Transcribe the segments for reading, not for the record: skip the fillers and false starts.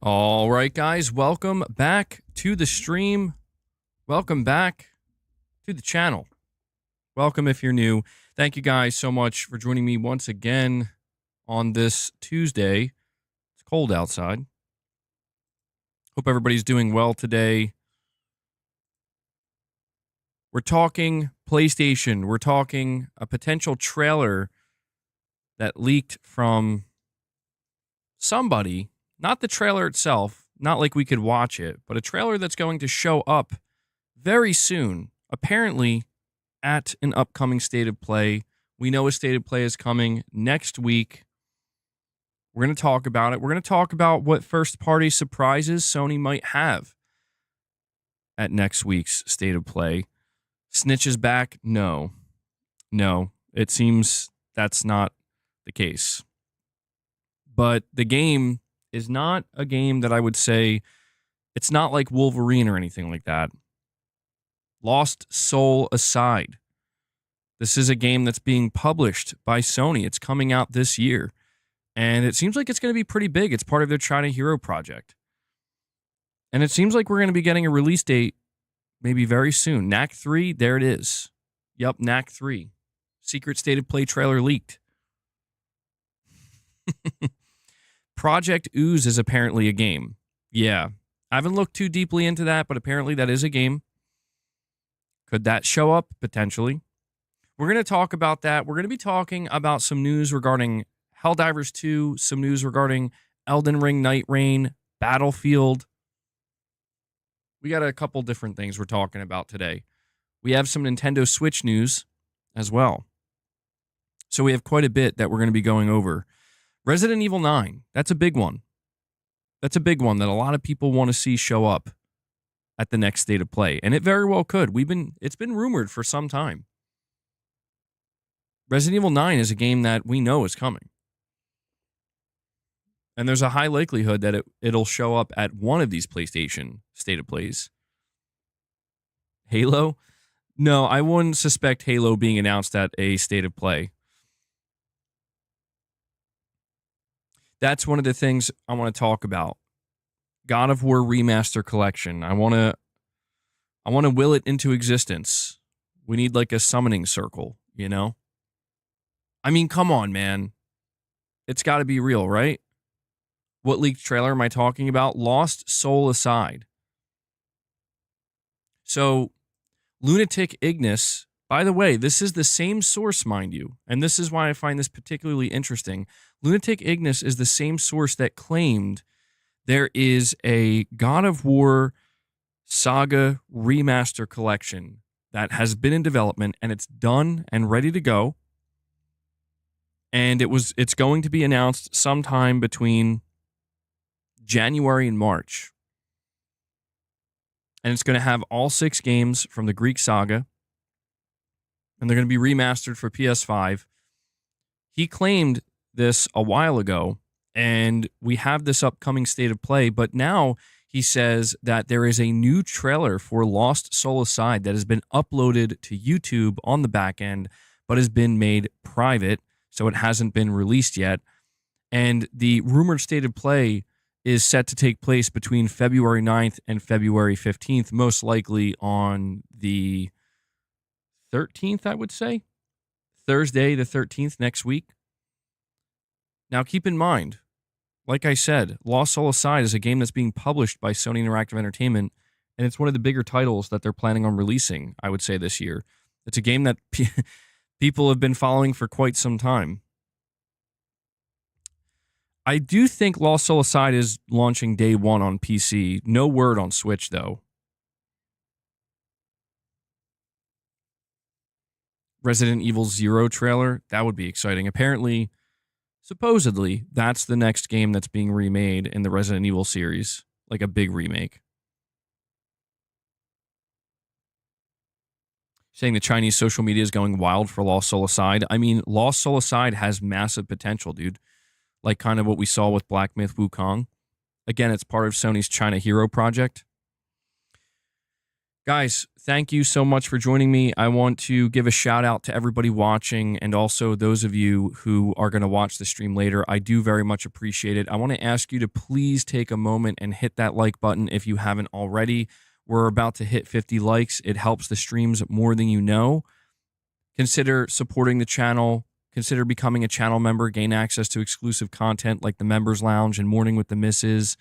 All right, guys, welcome back to the stream. Welcome back to the channel. Welcome if you're new. Thank you guys so much for joining me once again on this Tuesday. It's cold outside. Hope everybody's doing well today. We're talking PlayStation. We're talking a potential trailer that leaked from somebody. Not the trailer itself, not like we could watch it, but a trailer that's going to show up very soon, apparently at an upcoming State of Play. We know a State of Play is coming next week. We're going to talk about it. We're going to talk about what first-party surprises Sony might have at next week's State of Play. Snitches back? No. No, it seems that's not the case. But the game is not a game that I would say, it's not like Wolverine or anything like that. Lost Soul aside, this is a game that's being published by Sony. It's coming out this year, and it seems like it's going to be pretty big. It's part of their China Hero project. And it seems like we're going to be getting a release date maybe very soon. Knack 3, there it is. Yep, Knack 3. Secret State of Play trailer leaked. Project Ooze is apparently a game. Yeah. I haven't looked too deeply into that, but apparently that is a game. Could that show up? Potentially. We're going to talk about that. We're going to be talking about some news regarding Helldivers 2, some news regarding Elden Ring, Night Rain, Battlefield. We got a couple different things we're talking about today. We have some Nintendo Switch news as well. So we have quite a bit that we're going to be going over. Resident Evil 9, that's a big one. That's a big one that a lot of people want to see show up at the next State of Play, and it very well could. It's been rumored for some time. Resident Evil 9 is a game that we know is coming. And there's a high likelihood that it'll show up at one of these PlayStation State of Plays. Halo? No, I wouldn't suspect Halo being announced at a State of Play. That's one of the things I want to talk about. God of War Remaster Collection. I want to will it into existence. We need like a summoning circle, you know? I mean, come on, man. It's got to be real, right? What leaked trailer am I talking about? Lost Soul aside. So, Lunatic Ignis, by the way, this is the same source, mind you, and this is why I find this particularly interesting. Lunatic Ignis is the same source that claimed there is a God of War Saga Remaster Collection that has been in development, and it's done and ready to go. And it's going to be announced sometime between January and March. And it's going to have all 6 games from the Greek Saga. And they're going to be remastered for PS5. He claimed this a while ago, and we have this upcoming State of Play, but now he says that there is a new trailer for Lost Soul Aside that has been uploaded to YouTube on the back end, but has been made private, so it hasn't been released yet. And the rumored State of Play is set to take place between February 9th and February 15th, most likely on the 13th, I would say. Thursday the 13th next week. Now, keep in mind, like I said, Lost Soul Aside is a game that's being published by Sony Interactive Entertainment, and it's one of the bigger titles that they're planning on releasing, I would say, this year. It's a game that people have been following for quite some time. I do think Lost Soul Aside is launching day one on PC. No word on Switch, though. Resident Evil 0 trailer, that would be exciting. Apparently, supposedly, that's the next game that's being remade in the Resident Evil series, like a big remake. Saying the Chinese social media is going wild for Lost Soul Aside. I mean, Lost Soul Aside has massive potential, dude. Like kind of what we saw with Black Myth Wukong. Again, it's part of Sony's China Hero project. Guys, thank you so much for joining me. I want to give a shout out to everybody watching and also those of you who are going to watch the stream later. I do very much appreciate it. I want to ask you to please take a moment and hit that like button if you haven't already. We're about to hit 50 likes. It helps the streams more than you know. Consider supporting the channel. Consider becoming a channel member, gain access to exclusive content like the Members Lounge and Morning with the Misses.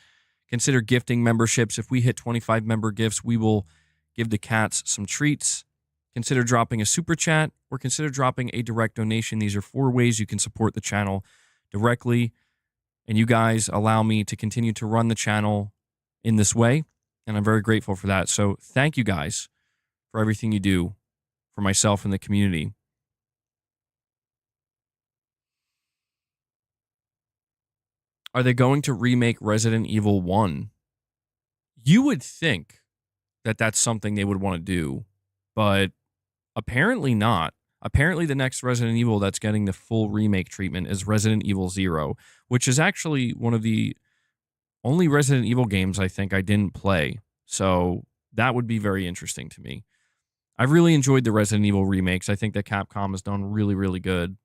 Consider gifting memberships. If we hit 25 member gifts, we will give the cats some treats. Consider dropping a super chat or consider dropping a direct donation. These are 4 ways you can support the channel directly. And you guys allow me to continue to run the channel in this way. And I'm very grateful for that. So thank you guys for everything you do for myself and the community. Are they going to remake Resident Evil 1? You would think that that's something they would want to do, but apparently not. Apparently the next Resident Evil that's getting the full remake treatment is Resident Evil 0, which is actually one of the only Resident Evil games I think I didn't play. So that would be very interesting to me. I've really enjoyed the Resident Evil remakes. I think that Capcom has done really, really good.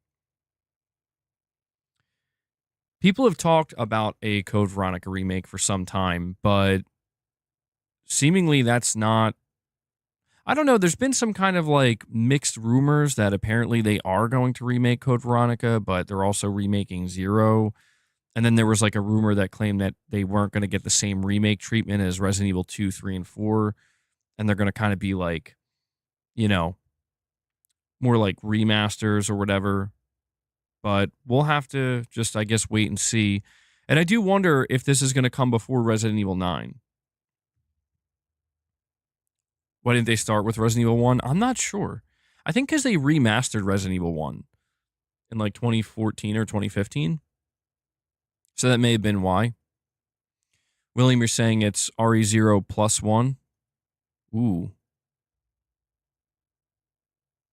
People have talked about a Code Veronica remake for some time, but seemingly that's not... I don't know, there's been some kind of like mixed rumors that apparently they are going to remake Code Veronica, but they're also remaking 0. And then there was like a rumor that claimed that they weren't going to get the same remake treatment as Resident Evil 2, 3, and 4. And they're going to kind of be like, you know, more like remasters or whatever. But we'll have to just, I guess, wait and see. And I do wonder if this is going to come before Resident Evil 9. Why didn't they start with Resident Evil 1? I'm not sure. I think because they remastered Resident Evil 1 in like 2014 or 2015. So that may have been why. William, you're saying it's RE0 plus 1? Ooh.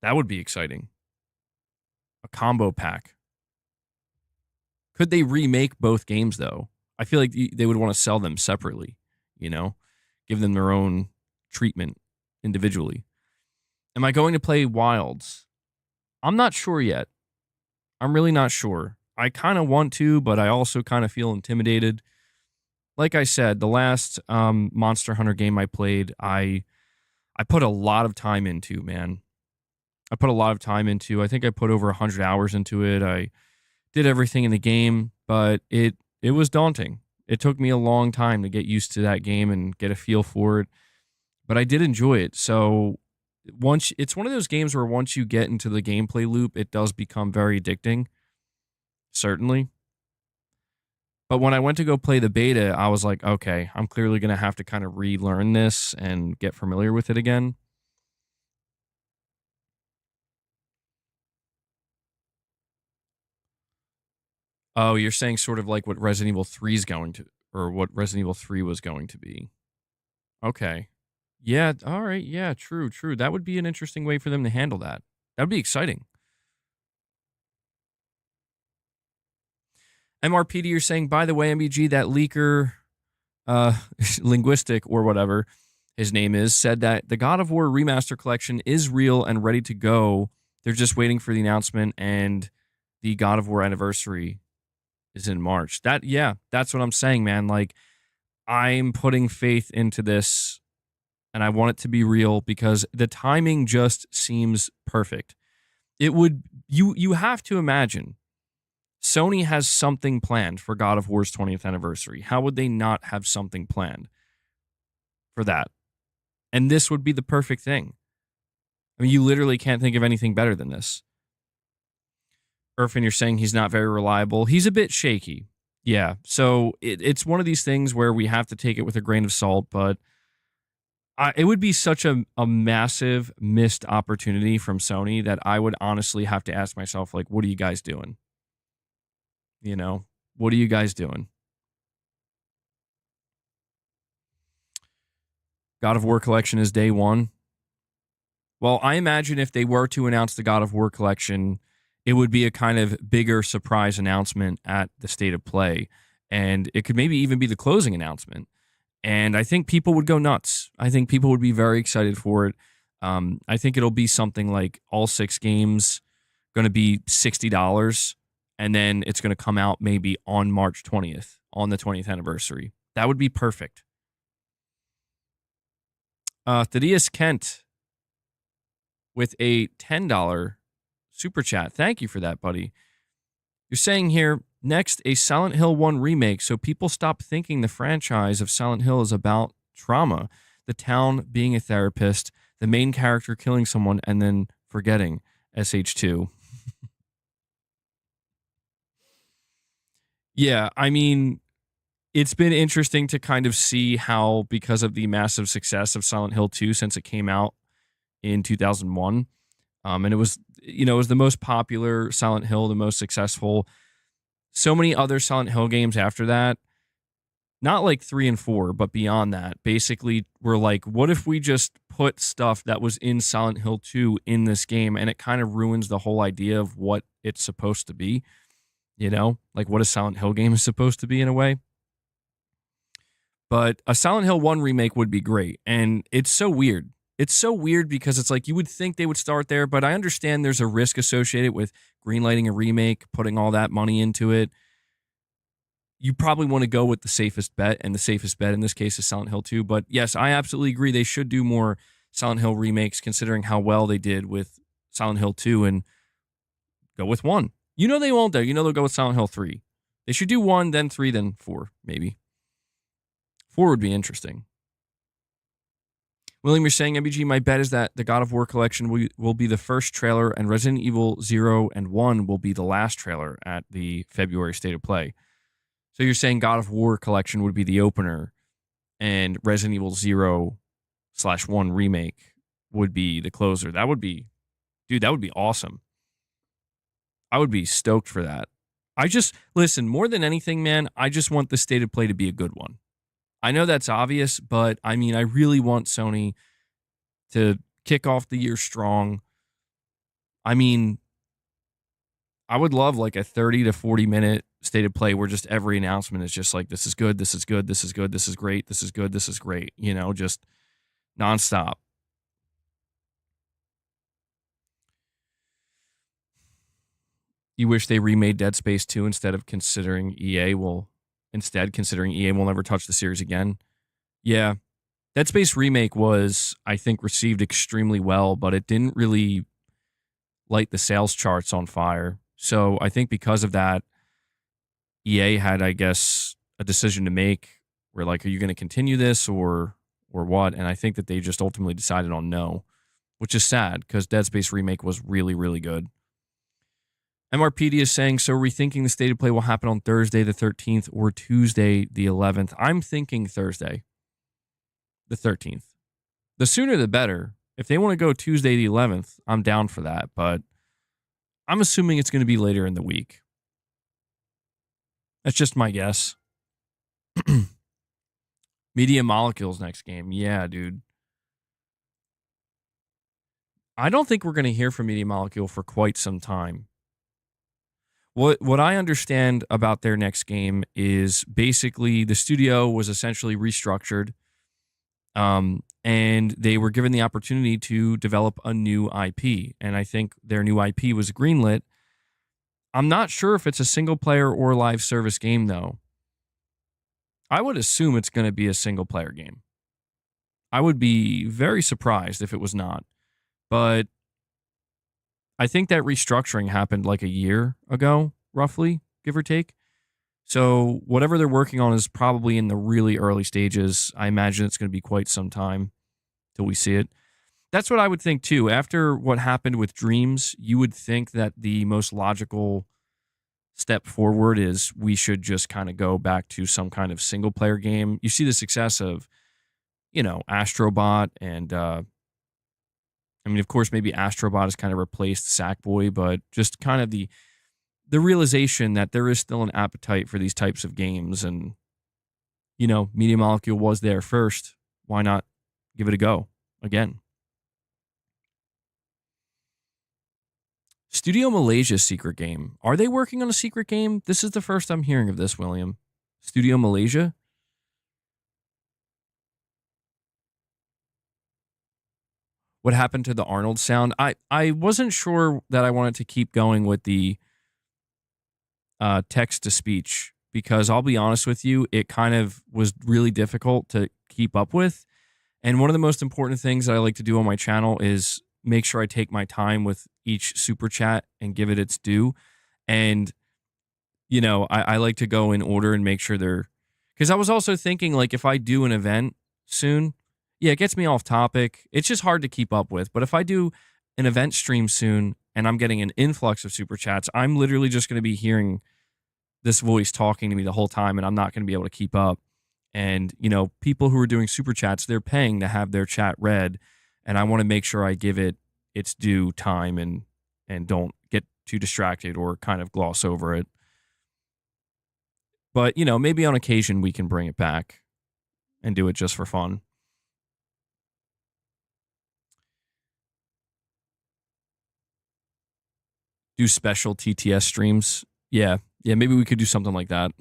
That would be exciting. A combo pack. Could they remake both games, though? I feel like they would want to sell them separately, you know? Give them their own treatment individually. Am I going to play Wilds? I'm not sure yet. I'm really not sure. I kind of want to, but I also kind of feel intimidated. Like I said, the last Monster Hunter game I played, I put a lot of time into, man. I put a lot of time into. I think I put over 100 hours into it. I did everything in the game, but it was daunting. It took me a long time to get used to that game and get a feel for it, but I did enjoy it. So it's one of those games where once you get into the gameplay loop, it does become very addicting. Certainly. But when I went to go play the beta, I was like, okay, I'm clearly going to have to kind of relearn this and get familiar with it again. Oh, you're saying sort of like what Resident Evil 3 is going to, or what Resident Evil 3 was going to be. Okay. Yeah, all right. Yeah, true. That would be an interesting way for them to handle that. That would be exciting. MRPD, you're saying, by the way, MBG, that leaker, linguistic or whatever his name is, said that the God of War Remaster Collection is real and ready to go. They're just waiting for the announcement, and the God of War anniversary is in March. That's what I'm saying, man. Like, I'm putting faith into this, and I want it to be real because the timing just seems perfect. It would, you have to imagine Sony has something planned for God of War's 20th anniversary. How would they not have something planned for that? And this would be the perfect thing. I mean, you literally can't think of anything better than this. Irfan, you're saying he's not very reliable. He's a bit shaky. Yeah, so it's one of these things where we have to take it with a grain of salt, but it would be such a massive missed opportunity from Sony that I would honestly have to ask myself, like, what are you guys doing? You know, what are you guys doing? God of War Collection is day one. Well, I imagine if they were to announce the God of War Collection, it would be a kind of bigger surprise announcement at the State of Play. And it could maybe even be the closing announcement. And I think people would go nuts. I think people would be very excited for it. I think it'll be something like all 6 games going to be $60, and then it's going to come out maybe on March 20th, on the 20th anniversary. That would be perfect. Thaddeus Kent with a $10 super chat. Thank you for that, buddy. You're saying here, next, a Silent Hill 1 remake, so people stop thinking the franchise of Silent Hill is about trauma, the town being a therapist, the main character killing someone, and then forgetting SH2. Yeah, I mean, it's been interesting to kind of see how, because of the massive success of Silent Hill 2 since it came out in 2001, and it was, it was the most popular Silent Hill, the most successful. So many other Silent Hill games after that, not like 3 and 4, but beyond that, basically were like, what if we just put stuff that was in Silent Hill 2 in this game, and it kind of ruins the whole idea of what it's supposed to be, like what a Silent Hill game is supposed to be in a way. But a Silent Hill 1 remake would be great, and it's so weird. It's so weird because it's like you would think they would start there, but I understand there's a risk associated with greenlighting a remake, putting all that money into it. You probably want to go with the safest bet, and the safest bet in this case is Silent Hill 2. But yes, I absolutely agree. They should do more Silent Hill remakes, considering how well they did with Silent Hill 2, and go with 1. They won't, though. They'll go with Silent Hill 3. They should do 1, then 3, then 4, maybe. 4 would be interesting. William, you're saying, MBG, my bet is that the God of War collection will be the first trailer, and Resident Evil 0 and 1 will be the last trailer at the February State of Play. So you're saying God of War collection would be the opener, and Resident Evil 0/1 remake would be the closer. That would be awesome. I would be stoked for that. Listen, more than anything, man, I just want the State of Play to be a good one. I know that's obvious, but I mean, I really want Sony to kick off the year strong. I mean, I would love like a 30 to 40 minute State of Play where just every announcement is just like, this is good, this is good, this is good, this is great, this is good, this is great, just nonstop. You wish they remade Dead Space 2 instead of considering EA will never touch the series again. Yeah. Dead Space Remake was, I think, received extremely well, but it didn't really light the sales charts on fire. So I think because of that, EA had, I guess, a decision to make where, like, are you going to continue this or what? And I think that they just ultimately decided on no, which is sad because Dead Space Remake was really, really good. MRPD is saying, so rethinking the State of Play will happen on Thursday the 13th or Tuesday the 11th. I'm thinking Thursday the 13th. The sooner the better. If they want to go Tuesday the 11th, I'm down for that. But I'm assuming it's going to be later in the week. That's just my guess. Media Molecules next game. Yeah, dude. I don't think we're going to hear from Media Molecule for quite some time. What I understand about their next game is basically the studio was essentially restructured, and they were given the opportunity to develop a new IP. And I think their new IP was greenlit. I'm not sure if it's a single player or live service game, though. I would assume it's going to be a single player game. I would be very surprised if it was not. But I think that restructuring happened like a year ago, roughly, give or take. So whatever they're working on is probably in the really early stages. I imagine it's going to be quite some time till we see it. That's what I would think too. After what happened with Dreams, you would think that the most logical step forward is we should just kind of go back to some kind of single player game. You see the success of, Astrobot and of course, maybe Astrobot has kind of replaced Sackboy, but just kind of the realization that there is still an appetite for these types of games. And, Media Molecule was there first. Why not give it a go again? Studio Malaysia's secret game. Are they working on a secret game? This is the first I'm hearing of this, William. Studio Malaysia? what happened to the Arnold sound. I wasn't sure that I wanted to keep going with the text to speech because I'll be honest with you, it kind of was really difficult to keep up with. And one of the most important things that I like to do on my channel is make sure I take my time with each super chat and give it its due. And, you know, I like to go in order and make sure they're, because I was also thinking, like, if I do an event soon, yeah, it gets me off topic. It's just hard to keep up with. But if I do an event stream soon and I'm getting an influx of super chats, I'm literally just going to be hearing this voice talking to me the whole time, and I'm not going to be able to keep up. And, you know, people who are doing super chats, they're paying to have their chat read, and I want to make sure I give it its due time and don't get too distracted or kind of gloss over it. But, you know, maybe on occasion we can bring it back and do it just for fun. Do special TTS streams. Yeah, maybe we could do something like that.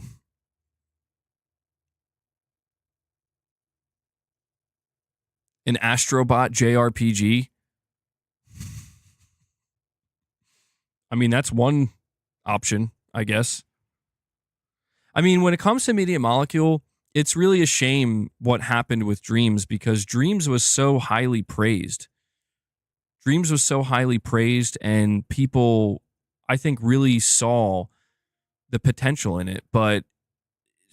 An Astrobot JRPG. I mean, that's one option, I guess. I mean, when it comes to Media Molecule, it's really a shame what happened with Dreams because Dreams was so highly praised. Dreams was so highly praised, and people, I think, really saw the potential in it. But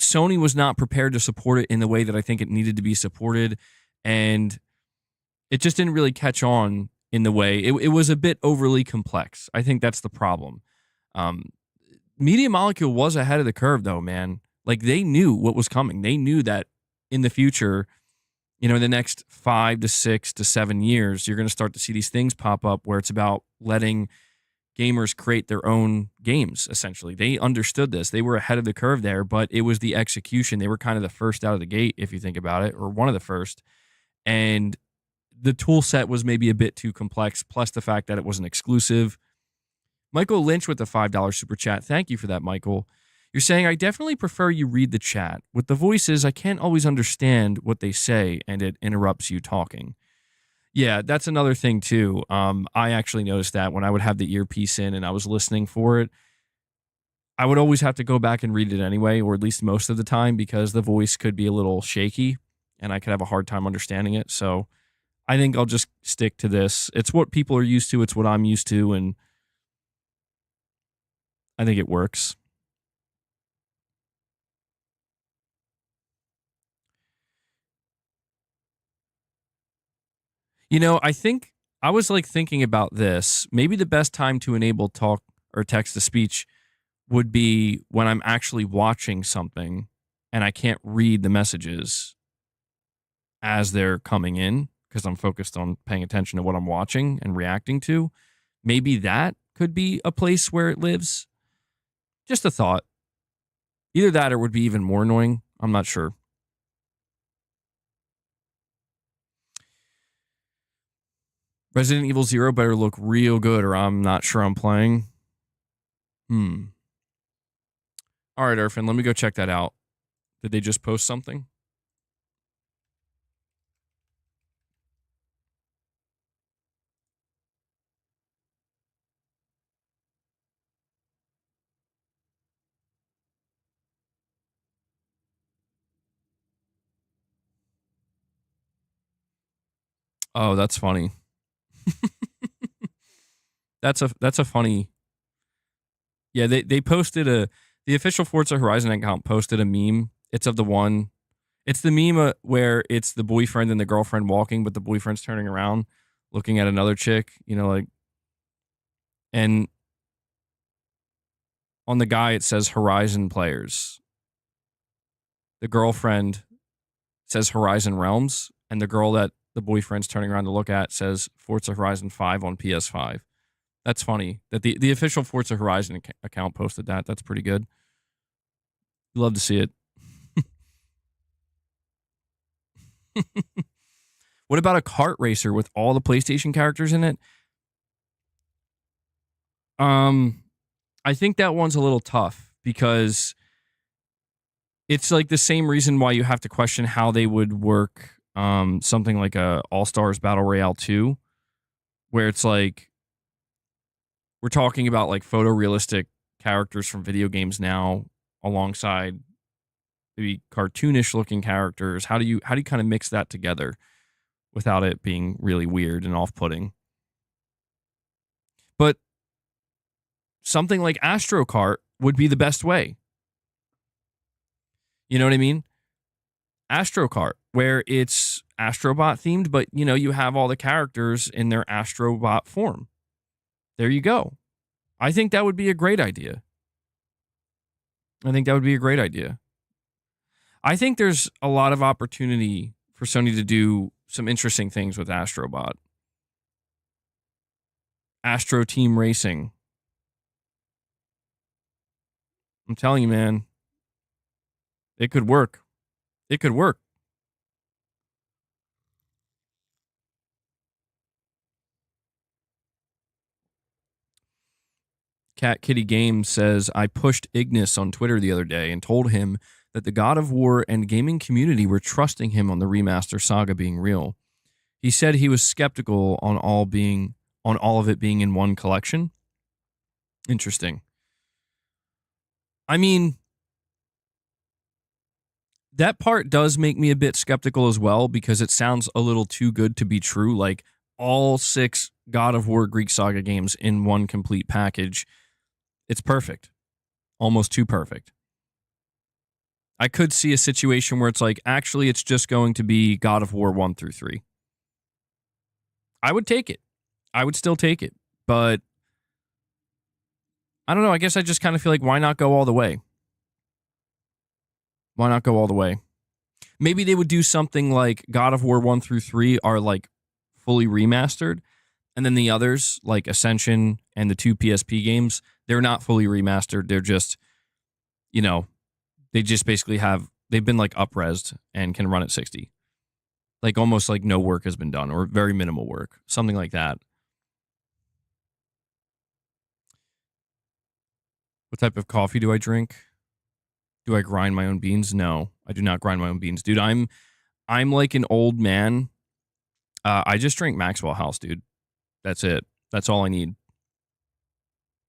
Sony was not prepared to support it in the way that I think it needed to be supported. And it just didn't really catch on in the way. It was a bit overly complex. I think that's the problem. Media Molecule was ahead of the curve, though, man. Like, they knew what was coming. They knew that in the future, you know, in the next 5 to 6 to 7 years, you're going to start to see these things pop up where it's about letting gamers create their own games, essentially. They understood this. They were ahead of the curve there, but it was the execution. They were kind of the first out of the gate, if you think about it, or one of the first. And the tool set was maybe a bit too complex, plus the fact that it wasn't exclusive. Michael Lynch with the $5 super chat. Thank you for that, Michael. You're saying, I definitely prefer you read the chat. With the voices, I can't always understand what they say, and it interrupts you talking. Yeah, that's another thing, too. I actually noticed that when I would have the earpiece in and I was listening for it, I would always have to go back and read it anyway, or at least most of the time, because the voice could be a little shaky, and I could have a hard time understanding it. So I think I'll just stick to this. It's what people are used to. It's what I'm used to, and I think it works. You know, I think I was like thinking about this. Maybe the best time to enable talk or text to speech would be when I'm actually watching something and I can't read the messages as they're coming in because I'm focused on paying attention to what I'm watching and reacting to. Maybe that could be a place where it lives. Just a thought. Either that or it would be even more annoying. I'm not sure. Resident Evil 0 better look real good or I'm not sure I'm playing. All right, Irfan, let me go check that out. Did they just post something? Oh, that's funny. That's a funny. Yeah, they posted the official Forza Horizon account posted a meme. It's of the one. It's the meme where it's the boyfriend and the girlfriend walking, but the boyfriend's turning around, looking at another chick. You know, like, and on the guy it says Horizon players. The girlfriend says Horizon Realms, and the girl that the boyfriend's turning around to look at says Forza Horizon 5 on PS5. That's funny that the official Forza Horizon account posted that. That's pretty good. Love to see it. What about a kart racer with all the PlayStation characters in it? I think that one's a little tough because it's like the same reason why you have to question how they would work something like a All Stars Battle Royale 2. where it's like we're talking about like photorealistic characters from video games now alongside maybe cartoonish looking characters. How do you kind of mix that together without it being really weird and off-putting? But something like Astro Kart would be the best way. You know what I mean? Astro Kart, where it's Astrobot themed, but you have all the characters in their Astrobot form. There you go. I think that would be a great idea. I think there's a lot of opportunity for Sony to do some interesting things with Astrobot. Astro Team Racing. I'm telling you, man. It could work. It could work. Cat Kitty Games says, I pushed Ignis on Twitter the other day and told him that the God of War and gaming community were trusting him on the remaster saga being real. He said he was skeptical on all of it being in one collection. Interesting. I mean, that part does make me a bit skeptical as well, because it sounds a little too good to be true. Like all 6 God of War Greek Saga games in one complete package. It's perfect. Almost too perfect. I could see a situation where it's like, actually, it's just going to be God of War 1 through 3. I would take it. I would still take it. But I don't know. I guess I just kind of feel like, why not go all the way? Why not go all the way? Maybe they would do something like God of War 1 through 3 are like fully remastered, and then the others, like Ascension and the 2 PSP games, they're not fully remastered. They're just, they just basically they've been like up-resed and can run at 60. Like almost like no work has been done, or very minimal work. Something like that. What type of coffee do I drink? Do I grind my own beans? No, I do not grind my own beans. Dude, I'm like an old man. I just drink Maxwell House, dude. That's it. That's all I need.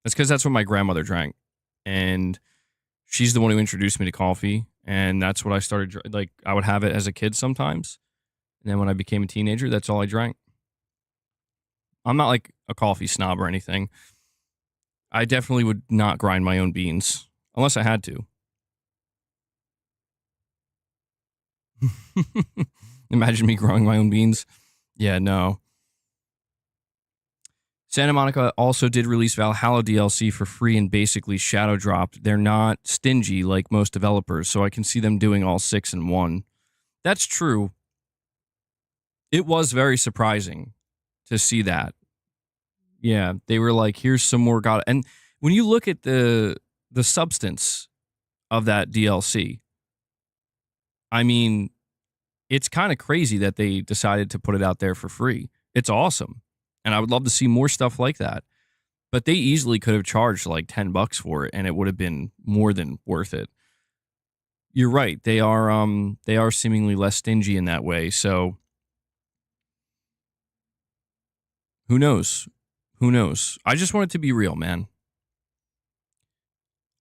That's because that's what my grandmother drank. And she's the one who introduced me to coffee. And that's what I started, like, I would have it as a kid sometimes. And then when I became a teenager, that's all I drank. I'm not like a coffee snob or anything. I definitely would not grind my own beans unless I had to. Imagine me growing my own beans. Yeah, no. Santa Monica also did release Valhalla DLC for free and basically shadow dropped. They're not stingy like most developers, so I can see them doing all 6 in one. That's true. It was very surprising to see that. Yeah, they were like, here's some more God. And when you look at the substance of that DLC, I mean, it's kind of crazy that they decided to put it out there for free. It's awesome. And I would love to see more stuff like that. But they easily could have charged like $10 for it, and it would have been more than worth it. You're right. They are seemingly less stingy in that way. So who knows? Who knows? I just want it to be real, man.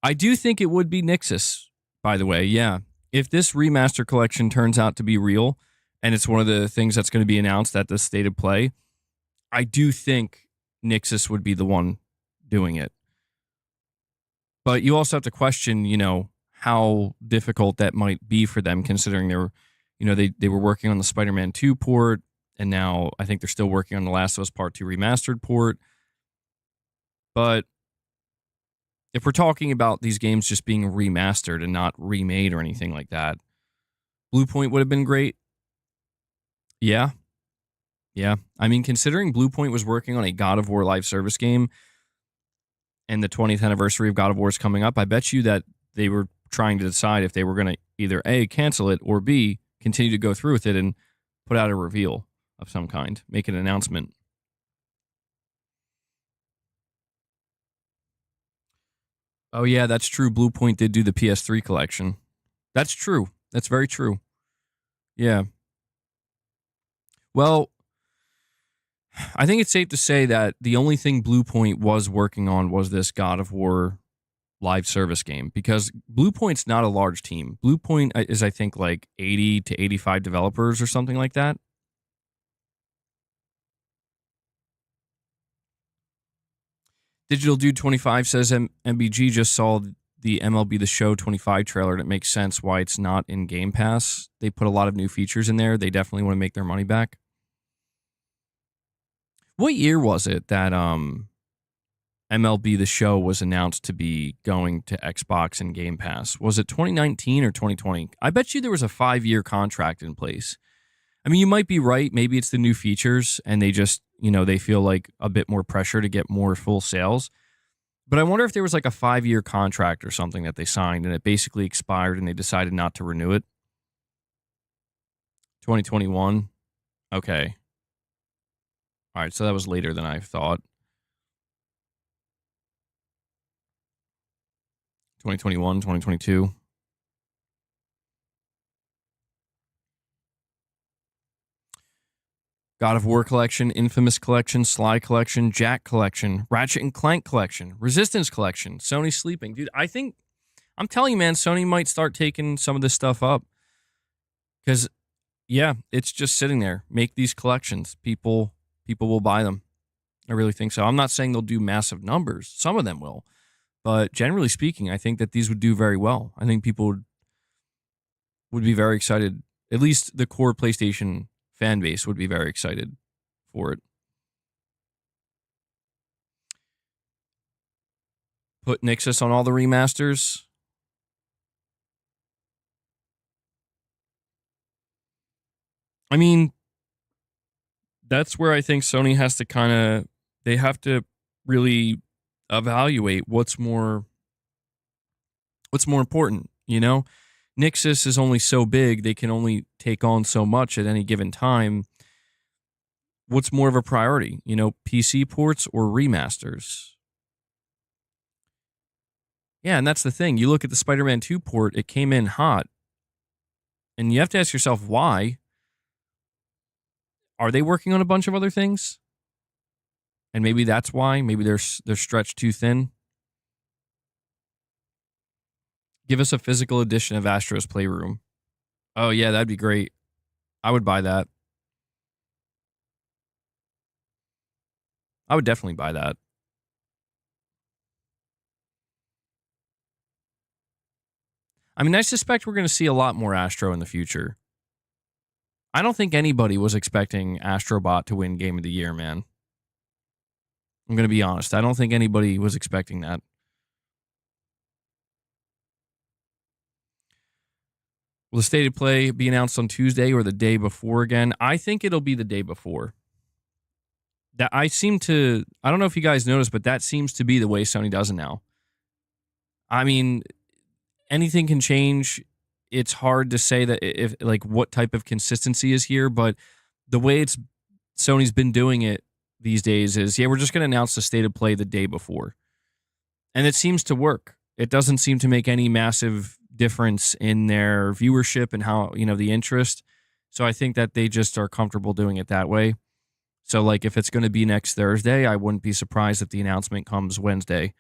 I do think it would be Nixus, by the way. Yeah. If this remaster collection turns out to be real, and it's one of the things that's going to be announced at the State of Play, I do think Nixus would be the one doing it. But you also have to question, how difficult that might be for them, considering they were working on the Spider-Man 2 port, and now I think they're still working on the Last of Us Part 2 remastered port. But if we're talking about these games just being remastered and not remade or anything like that, Bluepoint would have been great. Yeah. Yeah. I mean, considering Bluepoint was working on a God of War live service game and the 20th anniversary of God of War is coming up, I bet you that they were trying to decide if they were going to either A, cancel it, or B, continue to go through with it and put out a reveal of some kind, make an announcement. Oh, yeah, that's true. Bluepoint did do the PS3 collection. That's true. That's very true. Yeah. Well, I think it's safe to say that the only thing Bluepoint was working on was this God of War live service game, because Bluepoint's not a large team. Bluepoint is, I think, like 80 to 85 developers or something like that. Digital Dude 25 says MBG just saw the MLB The Show 25 trailer, and it makes sense why it's not in Game Pass. They put a lot of new features in there. They definitely want to make their money back. What year was it that MLB The Show was announced to be going to Xbox and Game Pass? Was it 2019 or 2020? I bet you there was a 5-year contract in place. I mean, you might be right. Maybe it's the new features and they just, they feel like a bit more pressure to get more full sales. But I wonder if there was like a 5-year contract or something that they signed and it basically expired and they decided not to renew it. 2021. Okay. All right. So that was later than I thought. 2021, 2022. God of War Collection, Infamous Collection, Sly Collection, Jack Collection, Ratchet and Clank Collection, Resistance Collection, Sony Sleeping. Dude, I'm telling you, man, Sony might start taking some of this stuff up. Because, yeah, it's just sitting there. Make these collections. People will buy them. I really think so. I'm not saying they'll do massive numbers. Some of them will. But generally speaking, I think that these would do very well. I think people would be very excited. At least the core PlayStation fan base would be very excited for it. Put Nixus on all the remasters. I mean, that's where I think Sony has to they have to really evaluate what's more important, Nixus is only so big, they can only take on so much at any given time. What's more of a priority, PC ports or remasters? Yeah, and that's the thing. You look at the Spider-Man 2 port, it came in hot. And you have to ask yourself why. Are they working on a bunch of other things? And maybe that's why. Maybe they're stretched too thin. Give us a physical edition of Astro's Playroom. Oh, yeah, that'd be great. I would buy that. I would definitely buy that. I mean, I suspect we're going to see a lot more Astro in the future. I don't think anybody was expecting Astrobot to win Game of the Year, man. I'm going to be honest. I don't think anybody was expecting that. Will the State of Play be announced on Tuesday or the day before again? I think it'll be the day before. I don't know if you guys noticed, but that seems to be the way Sony does it now. I mean, anything can change. It's hard to say that what type of consistency is here, but the way Sony's been doing it these days is, we're just going to announce the State of Play the day before. And it seems to work. It doesn't seem to make any massive difference in their viewership and how, the interest. So I think that they just are comfortable doing it that way. So if it's going to be next Thursday, I wouldn't be surprised if the announcement comes Wednesday.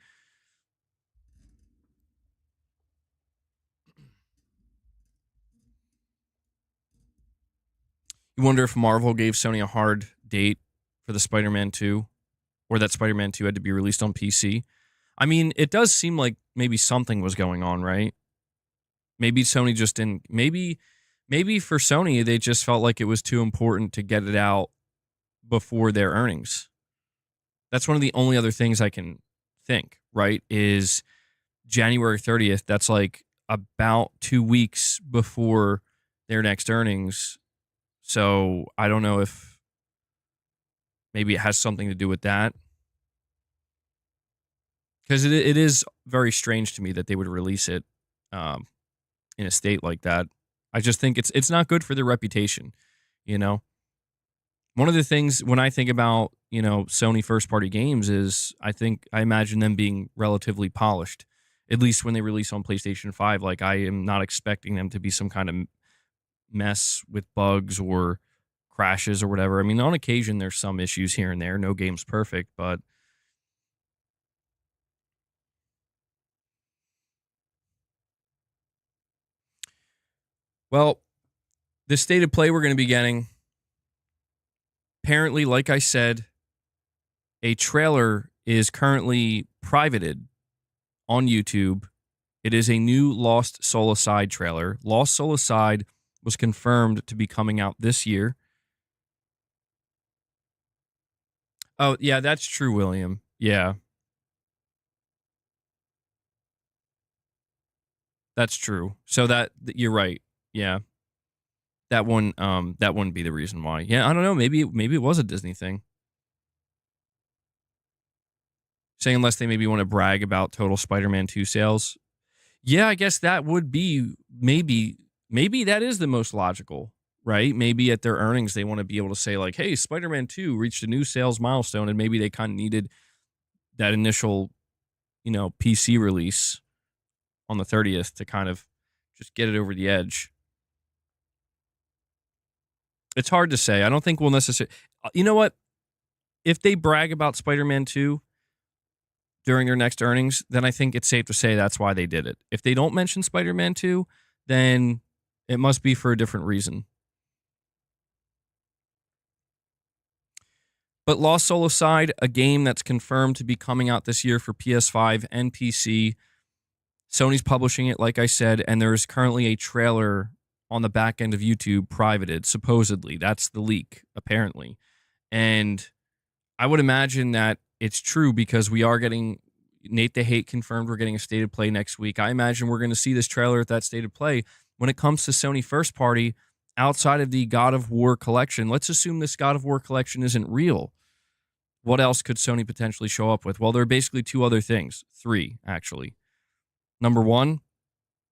You wonder if Marvel gave Sony a hard date for the Spider-Man 2, or that Spider-Man 2 had to be released on PC. I mean, it does seem like maybe something was going on, right? Maybe Sony just didn't. Maybe for Sony, they just felt like it was too important to get it out before their earnings. That's one of the only other things I can think, right? Is January 30th. That's about 2 weeks before their next earnings. So I don't know if maybe it has something to do with that. Because it is very strange to me that they would release it in a state like that. I just think it's not good for their reputation, One of the things when I think about, Sony first-party games is I imagine them being relatively polished, at least when they release on PlayStation 5. I am not expecting them to be some kind of mess with bugs or crashes or whatever. I mean, on occasion there's some issues here and there. No game's perfect, but well, the state of play we're going to be getting, apparently, like I said, a trailer is currently privated on YouTube. It is a new Lost Soul Aside trailer. Lost Soul Aside was confirmed to be coming out this year. Oh, yeah, that's true, William. Yeah, that's true. So you're right. Yeah. That wouldn't be the reason why. Yeah, I don't know. Maybe it was a Disney thing. Saying unless they maybe want to brag about total Spider-Man 2 sales. Yeah, I guess that would be maybe that is the most logical, right? Maybe at their earnings they want to be able to say like, "Hey, Spider-Man 2 reached a new sales milestone," and maybe they kind of needed that initial, PC release on the 30th to kind of just get it over the edge. It's hard to say. I don't think we'll necessarily. You know what? If they brag about Spider-Man 2 during their next earnings, then I think it's safe to say that's why they did it. If they don't mention Spider-Man 2, then it must be for a different reason. But Lost Soul Aside, a game that's confirmed to be coming out this year for PS5 and PC. Sony's publishing it, like I said, and there is currently a trailer on the back end of YouTube privated, supposedly. That's the leak, apparently. And I would imagine that it's true because we are getting Nate the Hate confirmed we're getting a state of play next week. I imagine we're going to see this trailer at that state of play. When it comes to Sony first party, outside of the God of War collection, let's assume this God of War collection isn't real. What else could Sony potentially show up with? Well, there are basically two other things. Three, actually. Number one,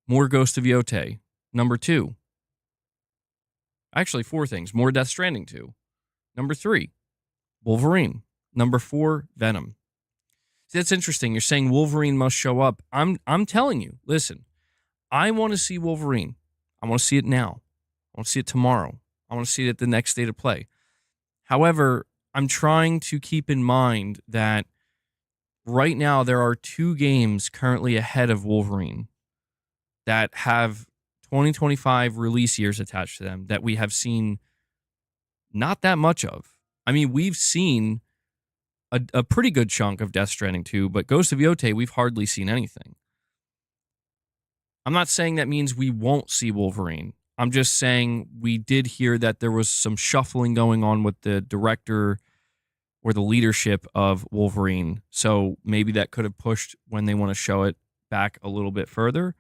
more Ghost of Yotei. Number two, actually four things. More Death Stranding 2. Number three, Wolverine. Number four, Venom. See, that's interesting. You're saying Wolverine must show up. I'm telling you, listen, I want to see Wolverine. I want to see it now. I want to see it tomorrow. I want to see it at the next state of play. However, I'm trying to keep in mind that right now there are two games currently ahead of Wolverine that have 2025 release years attached to them that we have seen not that much of. I mean, we've seen a pretty good chunk of Death Stranding 2, but Ghost of Yotei, we've hardly seen anything. I'm not saying that means we won't see Wolverine. I'm just saying we did hear that there was some shuffling going on with the director or the leadership of Wolverine. So maybe that could have pushed when they want to show it back a little bit further.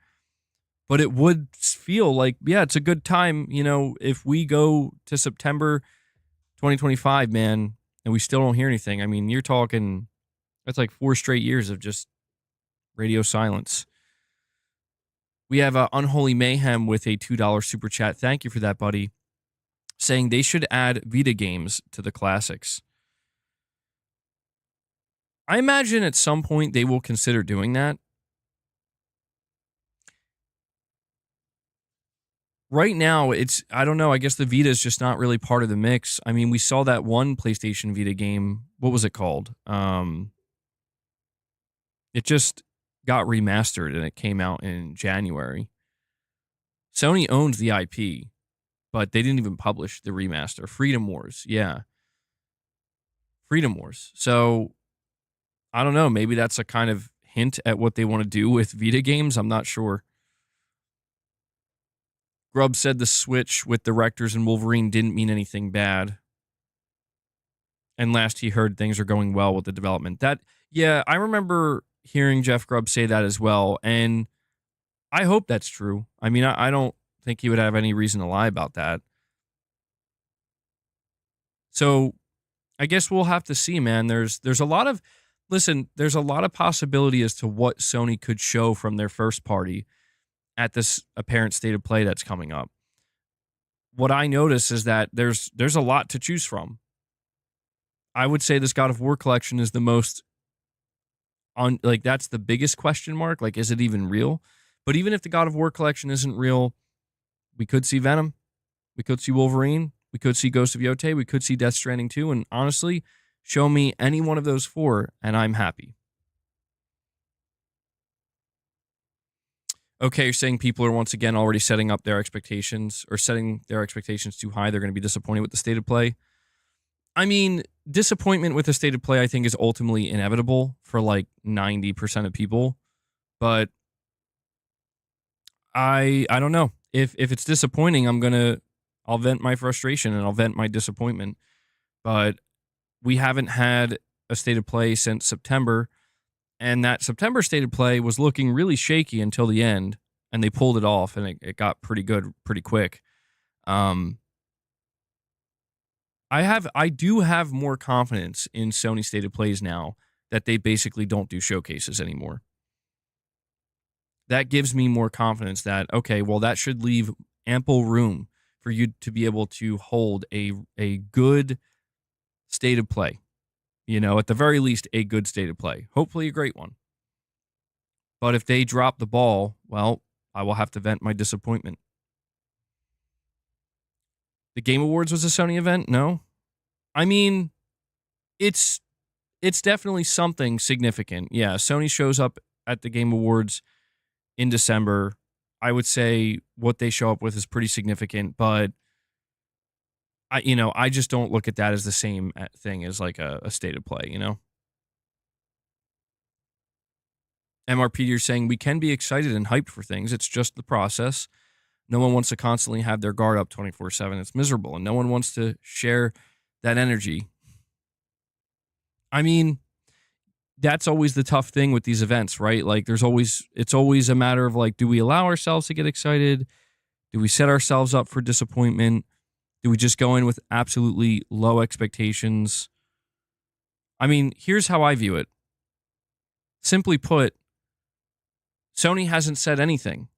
But it would feel like, yeah, it's a good time, if we go to September 2025, man, and we still don't hear anything. I mean, you're talking, that's like 4 straight years of just radio silence. We have Unholy Mayhem with a $2 super chat. Thank you for that, buddy. Saying they should add Vita games to the classics. I imagine at some point they will consider doing that. Right now, I don't know, I guess the Vita is just not really part of the mix. I mean, we saw that one PlayStation Vita game. What was it called? It just got remastered and it came out in January. Sony owns the IP, but they didn't even publish the remaster. Freedom Wars, yeah. Freedom Wars. So, I don't know, maybe that's a kind of hint at what they want to do with Vita games. I'm not sure. Grubb said the switch with directors and Wolverine didn't mean anything bad. And last he heard, things are going well with the development. I remember hearing Jeff Grubb say that as well. And I hope that's true. I mean, I don't think he would have any reason to lie about that. So I guess we'll have to see, man. There's a lot of possibility as to what Sony could show from their first party at this apparent state of play that's coming up. What I notice is that there's a lot to choose from. I would say this God of War collection is the most that's the biggest question mark. Like, is it even real? But even if the God of War collection isn't real, we could see Venom. We could see Wolverine. We could see Ghost of Yotei. We could see Death Stranding 2. And honestly, show me any one of those 4, and I'm happy. Okay, you're saying people are once again already setting up their expectations or setting their expectations too high. They're going to be disappointed with the state of play. I mean, disappointment with the state of play, I think, is ultimately inevitable for like 90% of people. But I don't know. If it's disappointing, I'll vent my frustration and I'll vent my disappointment. But we haven't had a state of play since September. And that September state of play was looking really shaky until the end, and they pulled it off, and it got pretty good pretty quick. I do have more confidence in Sony state of plays now that they basically don't do showcases anymore. That gives me more confidence that, okay, well, that should leave ample room for you to be able to hold a good state of play. You know, at the very least, a good state of play. Hopefully a great one. But if they drop the ball, well, I will have to vent my disappointment. The Game Awards was a Sony event? No. I mean, it's definitely something significant. Yeah, Sony shows up at the Game Awards in December. I would say what they show up with is pretty significant, but I just don't look at that as the same thing as like a state of play, you know? MRP, you're saying we can be excited and hyped for things. It's just the process. No one wants to constantly have their guard up 24/7. It's miserable, and no one wants to share that energy. I mean, that's always the tough thing with these events, right? Like it's always a matter of like, do we allow ourselves to get excited? Do we set ourselves up for disappointment? Do we just go in with absolutely low expectations? I mean, here's how I view it. Simply put, Sony hasn't said anything.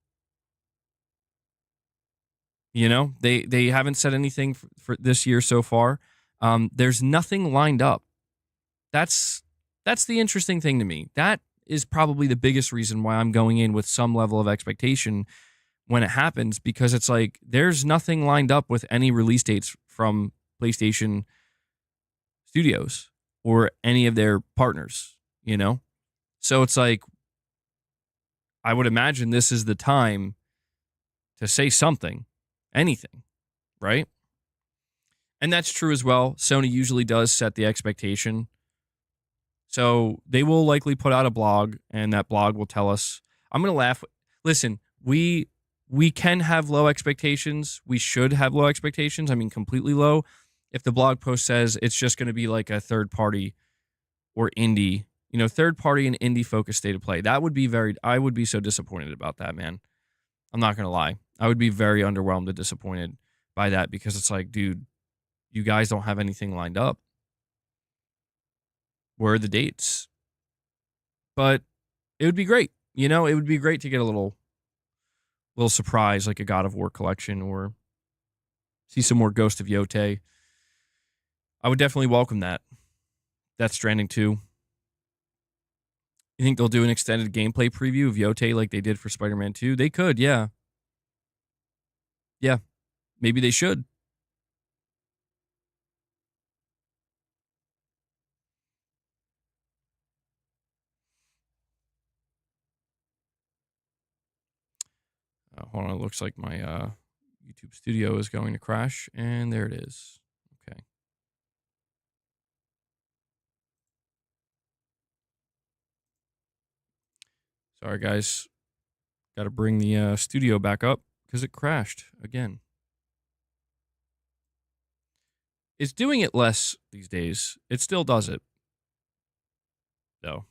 You know, they haven't said anything for this year so far. There's nothing lined up. That's the interesting thing to me. That is probably the biggest reason why I'm going in with some level of expectation when it happens, because it's like there's nothing lined up with any release dates from PlayStation Studios or any of their partners, you know? So it's like, I would imagine this is the time to say something, anything, right? And that's true as well. Sony usually does set the expectation. So they will likely put out a blog, and that blog will tell us. I'm going to laugh. Listen, we can have low expectations. We should have low expectations. I mean, completely low. If the blog post says it's just going to be like a third party or indie, third party and indie focused state of play, I would be so disappointed about that, man. I'm not going to lie. I would be very underwhelmed and disappointed by that, because it's like, dude, you guys don't have anything lined up. Where are the dates? But it would be great. It would be great to get a little surprise, like a God of War collection, or see some more Ghost of Yotei. I would definitely welcome that. Death Stranding 2. You think they'll do an extended gameplay preview of Yotei like they did for Spider-Man 2? They could, yeah. Yeah, maybe they should. Hold on, it looks like my YouTube studio is going to crash, and there it is. Okay. Sorry, guys. Got to bring the studio back up because it crashed again. It's doing it less these days. It still does it, though.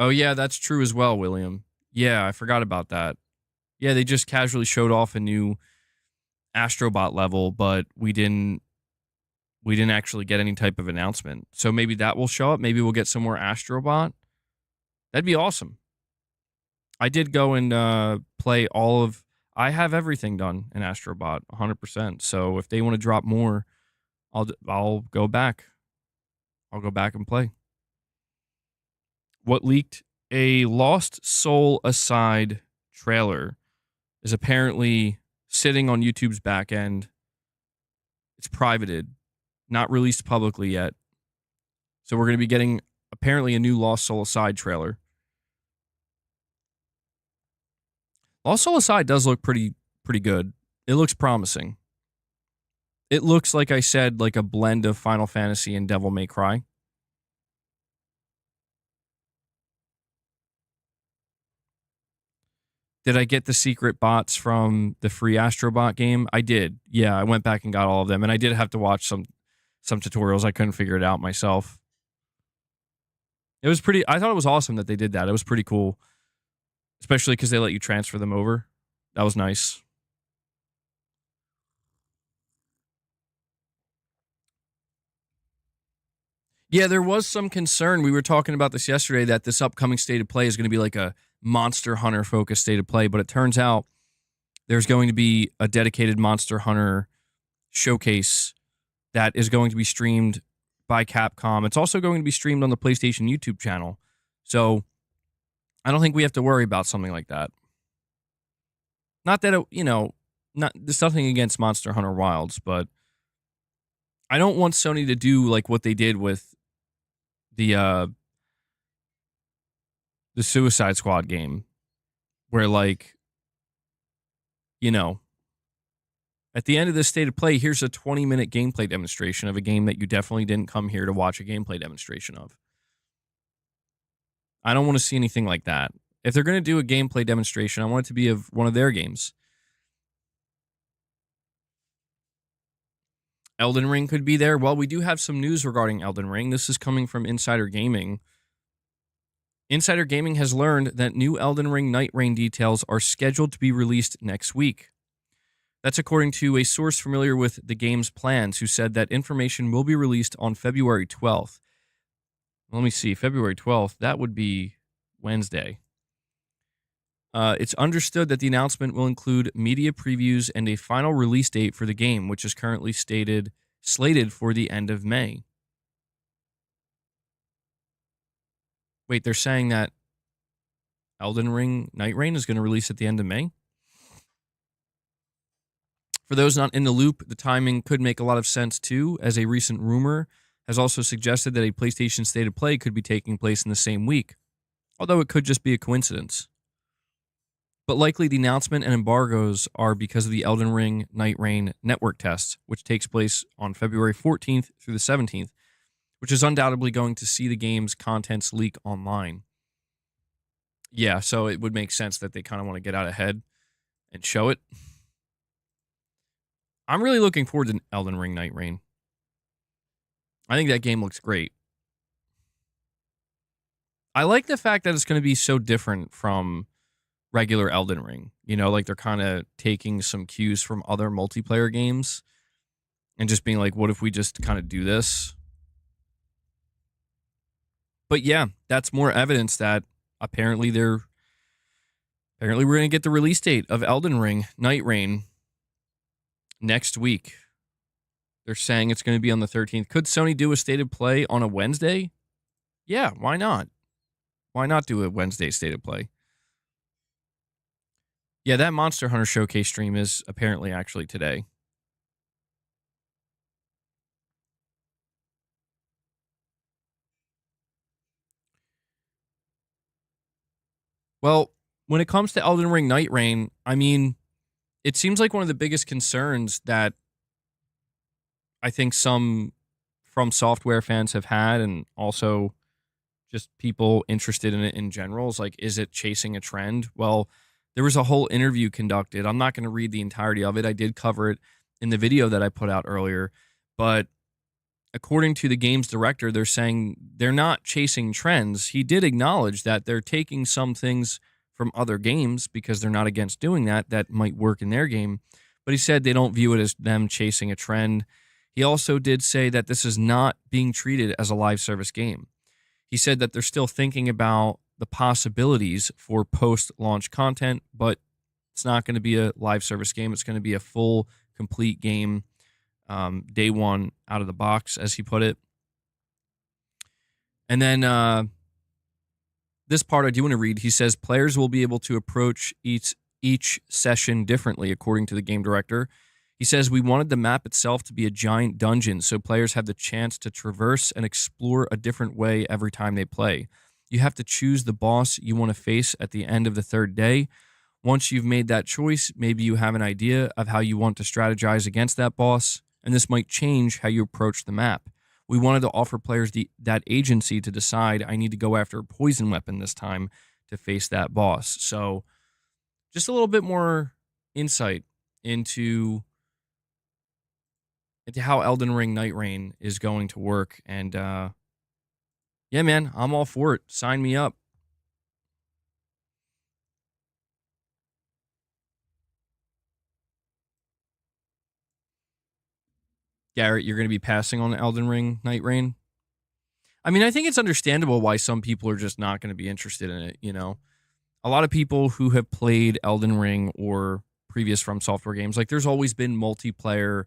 Oh, yeah, that's true as well, William. Yeah, I forgot about that. Yeah, they just casually showed off a new Astrobot level, but we didn't actually get any type of announcement. So maybe that will show up. Maybe we'll get some more Astrobot. That'd be awesome. I did go and play I have everything done in Astrobot, 100%. So if they want to drop more, I'll go back. I'll go back and play. What leaked? A Lost Soul Aside trailer is apparently sitting on YouTube's back end. It's privated, not released publicly yet. So we're going to be getting apparently a new Lost Soul Aside trailer. Lost Soul Aside does look pretty good. It looks promising. It looks, like I said, like a blend of Final Fantasy and Devil May Cry. Did I get the secret bots from the free Astrobot game? I did. Yeah, I went back and got all of them, and I did have to watch some tutorials. I couldn't figure it out myself. It was pretty. I thought it was awesome that they did that. It was pretty cool, especially because they let you transfer them over. That was nice. Yeah, there was some concern. We were talking about this yesterday that this upcoming state of play is going to be like a Monster Hunter focused state of play, but it turns out there's going to be a dedicated Monster Hunter showcase that is going to be streamed by Capcom. It's also going to be streamed on the PlayStation YouTube channel. So I don't think we have to worry about something like that. Not that there's nothing against Monster Hunter Wilds, but I don't want Sony to do like what they did with the Suicide Squad game, where like, at the end of this state of play, here's a 20-minute gameplay demonstration of a game that you definitely didn't come here to watch a gameplay demonstration of. I don't want to see anything like that. If they're going to do a gameplay demonstration, I want it to be of one of their games. Elden Ring could be there. Well, we do have some news regarding Elden Ring. This is coming from Insider Gaming. Insider Gaming has learned that new Elden Ring Night Rain details are scheduled to be released next week. That's according to a source familiar with the game's plans, who said that information will be released on February 12th. Let me see, February 12th, that would be Wednesday. It's understood that the announcement will include media previews and a final release date for the game, which is currently slated for the end of May. Wait, they're saying that Elden Ring Night Rain is going to release at the end of May? For those not in the loop, the timing could make a lot of sense too, as a recent rumor has also suggested that a PlayStation State of Play could be taking place in the same week, although it could just be a coincidence. But likely the announcement and embargoes are because of the Elden Ring Night Rain network test, which takes place on February 14th through the 17th, which is undoubtedly going to see the game's contents leak online. Yeah, so it would make sense that they kind of want to get out ahead and show it. I'm really looking forward to Elden Ring Night Rain. I think that game looks great. I like the fact that it's going to be so different from regular Elden Ring. Like they're kind of taking some cues from other multiplayer games and just being like, what if we just kind of do this? But yeah, that's more evidence that apparently we're going to get the release date of Elden Ring Night Rain next week. They're saying it's going to be on the 13th. Could Sony do a state of play on a Wednesday? Yeah, why not? Why not do a Wednesday state of play? Yeah, that Monster Hunter Showcase stream is apparently actually today. Well, when it comes to Elden Ring Night Rain, I mean, it seems like one of the biggest concerns that I think some From Software fans have had, and also just people interested in it in general, is like, is it chasing a trend? Well, there was a whole interview conducted. I'm not going to read the entirety of it. I did cover it in the video that I put out earlier. But according to the game's director, they're saying they're not chasing trends. He did acknowledge that they're taking some things from other games because they're not against doing that might work in their game. But he said they don't view it as them chasing a trend. He also did say that this is not being treated as a live service game. He said that they're still thinking about the possibilities for post-launch content, but it's not going to be a live service game. It's going to be a full, complete game, day one out of the box, as he put it. And then this part I do want to read. He says players will be able to approach each each session differently, according to the game director. He says, "We wanted the map itself to be a giant dungeon so players have the chance to traverse and explore a different way every time they play. You have to choose the boss you want to face at the end of the third day. Once you've made that choice, maybe you have an idea of how you want to strategize against that boss, and this might change how you approach the map. We wanted to offer players that agency to decide, I need to go after a poison weapon this time to face that boss." So just a little bit more insight into how Elden Ring Night Rain is going to work. And yeah, man, I'm all for it. Sign me up. Garrett, you're going to be passing on Elden Ring Night Rain? I mean, I think it's understandable why some people are just not going to be interested in it, you know? A lot of people who have played Elden Ring or previous From Software games, like there's always been multiplayer,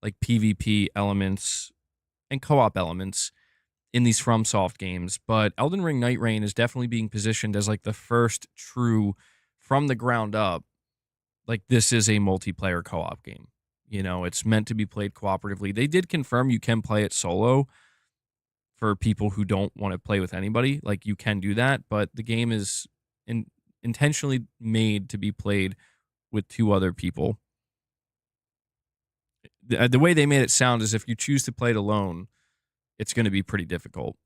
like PvP elements and co-op elements in these FromSoft games, but Elden Ring Night Rain is definitely being positioned as like the first true from the ground up, like this is a multiplayer co-op game. You know, it's meant to be played cooperatively. They did confirm you can play it solo for people who don't want to play with anybody. Like you can do that, but the game is intentionally made to be played with two other people. The way they made it sound is if you choose to play it alone, it's going to be pretty difficult.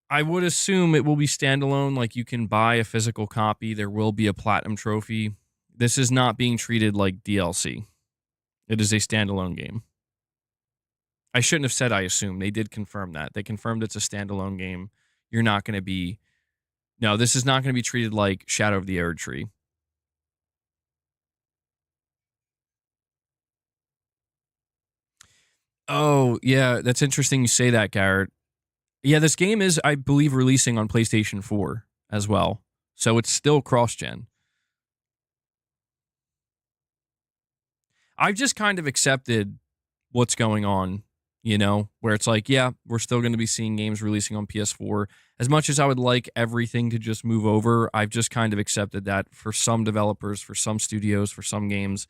I would assume it will be standalone. Like you can buy a physical copy. There will be a platinum trophy. This is not being treated like DLC. It is a standalone game. I shouldn't have said I assume. They did confirm that. They confirmed it's a standalone game. You're not going to be... No, this is not going to be treated like Shadow of the Erdtree. Oh, yeah. That's interesting you say that, Garrett. Yeah, this game is, I believe, releasing on PlayStation 4 as well. So it's still cross-gen. I've just kind of accepted what's going on, you know, where it's like, yeah, we're still going to be seeing games releasing on PS4. As much as I would like everything to just move over, I've just kind of accepted that for some developers, for some studios, for some games,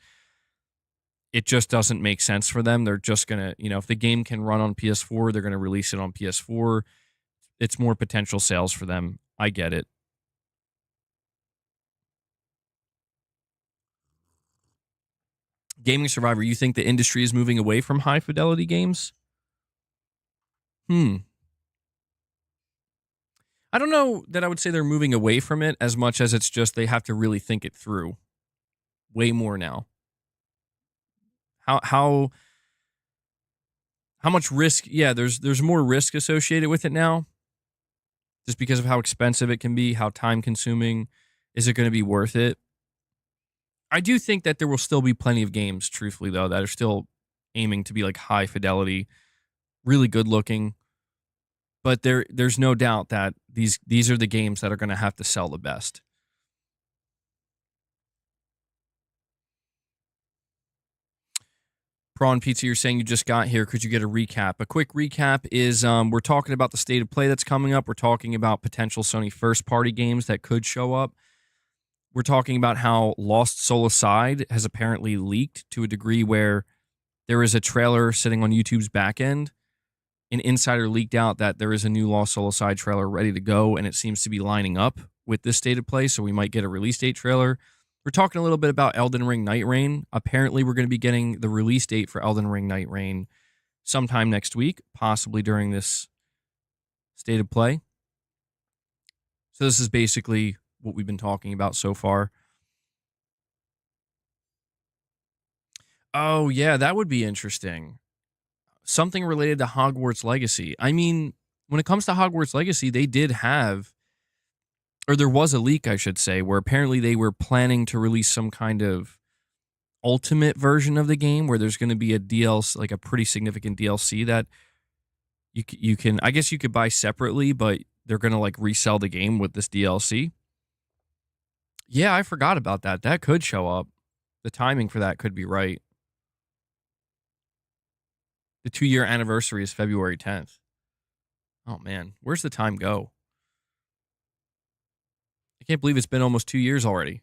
it just doesn't make sense for them. They're just going to, you know, if the game can run on PS4, they're going to release it on PS4. It's more potential sales for them. I get it. Gaming Survivor, you think the industry is moving away from high fidelity games? I don't know that I would say they're moving away from it as much as it's just they have to really think it through way more now. How how how much risk? Yeah, there's more risk associated with it now, just because of how expensive it can be, how time consuming. Is it going to be worth it? I do think that there will still be plenty of games, truthfully though, that are still aiming to be like high fidelity, really good looking. But there's no doubt that these are the games that are going to have to sell the best. Prawn Pizza, you're saying you just got here. Could you get a recap? A quick recap is we're talking about the state of play that's coming up. We're talking about potential Sony first-party games that could show up. We're talking about how Lost Soul Aside has apparently leaked to a degree where there is a trailer sitting on YouTube's back end. An insider leaked out that there is a new Lost Soul Aside trailer ready to go, and it seems to be lining up with this state of play, so we might get a release date trailer. We're talking a little bit about Elden Ring Night Rain. Apparently, we're going to be getting the release date for Elden Ring Night Rain sometime next week, possibly during this state of play. So this is basically what we've been talking about so far. Oh, yeah, that would be interesting. Something related to Hogwarts Legacy. I mean, when it comes to Hogwarts Legacy, they did have, or there was a leak, I should say, where apparently they were planning to release some kind of ultimate version of the game where there's going to be a DLC, like a pretty significant DLC that you can, I guess you could buy separately, but they're going to like resell the game with this DLC. Yeah, I forgot about that. That could show up. The timing for that could be right. The 2-year anniversary is February 10th. Oh man, where's the time go? I can't believe it's been almost 2 years already.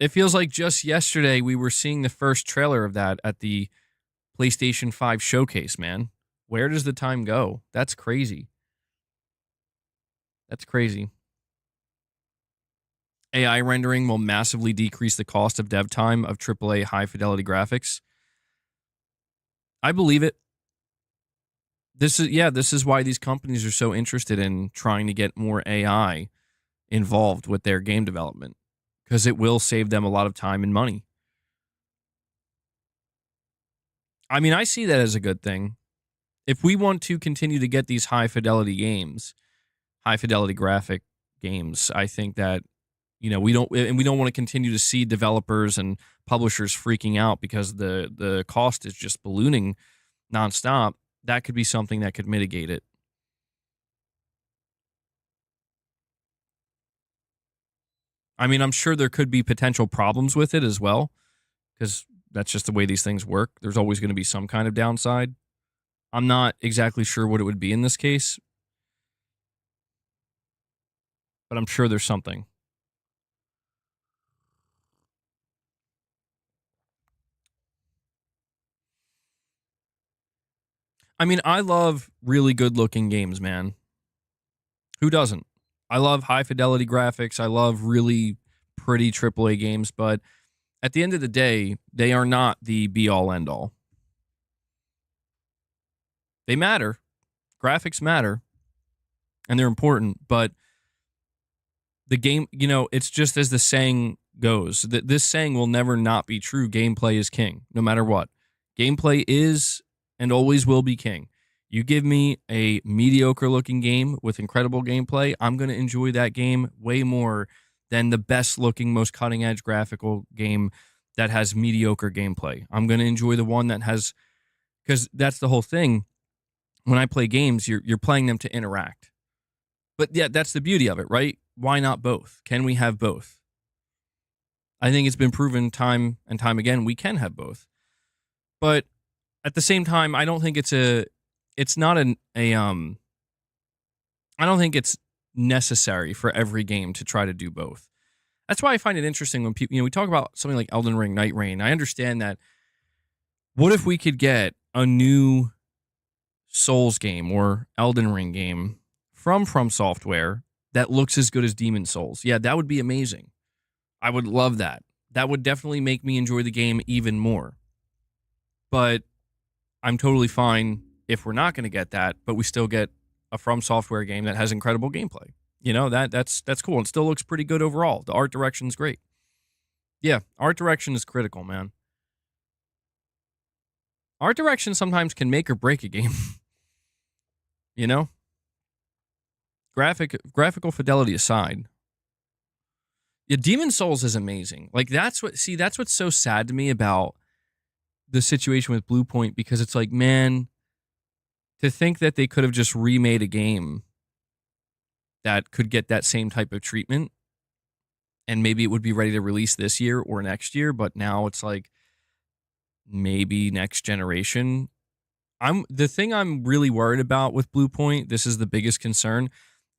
It feels like just yesterday we were seeing the first trailer of that at the PlayStation 5 showcase, man. Where does the time go? That's crazy. That's crazy. AI rendering will massively decrease the cost of dev time of AAA high-fidelity graphics. I believe it. This is why these companies are so interested in trying to get more AI involved with their game development, because it will save them a lot of time and money. I mean, I see that as a good thing. If we want to continue to get these high-fidelity games, high-fidelity graphic games, I think that, we don't want to continue to see developers and publishers freaking out because the cost is just ballooning nonstop. That could be something that could mitigate it. I mean, I'm sure there could be potential problems with it as well, because that's just the way these things work. There's always going to be some kind of downside. I'm not exactly sure what it would be in this case, but I'm sure there's something. I mean, I love really good-looking games, man. Who doesn't? I love high-fidelity graphics. I love really pretty AAA games, but at the end of the day, they are not the be-all, end-all. They matter. Graphics matter, and they're important, but the game, it's just as the saying goes. This saying will never not be true. Gameplay is king, no matter what. Gameplay is and always will be king. You give me a mediocre-looking game with incredible gameplay, I'm going to enjoy that game way more than the best-looking, most cutting-edge graphical game that has mediocre gameplay. I'm going to enjoy the one that has, because that's the whole thing. When I play games, you're playing them to interact. But yeah, that's the beauty of it, right? Why not both? Can we have both? I think it's been proven time and time again we can have both. But at the same time, I don't think I don't think it's necessary for every game to try to do both. That's why I find it interesting when people, we talk about something like Elden Ring, Night Rain. I understand that. What if we could get a new Souls game or Elden Ring game from Software that looks as good as Demon Souls? Yeah, that would be amazing. I would love that. That would definitely make me enjoy the game even more. But I'm totally fine if we're not going to get that, but we still get a From Software game that has incredible gameplay. That's cool. It still looks pretty good overall. The art direction's great. Yeah, art direction is critical, man. Art direction sometimes can make or break a game. Graphical fidelity aside. Yeah, Demon Souls is amazing. Like, that's what's so sad to me about the situation with Blue Point, because it's like, man, to think that they could have just remade a game that could get that same type of treatment, and maybe it would be ready to release this year or next year, but now it's like maybe next generation. The thing I'm really worried about with Blue Point, this is the biggest concern,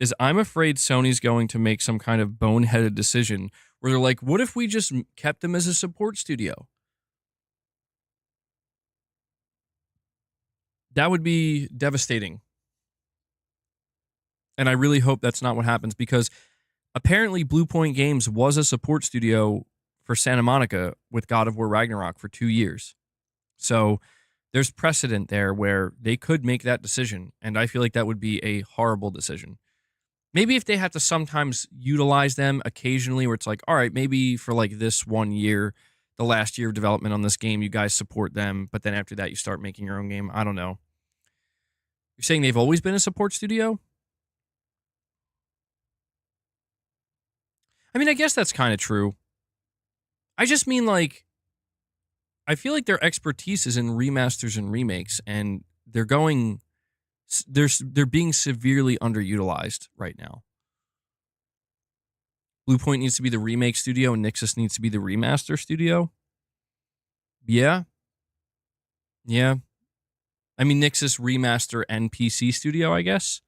is I'm afraid Sony's going to make some kind of boneheaded decision where they're like, what if we just kept them as a support studio? That would be devastating. And I really hope that's not what happens, because apparently Blue Point Games was a support studio for Santa Monica with God of War Ragnarok for 2 years. So there's precedent there where they could make that decision, and I feel like that would be a horrible decision. Maybe if they have to sometimes utilize them occasionally, where it's like, all right, maybe for like this 1 year, the last year of development on this game, you guys support them, but then after that, you start making your own game. I don't know. You're saying they've always been a support studio? I mean, I guess that's kind of true. I just mean, like, I feel like their expertise is in remasters and remakes, and they're being severely underutilized right now. Blue Point needs to be the remake studio, and Nixxes needs to be the remaster studio. Yeah. I mean, Nixxes remaster and PC studio, I guess.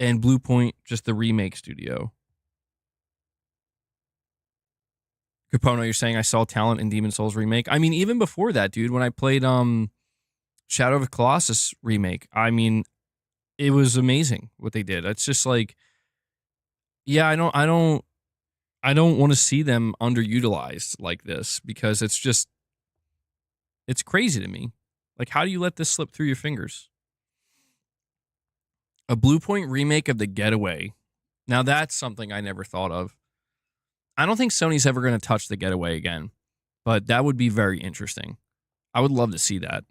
And Blue Point, just the remake studio. Capono, you're saying I saw talent in Demon Souls remake. I mean, even before that, dude, when I played Shadow of the Colossus remake, I mean, it was amazing what they did. It's just like, yeah, I don't want to see them underutilized like this, because it's crazy to me. Like, how do you let this slip through your fingers? A Blue Point remake of The Getaway. Now that's something I never thought of. I don't think Sony's ever going to touch The Getaway again, but that would be very interesting. I would love to see that.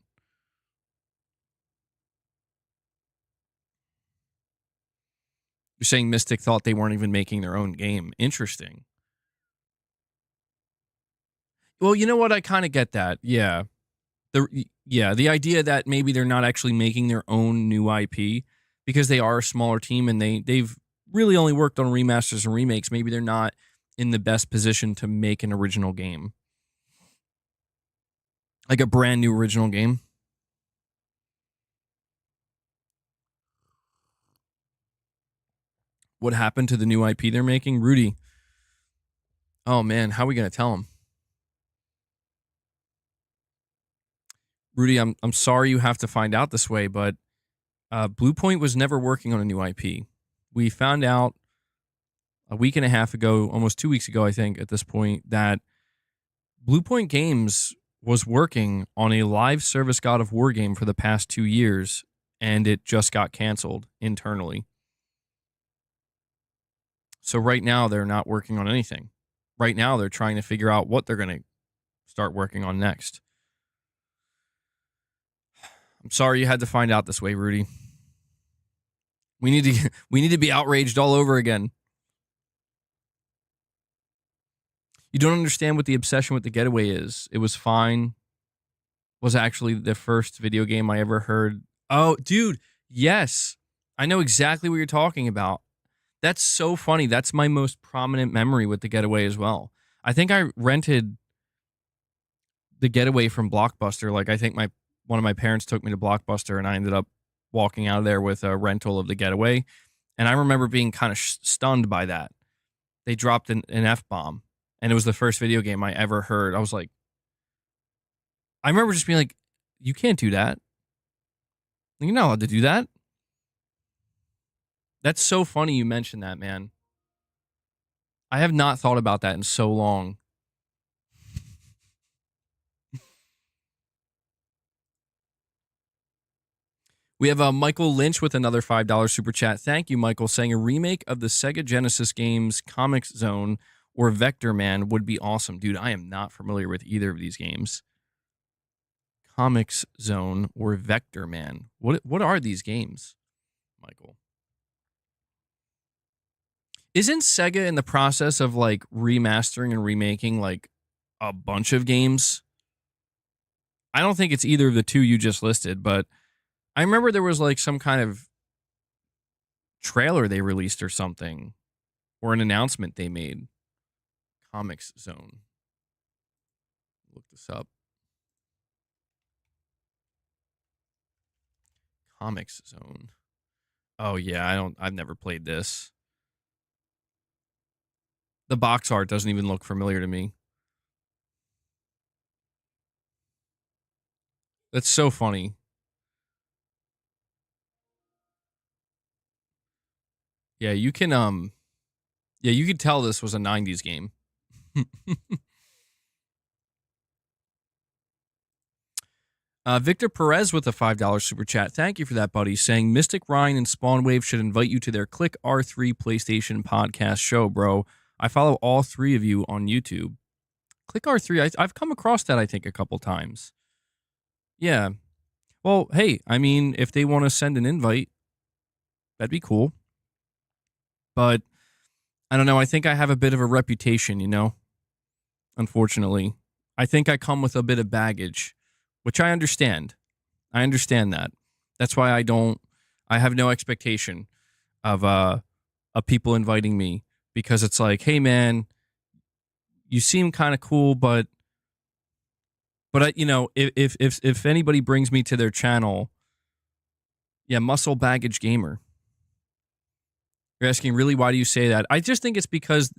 You're saying Mystic thought they weren't even making their own game. Interesting. Well, you know what? I kind of get that. Yeah. The idea that maybe they're not actually making their own new IP because they are a smaller team and they've really only worked on remasters and remakes. Maybe they're not in the best position to make an original game. Like a brand new original game. What happened to the new IP they're making? Rudy. Oh man, how are we going to tell him? Rudy, I'm sorry you have to find out this way, but Blue Point was never working on a new IP. We found out a week and a half ago, almost 2 weeks ago, I think, at this point, that Blue Point Games was working on a live service God of War game for the past 2 years, and it just got canceled internally. So right now, they're not working on anything. Right now, they're trying to figure out what they're going to start working on next. I'm sorry you had to find out this way, Rudy. We need to be outraged all over again. You don't understand what the obsession with The Getaway is. It was fine. Was actually the first video game I ever heard. Oh, dude, yes. I know exactly what you're talking about. That's so funny. That's my most prominent memory with The Getaway as well. I think I rented The Getaway from Blockbuster. Like, I think one of my parents took me to Blockbuster, and I ended up walking out of there with a rental of The Getaway. And I remember being kind of stunned by that. They dropped an F-bomb, and it was the first video game I ever heard. I was like, I remember just being like, you can't do that. You're not allowed to do that. That's so funny you mentioned that, man. I have not thought about that in so long. We have Michael Lynch with another $5 super chat. Thank you, Michael, saying a remake of the Sega Genesis games Comic Zone or Vector Man would be awesome. Dude, I am not familiar with either of these games. Comics Zone or Vector Man. What are these games, Michael? Isn't Sega in the process of like remastering and remaking like a bunch of games? I don't think it's either of the two you just listed, but I remember there was like some kind of trailer they released or something, or an announcement they made. Comics Zone. Look this up. Comics Zone. Oh yeah, I've never played this. The box art doesn't even look familiar to me. That's so funny. Yeah, you can you could tell this was a 90s game. Victor Perez with a $5 super chat. Thank you for that, buddy. Saying Mystic Ryan and Spawnwave should invite you to their Click R3 PlayStation podcast show, bro. I follow all three of you on YouTube. Click R3, I've come across that, I think, a couple times. Yeah. Well, hey, I mean, if they want to send an invite, that'd be cool. But I don't know. I think I have a bit of a reputation, you know? Unfortunately. I think I come with a bit of baggage, which I understand. I understand that. That's why I have no expectation of people inviting me, because it's like, hey man, you seem kind of cool, but you know, if anybody brings me to their channel, yeah, Muscle Baggage Gamer. You're asking, really, why do you say that? I just think it's because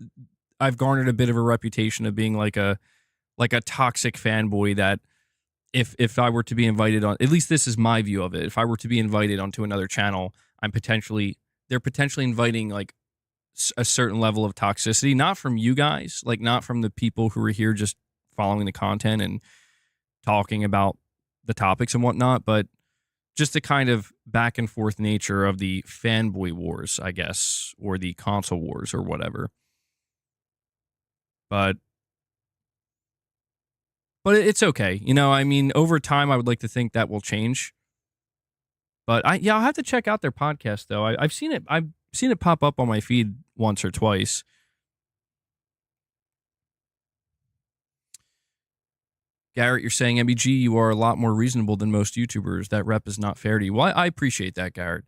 I've garnered a bit of a reputation of being like a toxic fanboy that if I were to be invited on, at least this is my view of it. If I were to be invited onto another channel, they're potentially inviting like a certain level of toxicity, not from you guys, like not from the people who are here just following the content and talking about the topics and whatnot, but just the kind of back and forth nature of the fanboy wars, I guess, or the console wars or whatever. But it's okay. You know, I mean, over time, I would like to think that will change. But I'll have to check out their podcast though. I've seen it pop up on my feed once or twice. Garrett, you're saying, MBG, you are a lot more reasonable than most YouTubers. That rep is not fair to you. Well, I appreciate that, Garrett.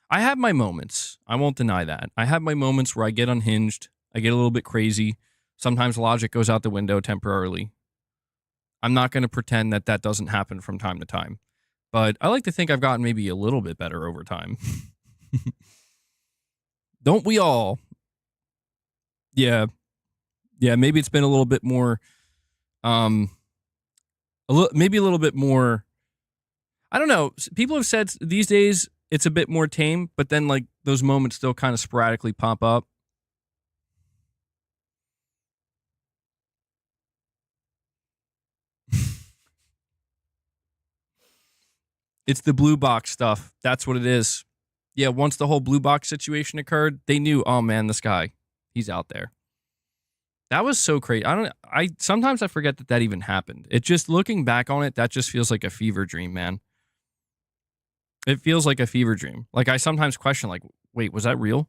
I have my moments. I won't deny that. I have my moments where I get unhinged. I get a little bit crazy. Sometimes logic goes out the window temporarily. I'm not going to pretend that that doesn't happen from time to time. But I like to think I've gotten maybe a little bit better over time. Don't we all? Yeah. Yeah, maybe it's been a little bit more maybe a little bit more. I don't know. People have said these days it's a bit more tame, but then like those moments still kind of sporadically pop up. It's the blue box stuff. That's what it is. Yeah, once the whole blue box situation occurred, they knew, oh man, this guy, he's out there. That was so crazy. Sometimes I forget that even happened. It just, looking back on it, that just feels like a fever dream, man. It feels like a fever dream. Like, I sometimes question, like, wait, was that real?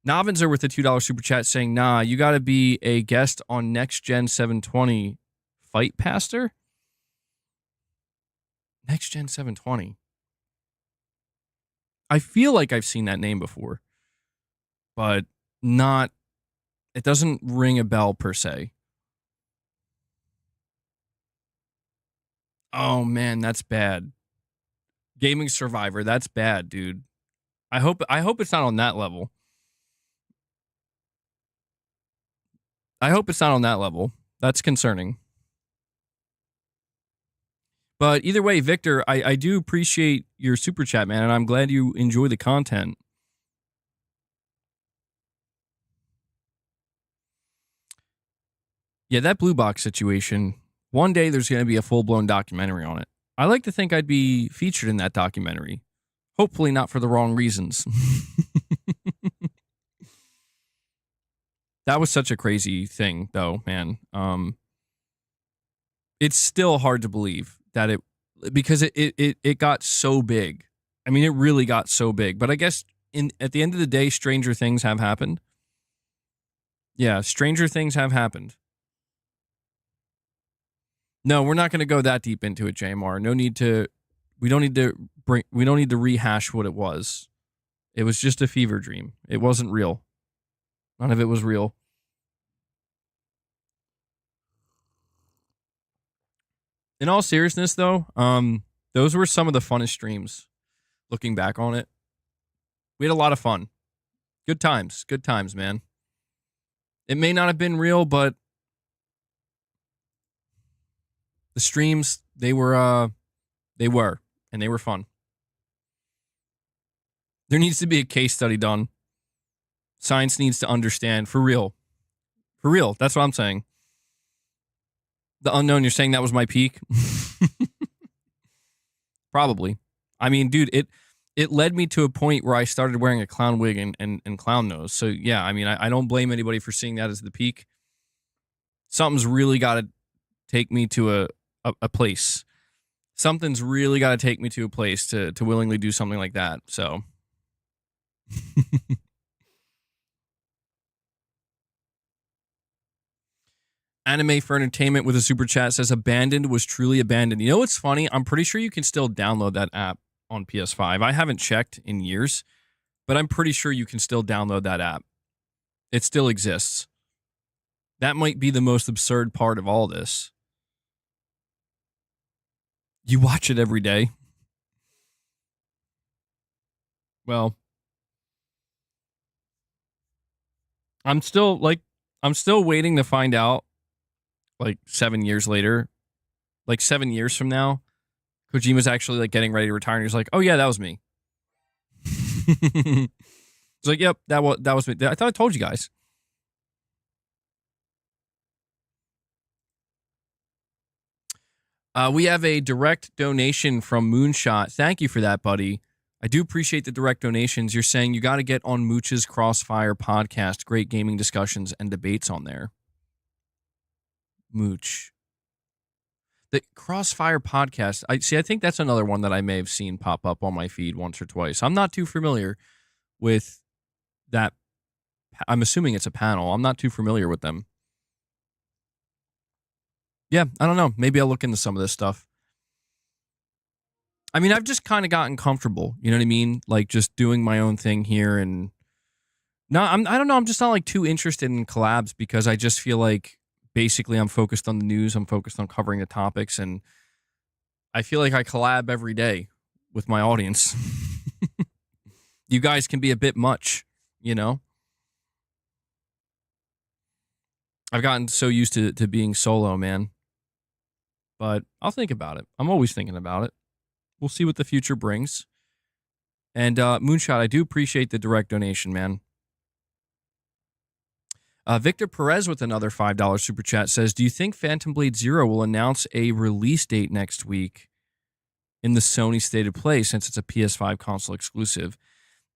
Novinzer with the $2 super chat saying, nah, you got to be a guest on Next Gen 720 Fight Pastor? Next Gen 720. I feel like I've seen that name before, but not, it doesn't ring a bell per se. Oh man, that's bad. Gaming Survivor, that's bad, dude. I hope it's not on that level. I hope it's not on that level. That's concerning. But either way, Victor, I do appreciate your super chat, man, and I'm glad you enjoy the content. Yeah, that blue box situation, one day there's going to be a full-blown documentary on it. I like to think I'd be featured in that documentary. Hopefully not for the wrong reasons. That was such a crazy thing, though, man. It's still hard to believe that because it got so big. I mean, it really got so big. But I guess at the end of the day, stranger things have happened. Yeah, stranger things have happened. No, we're not going to go that deep into it, JMR. No need to. We don't need to rehash what it was. It was just a fever dream. It wasn't real. None of it was real. In all seriousness, though, those were some of the funnest streams. Looking back on it, we had a lot of fun. Good times, man. It may not have been real, but the streams, they were fun. There needs to be a case study done. Science needs to understand, for real. For real, that's what I'm saying. The unknown, you're saying that was my peak? Probably. I mean, dude, it led me to a point where I started wearing a clown wig and clown nose. So, yeah, I mean, I don't blame anybody for seeing that as the peak. Something's really got to take me to a place. Something's really got to take me to a place to willingly do something like that. So. Anime for Entertainment with a super chat says Abandoned was truly abandoned. You know what's funny? I'm pretty sure you can still download that app on PS5. I haven't checked in years, but I'm pretty sure you can still download that app. It still exists. That might be the most absurd part of all this. You watch it every day. Well, I'm still waiting to find out, like 7 years later, like 7 years from now, Kojima's actually like getting ready to retire, and he's like, "Oh yeah, that was me." It's like, "Yep, that was me." I thought I told you guys. We have a direct donation from Moonshot. Thank you for that, buddy. I do appreciate the direct donations. You're saying you got to get on Mooch's Crossfire podcast. Great gaming discussions and debates on there. Mooch. The Crossfire podcast. I think that's another one that I may have seen pop up on my feed once or twice. I'm not too familiar with that. I'm assuming it's a panel. I'm not too familiar with them. Yeah, I don't know. Maybe I'll look into some of this stuff. I mean, I've just kind of gotten comfortable. You know what I mean? Like just doing my own thing here, and no, I don't know. I'm just not like too interested in collabs because I just feel like basically I'm focused on the news. I'm focused on covering the topics, and I feel like I collab every day with my audience. You guys can be a bit much, you know? I've gotten so used to being solo, man. But I'll think about it. I'm always thinking about it. We'll see what the future brings. And Moonshot, I do appreciate the direct donation, man. Victor Perez with another $5 super chat says, "Do you think Phantom Blade Zero will announce a release date next week in the Sony State of Play since it's a PS5 console exclusive?"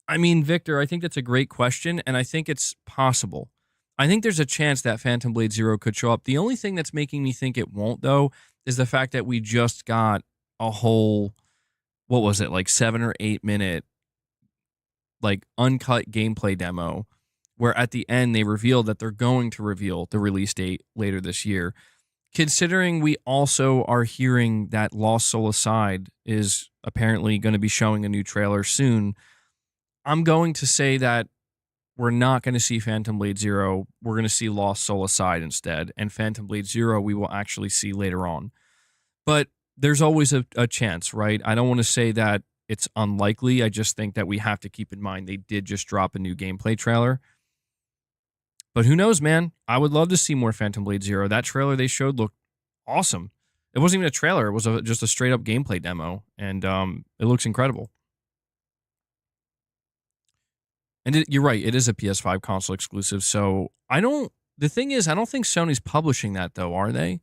I mean, Victor, I think that's a great question, and I think it's possible. I think there's a chance that Phantom Blade Zero could show up. The only thing that's making me think it won't, though, is the fact that we just got a whole, what was it, like 7 or 8 minute, like uncut gameplay demo, where at the end they revealed that they're going to reveal the release date later this year. Considering we also are hearing that Lost Soul Aside is apparently going to be showing a new trailer soon, I'm going to say that we're not going to see Phantom Blade Zero. We're going to see Lost Soul Aside instead. And Phantom Blade Zero we will actually see later on. But there's always a chance, right? I don't want to say that it's unlikely. I just think that we have to keep in mind they did just drop a new gameplay trailer. But who knows, man? I would love to see more Phantom Blade Zero. That trailer they showed looked awesome. It wasn't even a trailer. It was just a straight-up gameplay demo. And it looks incredible. And you're right, it is a PS5 console exclusive, so the thing is, I don't think Sony's publishing that, though, are they?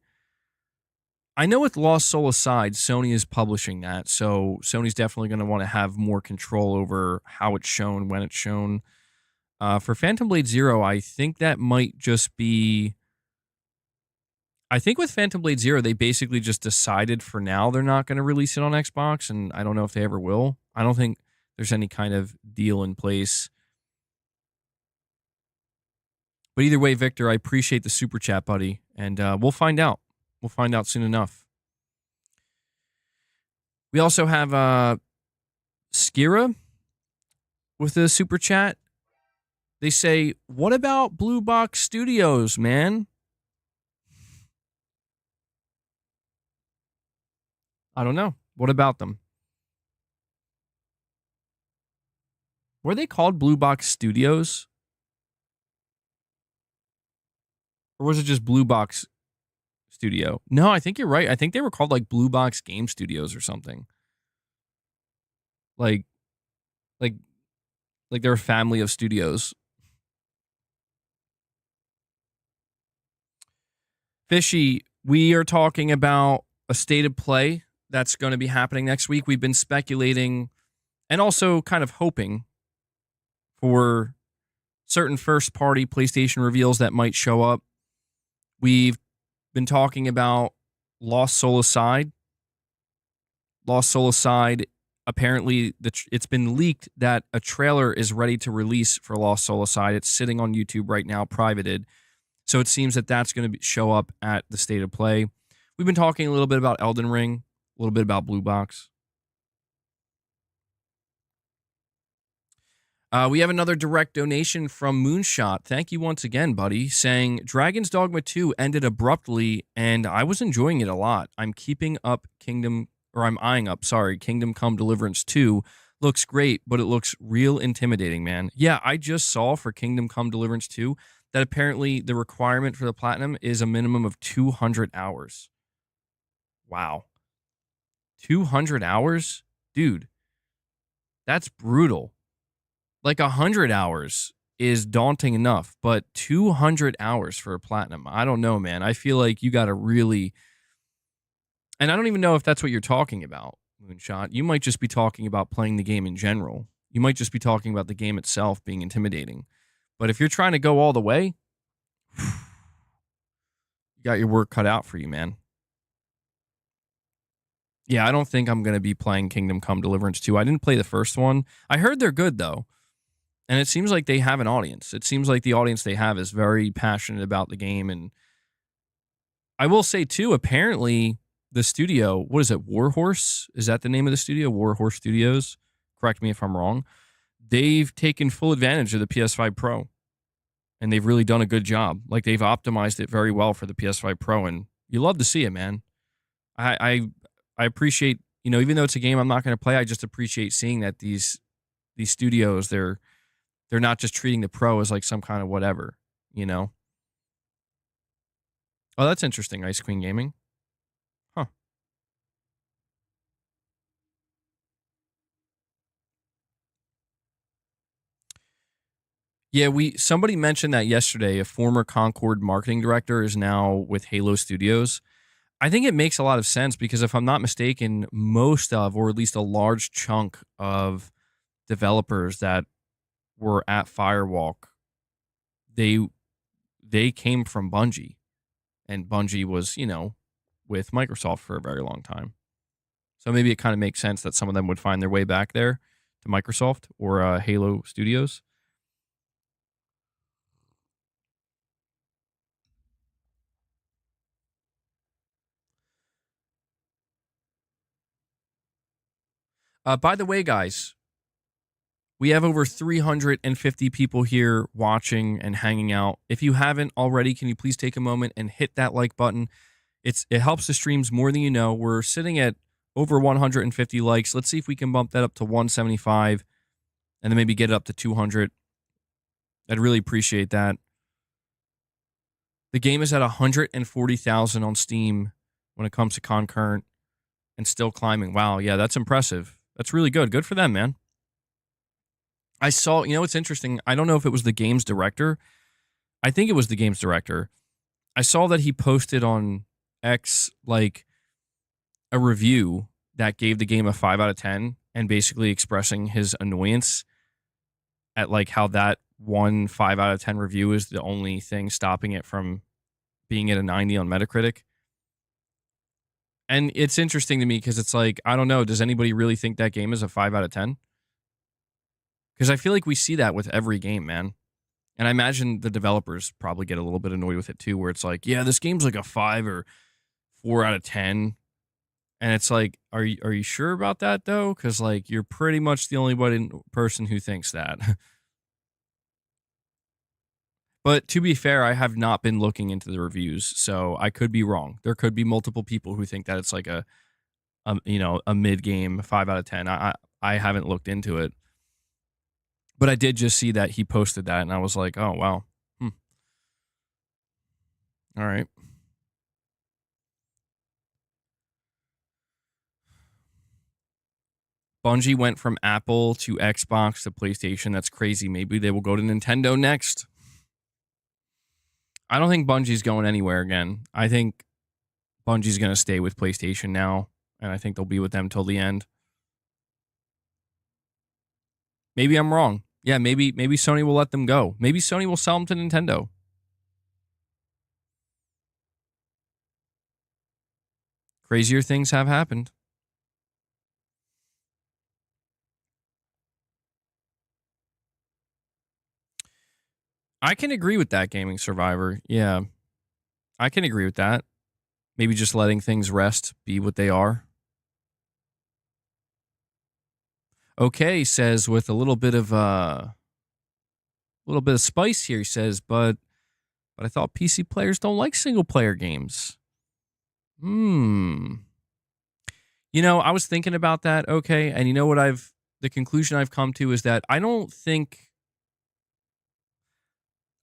I know with Lost Soul Aside, Sony is publishing that, so Sony's definitely going to want to have more control over how it's shown, when it's shown. For Phantom Blade Zero, I think that might just be... I think with Phantom Blade Zero, they basically just decided for now they're not going to release it on Xbox, and I don't know if they ever will. I don't think there's any kind of deal in place. But either way, Victor, I appreciate the super chat, buddy. And we'll find out. We'll find out soon enough. We also have Skira with the super chat. They say, "What about Blue Box Studios, man?" I don't know. What about them? Were they called Blue Box Studios? Or was it just Blue Box Studio? No, I think you're right. I think they were called like Blue Box Game Studios or something. Like they're a family of studios. Fishy, we are talking about a state of play that's going to be happening next week. We've been speculating and also kind of hoping for certain first-party PlayStation reveals that might show up. We've been talking about Lost Soul Aside. Lost Soul Aside, apparently it's been leaked that a trailer is ready to release for Lost Soul Aside. It's sitting on YouTube right now, privated. So it seems that that's going to show up at the State of Play. We've been talking a little bit about Elden Ring, a little bit about Blue Box. We have another direct donation from Moonshot. Thank you once again, buddy, saying, "Dragon's Dogma 2 ended abruptly, and I was enjoying it a lot. I'm eyeing up, Kingdom Come Deliverance 2. looks great, but it looks real intimidating, man. Yeah, I just saw for Kingdom Come Deliverance 2 that apparently the requirement for the platinum is a minimum of 200 hours. Wow. 200 hours? Dude, that's brutal. Like 100 hours is daunting enough, but 200 hours for a platinum. I don't know, man. I feel like you got to really, and I don't even know if that's what you're talking about, Moonshot. You might just be talking about playing the game in general. You might just be talking about the game itself being intimidating. But if you're trying to go all the way, you got your work cut out for you, man. Yeah, I don't think I'm going to be playing Kingdom Come Deliverance 2. I didn't play the first one. I heard they're good, though. And it seems like they have an audience. It seems like the audience they have is very passionate about the game. And I will say, too, apparently the studio, what is it, Warhorse? Is that the name of the studio? Warhorse Studios? Correct me if I'm wrong. They've taken full advantage of the PS5 Pro. And they've really done a good job. Like, they've optimized it very well for the PS5 Pro. And you love to see it, man. I appreciate, even though it's a game I'm not going to play, I just appreciate seeing that these studios, they're not just treating the Pro as like some kind of whatever, Oh, that's interesting, Ice Queen Gaming. Huh. Yeah, somebody mentioned that yesterday. A former Concord marketing director is now with Halo Studios. I think it makes a lot of sense because if I'm not mistaken, most of, or at least a large chunk of developers that were at Firewalk, they came from Bungie, and Bungie was, with Microsoft for a very long time. So maybe it kind of makes sense that some of them would find their way back there to Microsoft or Halo Studios. By the way, guys, we have over 350 people here watching and hanging out. If you haven't already, can you please take a moment and hit that like button? It helps the streams more than you know. We're sitting at over 150 likes. Let's see if we can bump that up to 175 and then maybe get it up to 200. I'd really appreciate that. The game is at 140,000 on Steam when it comes to concurrent and still climbing. Wow, yeah, that's impressive. That's really good. Good for them, man. I saw, what's interesting? I don't know if it was the game's director. I think it was the game's director. I saw that he posted on X, like, a review that gave the game a 5 out of 10 and basically expressing his annoyance at, like, how that one 5 out of 10 review is the only thing stopping it from being at a 90 on Metacritic. And it's interesting to me because it's like, I don't know, does anybody really think that game is a 5 out of 10? Because I feel like we see that with every game, man. And I imagine the developers probably get a little bit annoyed with it too, where it's like, yeah, this game's like a 5 or 4 out of 10. And it's like, are you sure about that though? Because like you're pretty much the only person who thinks that. But to be fair, I have not been looking into the reviews, so I could be wrong. There could be multiple people who think that it's like a mid game 5 out of 10. I haven't looked into it. But I did just see that he posted that, and I was like, oh, wow. All right. Bungie went from Apple to Xbox to PlayStation. That's crazy. Maybe they will go to Nintendo next. I don't think Bungie's going anywhere again. I think Bungie's going to stay with PlayStation now, and I think they'll be with them till the end. Maybe I'm wrong. Yeah, maybe Sony will let them go. Maybe Sony will sell them to Nintendo. Crazier things have happened. I can agree with that, Gaming Survivor. Yeah, I can agree with that. Maybe just letting things rest, be what they are. Okay, says with a little bit of spice here. He says, but I thought PC players don't like single player games. I was thinking about that. Okay, and you know what I've the conclusion I've come to is that I don't think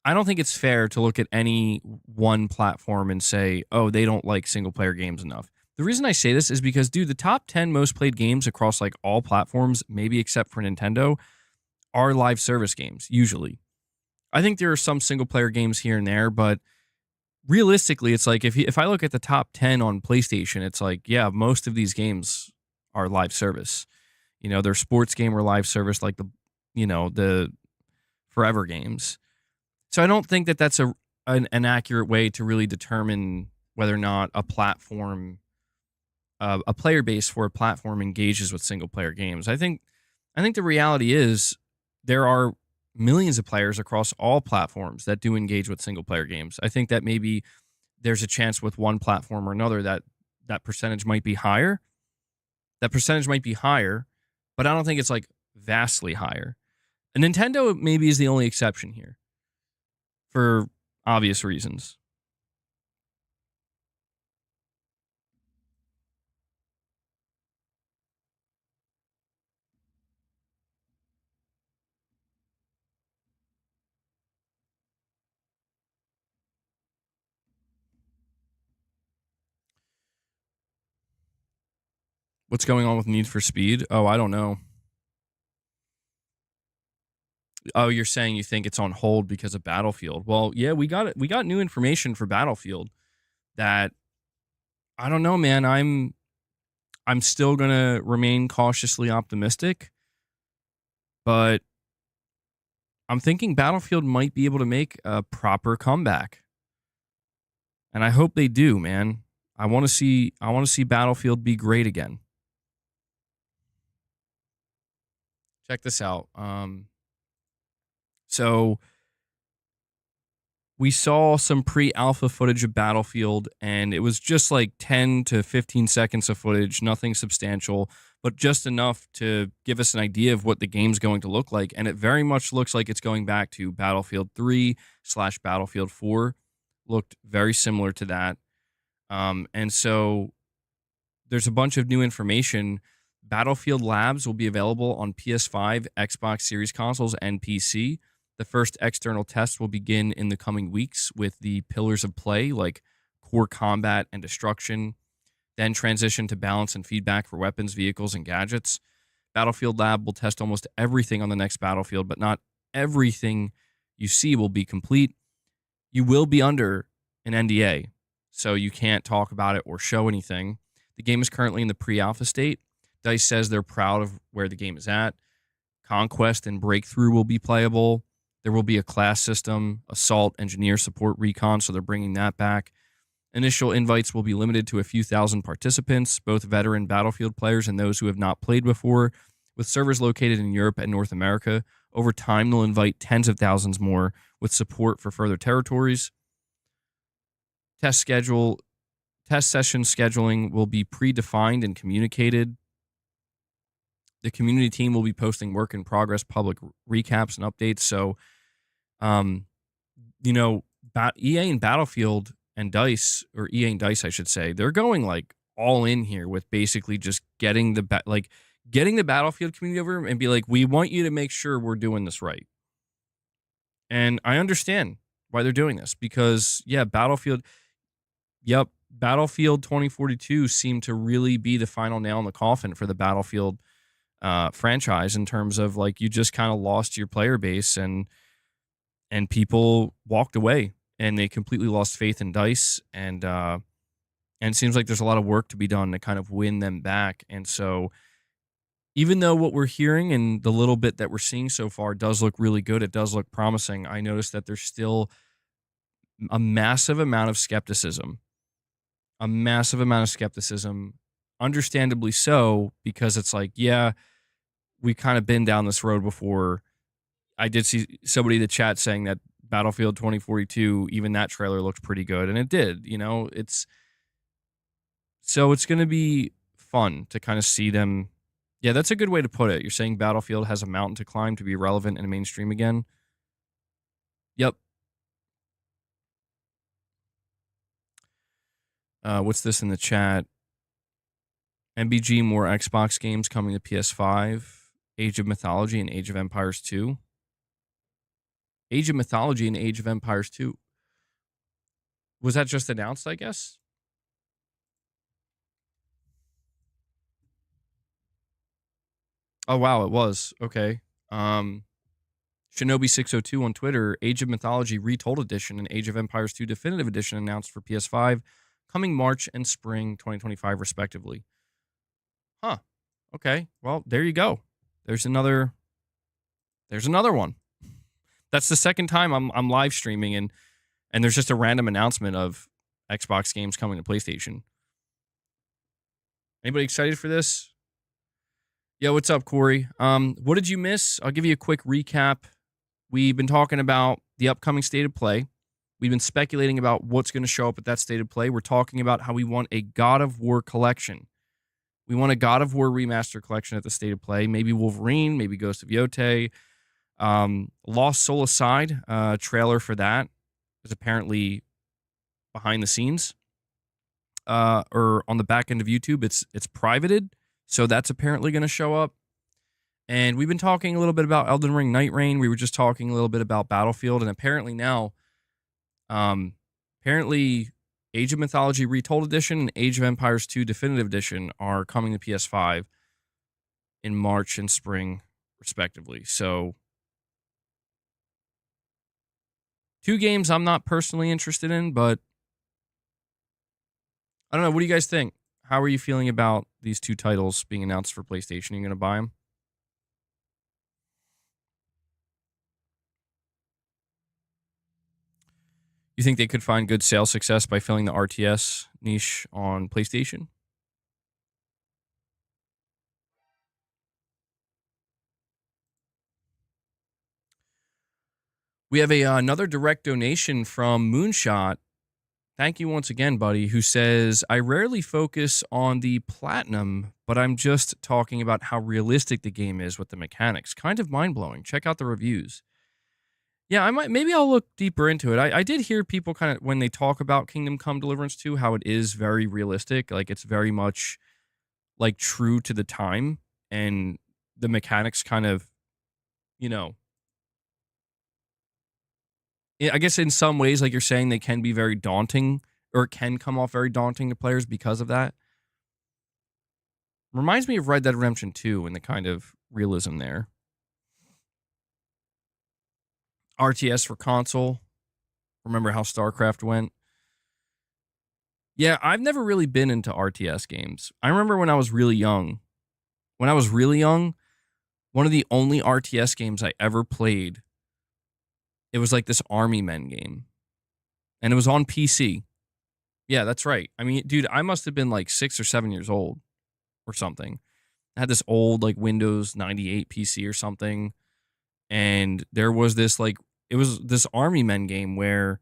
it's fair to look at any one platform and say, oh, they don't like single player games enough. The reason I say this is because, dude, the top 10 most played games across like all platforms, maybe except for Nintendo, are live service games, usually. I think there are some single player games here and there, but realistically, it's like if I look at the top 10 on PlayStation, it's like, yeah, most of these games are live service. You know, they're sports game or live service, like the forever games. So I don't think that that's an accurate way to really determine whether or not a platform, a player base for a platform engages with single player games. I think the reality is there are millions of players across all platforms that do engage with single player games. I think that maybe there's a chance with one platform or another that that percentage might be higher. That percentage might be higher, but I don't think it's like vastly higher. And Nintendo maybe is the only exception here for obvious reasons. What's going on with Need for Speed? Oh, I don't know. Oh, you're saying you think it's on hold because of Battlefield. Well, yeah, we got it. We got new information for Battlefield that I don't know, man. I'm still going to remain cautiously optimistic, but I'm thinking Battlefield might be able to make a proper comeback. And I hope they do, man. I want to see Battlefield be great again. Check this out. So we saw some pre-alpha footage of Battlefield, and it was just like 10 to 15 seconds of footage, nothing substantial, but just enough to give us an idea of what the game's going to look like. And it very much looks like it's going back to Battlefield 3 / Battlefield 4. Looked very similar to that. And so there's a bunch of new information. Battlefield Labs will be available on PS5, Xbox Series consoles, and PC. The first external tests will begin in the coming weeks with the pillars of play like core combat and destruction, then transition to balance and feedback for weapons, vehicles, and gadgets. Battlefield Lab will test almost everything on the next Battlefield, but not everything you see will be complete. You will be under an NDA, so you can't talk about it or show anything. The game is currently in the pre-alpha state. DICE says they're proud of where the game is at. Conquest and Breakthrough will be playable. There will be a class system, Assault, Engineer, Support, Recon, so they're bringing that back. Initial invites will be limited to a few thousand participants, both veteran Battlefield players and those who have not played before, with servers located in Europe and North America. Over time, they'll invite tens of thousands more with support for further territories. Test session scheduling will be predefined and communicated. The community team will be posting work in progress, public recaps, and updates. So, you know, EA and Battlefield and DICE, or EA and DICE, I should say, they're going like all in here with basically just getting getting the Battlefield community over and be like, we want you to make sure we're doing this right. And I understand why they're doing this because, yeah, Battlefield 2042 seemed to really be the final nail in the coffin for the Battlefield franchise in terms of like you just kind of lost your player base and people walked away and they completely lost faith in DICE and it seems like there's a lot of work to be done to kind of win them back. And so even though what we're hearing and the little bit that we're seeing so far does look really good, it does look promising, I noticed that there's still a massive amount of skepticism. Understandably so, because it's like, yeah, we kind of been down this road before. I did see somebody in the chat saying that Battlefield 2042, even that trailer looked pretty good, and it did. You know, it's going to be fun to kind of see them. Yeah, that's a good way to put it. You're saying Battlefield has a mountain to climb to be relevant and mainstream again. Yep. What's this in the chat? MBG, more Xbox games coming to PS5. Age of Mythology and Age of Empires 2. Age of Mythology and Age of Empires 2. Was that just announced, I guess? Oh, wow, it was. Okay. Shinobi 602 on Twitter, Age of Mythology Retold Edition and Age of Empires 2 Definitive Edition announced for PS5, coming March and spring 2025, respectively. Huh. Okay. Well, there you go. There's another one. That's the second time I'm live streaming and there's just a random announcement of Xbox games coming to PlayStation. Anybody excited for this? Yo, what's up, Corey? What did you miss? I'll give you a quick recap. We've been talking about the upcoming State of Play. We've been speculating about what's going to show up at that State of Play. We're talking about how we want a God of War collection. We want a God of War remaster collection at the State of Play. Maybe Wolverine, maybe Ghost of Yotei. Lost Soul Aside, trailer for that is apparently behind the scenes. Or on the back end of YouTube. It's privated, so that's apparently going to show up. And we've been talking a little bit about Elden Ring Night Rain. We were just talking a little bit about Battlefield, and apparently now, Age of Mythology Retold Edition and Age of Empires 2 Definitive Edition are coming to PS5 in March and spring, respectively. So, 2 games I'm not personally interested in, but I don't know. What do you guys think? How are you feeling about these 2 titles being announced for PlayStation? Are you going to buy them? You think they could find good sales success by filling the RTS niche on PlayStation? We have another direct donation from Moonshot. Thank you once again, buddy, who says, I rarely focus on the platinum, but I'm just talking about how realistic the game is with the mechanics. Kind of mind-blowing. Check out the reviews. Yeah, maybe I'll look deeper into it. I did hear people kind of, when they talk about Kingdom Come Deliverance 2, how it is very realistic. Like, it's very much, like, true to the time. And the mechanics kind of, you know, I guess in some ways, like you're saying, they can be very daunting, or can come off very daunting to players because of that. Reminds me of Red Dead Redemption 2 and the kind of realism there. RTS for console. Remember how StarCraft went? Yeah, I've never really been into RTS games. I remember when I was really young. One of the only RTS games I ever played, it was like this Army Men game. And it was on PC. Yeah, that's right. I mean, dude, I must have been like 6 or 7 years old or something. I had this old like Windows 98 PC or something. And there was this like, it was this Army Men game where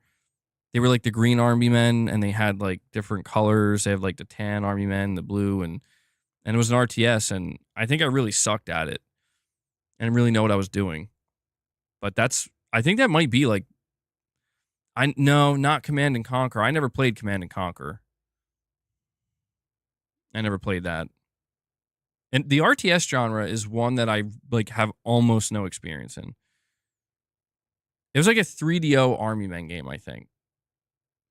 they were like the green Army Men and they had like different colors. They have like the tan Army Men, the blue, and it was an RTS. And I think I really sucked at it and really know what I was doing. But I think that might be like, no, not Command and Conquer. I never played Command and Conquer. I never played that. And the RTS genre is one that I like have almost no experience in. It was like a 3DO Army Men game, I think.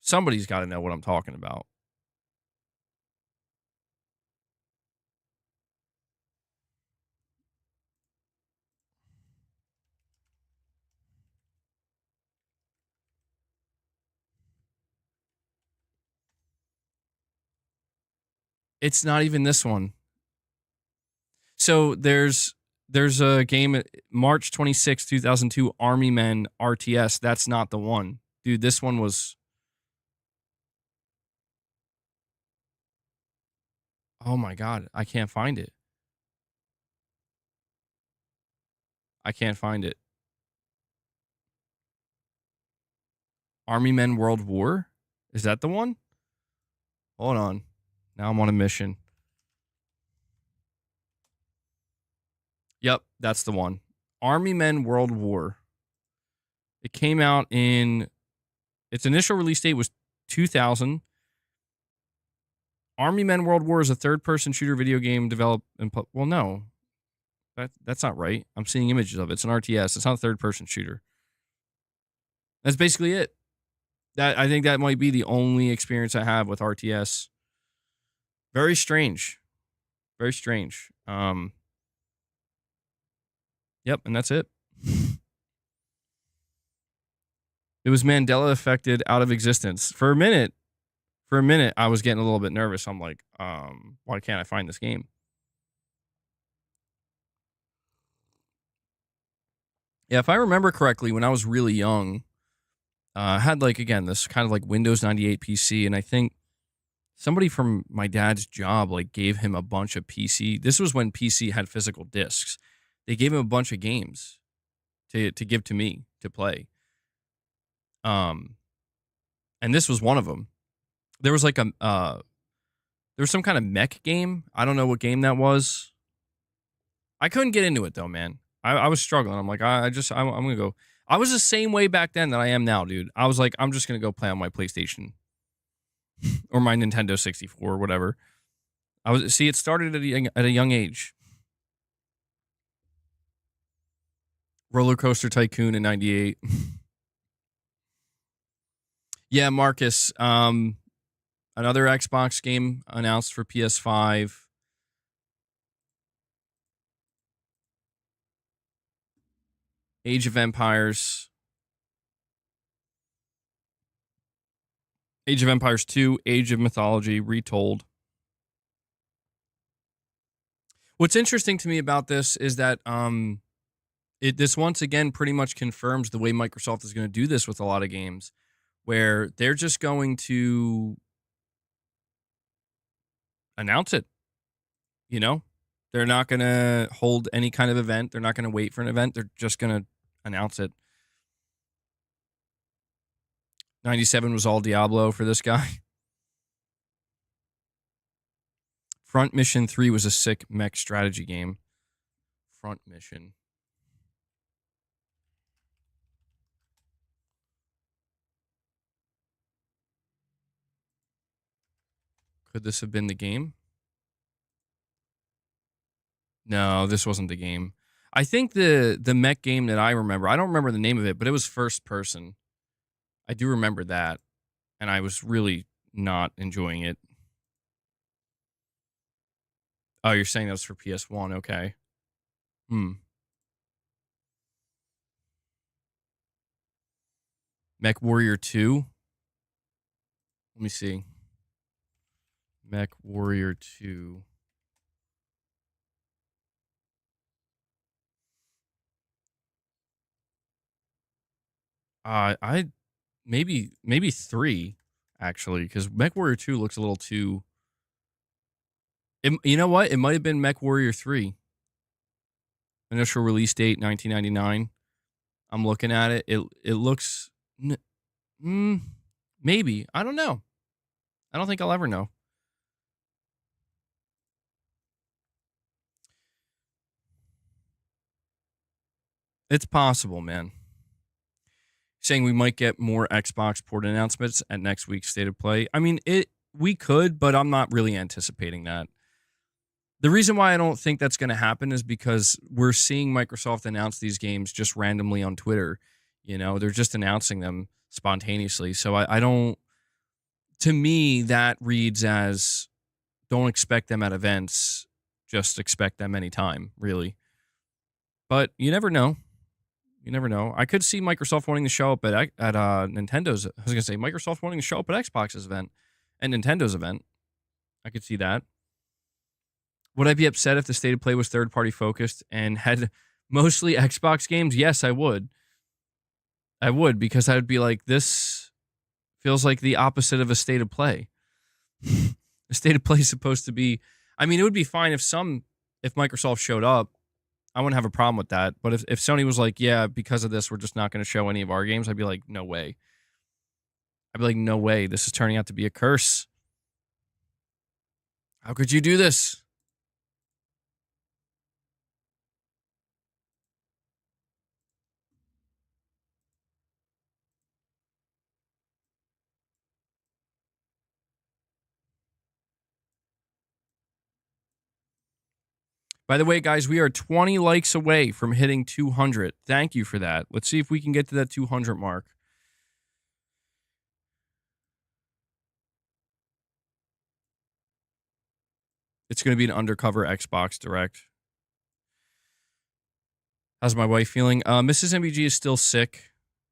Somebody's got to know what I'm talking about. It's not even this one. So there's a game March 26, 2002, Army Men RTS. That's not the one. Dude, this one was... Oh my God, I can't find it. I can't find it. Army Men World War? Is that the one? Hold on. Now I'm on a mission. Yep, that's the one. Army Men World War. It came out in... Its initial release date was 2000. Army Men World War is a third-person shooter video game developed in... Well, no. That's not right. I'm seeing images of it. It's an RTS. It's not a third-person shooter. That's basically it. I think that might be the only experience I have with RTS. Very strange. Very strange. Yep, and that's it. It was Mandela affected out of existence. For a minute, I was getting a little bit nervous. I'm like, why can't I find this game? Yeah, if I remember correctly, when I was really young, I had like, again, this kind of like Windows 98 PC, and I think somebody from my dad's job like gave him a bunch of PC. This was when PC had physical discs. They gave him a bunch of games to give to me to play. And this was one of them. There was like there was some kind of mech game. I don't know what game that was. I couldn't get into it though, man. I was struggling. I'm like, I'm gonna go. I was the same way back then that I am now, dude. I was like, I'm just gonna go play on my PlayStation or my Nintendo 64 or whatever. It started at a young age. Roller Coaster Tycoon in '98. Yeah, Marcus. Another Xbox game announced for PS5. Age of Empires. Age of Empires 2, Age of Mythology, Retold. What's interesting to me about this is that this once again pretty much confirms the way Microsoft is going to do this with a lot of games, where they're just going to announce it. You know, they're not going to hold any kind of event. They're not going to wait for an event. They're just going to announce it. 97 was all Diablo for this guy. Front Mission 3 was a sick mech strategy game. Front Mission. Could this have been the game? No, this wasn't the game. I think the mech game that I remember, I don't remember the name of it, but it was first person. I do remember that, and I was really not enjoying it. Oh, you're saying that was for PS1, okay. Mech Warrior 2? Let me see. Mech Warrior 2. I maybe 3 actually, because Mech Warrior 2 looks a little too. You know what? It might have been Mech Warrior 3. Initial release date 1999. I'm looking at it. It looks. Maybe. I don't know. I don't think I'll ever know. It's possible, man. Saying we might get more Xbox port announcements at next week's State of Play. I mean, we could, but I'm not really anticipating that. The reason why I don't think that's going to happen is because we're seeing Microsoft announce these games just randomly on Twitter. You know, they're just announcing them spontaneously. So I don't. To me, that reads as don't expect them at events, just expect them anytime, really. But you never know. You never know. I could see Microsoft wanting to show up at Nintendo's. I was going to say Microsoft wanting to show up at Xbox's event and Nintendo's event. I could see that. Would I be upset if the State of Play was third-party focused and had mostly Xbox games? Yes, I would. I would, because I would be like, this feels like the opposite of a State of Play. The State of Play is supposed to be. I mean, it would be fine if Microsoft showed up. I wouldn't have a problem with that. But if Sony was like, yeah, because of this, we're just not going to show any of our games, I'd be like, no way. I'd be like, no way. This is turning out to be a curse. How could you do this? By the way, guys, we are 20 likes away from hitting 200. Thank you for that. Let's see if we can get to that 200 mark. It's going to be an undercover Xbox Direct. How's my wife feeling? Mrs. MBG is still sick.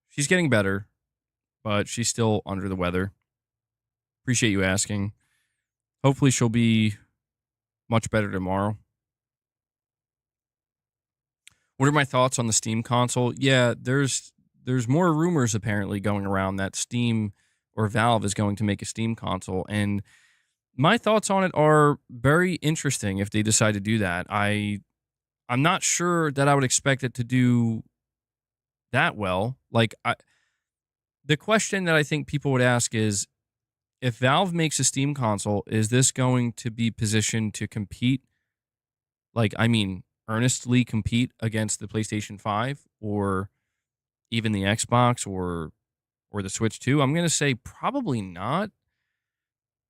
She's getting better, but she's still under the weather. Appreciate you asking. Hopefully she'll be much better tomorrow. What are my thoughts on the Steam console? Yeah, there's more rumors apparently going around that Steam or Valve is going to make a Steam console, and my thoughts on it are very interesting if they decide to do that. I'm not sure that I would expect it to do that well. Like, the question that I think people would ask is, if Valve makes a Steam console, is this going to be positioned to compete? Like, I mean, earnestly compete against the PlayStation 5 or even the Xbox or the Switch 2? I'm going to say probably not.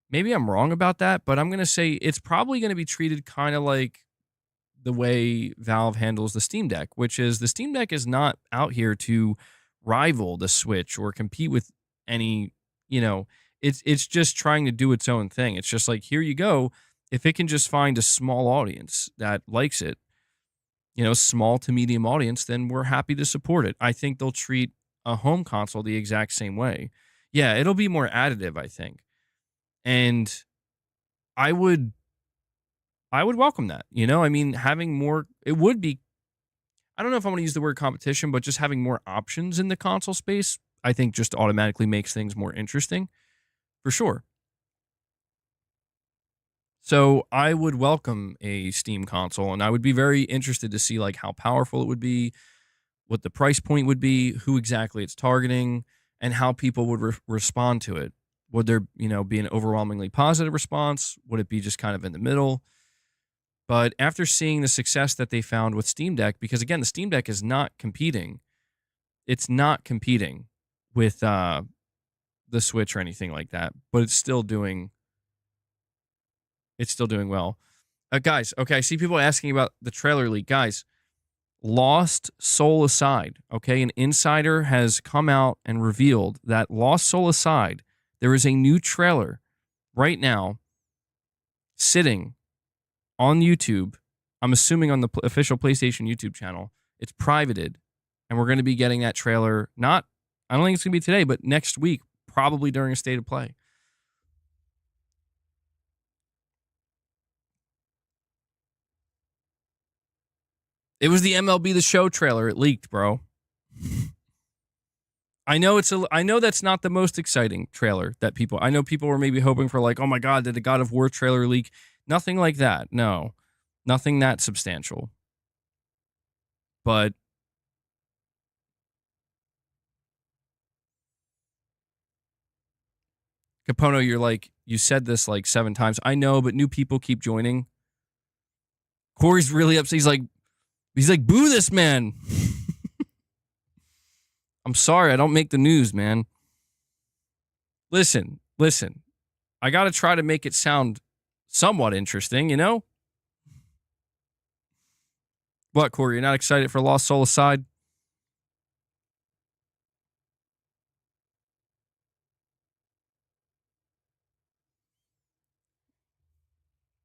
Maybe I'm wrong about that, but I'm going to say it's probably going to be treated kind of like the way Valve handles the Steam Deck, which is the Steam Deck is not out here to rival the Switch or compete with any, it's just trying to do its own thing. It's just like, here you go. If it can just find a small audience that likes it, small to medium audience, then we're happy to support it. I think they'll treat a home console the exact same way. Yeah, it'll be more additive, I think. And I would welcome that. I mean, having more, it would be, I don't know if I want to use the word competition, but just having more options in the console space, I think just automatically makes things more interesting, for sure. So I would welcome a Steam console, and I would be very interested to see like how powerful it would be, what the price point would be, who exactly it's targeting, and how people would respond to it. Would there, be an overwhelmingly positive response? Would it be just kind of in the middle? But after seeing the success that they found with Steam Deck, because again, the Steam Deck is not competing. It's not competing with the Switch or anything like that, but it's still doing well. Guys, okay, I see people asking about the trailer leak. Guys, Lost Soul aside, okay, an insider has come out and revealed that Lost Soul aside, there is a new trailer right now sitting on YouTube. I'm assuming on the official PlayStation YouTube channel. It's privated, and we're going to be getting that trailer I don't think it's going to be today, but next week, probably during a State of Play. It was the MLB The Show trailer. It leaked, bro. I know that's not the most exciting trailer that I know people were maybe hoping for, like, oh my God, did the God of War trailer leak? Nothing like that. No, nothing that substantial. But Capono, you said this like 7 times. I know, but new people keep joining. Corey's really upset. He's like, boo this man. I'm sorry, I don't make the news, man. Listen. I got to try to make it sound somewhat interesting, What, Corey, you're not excited for Lost Soul aside?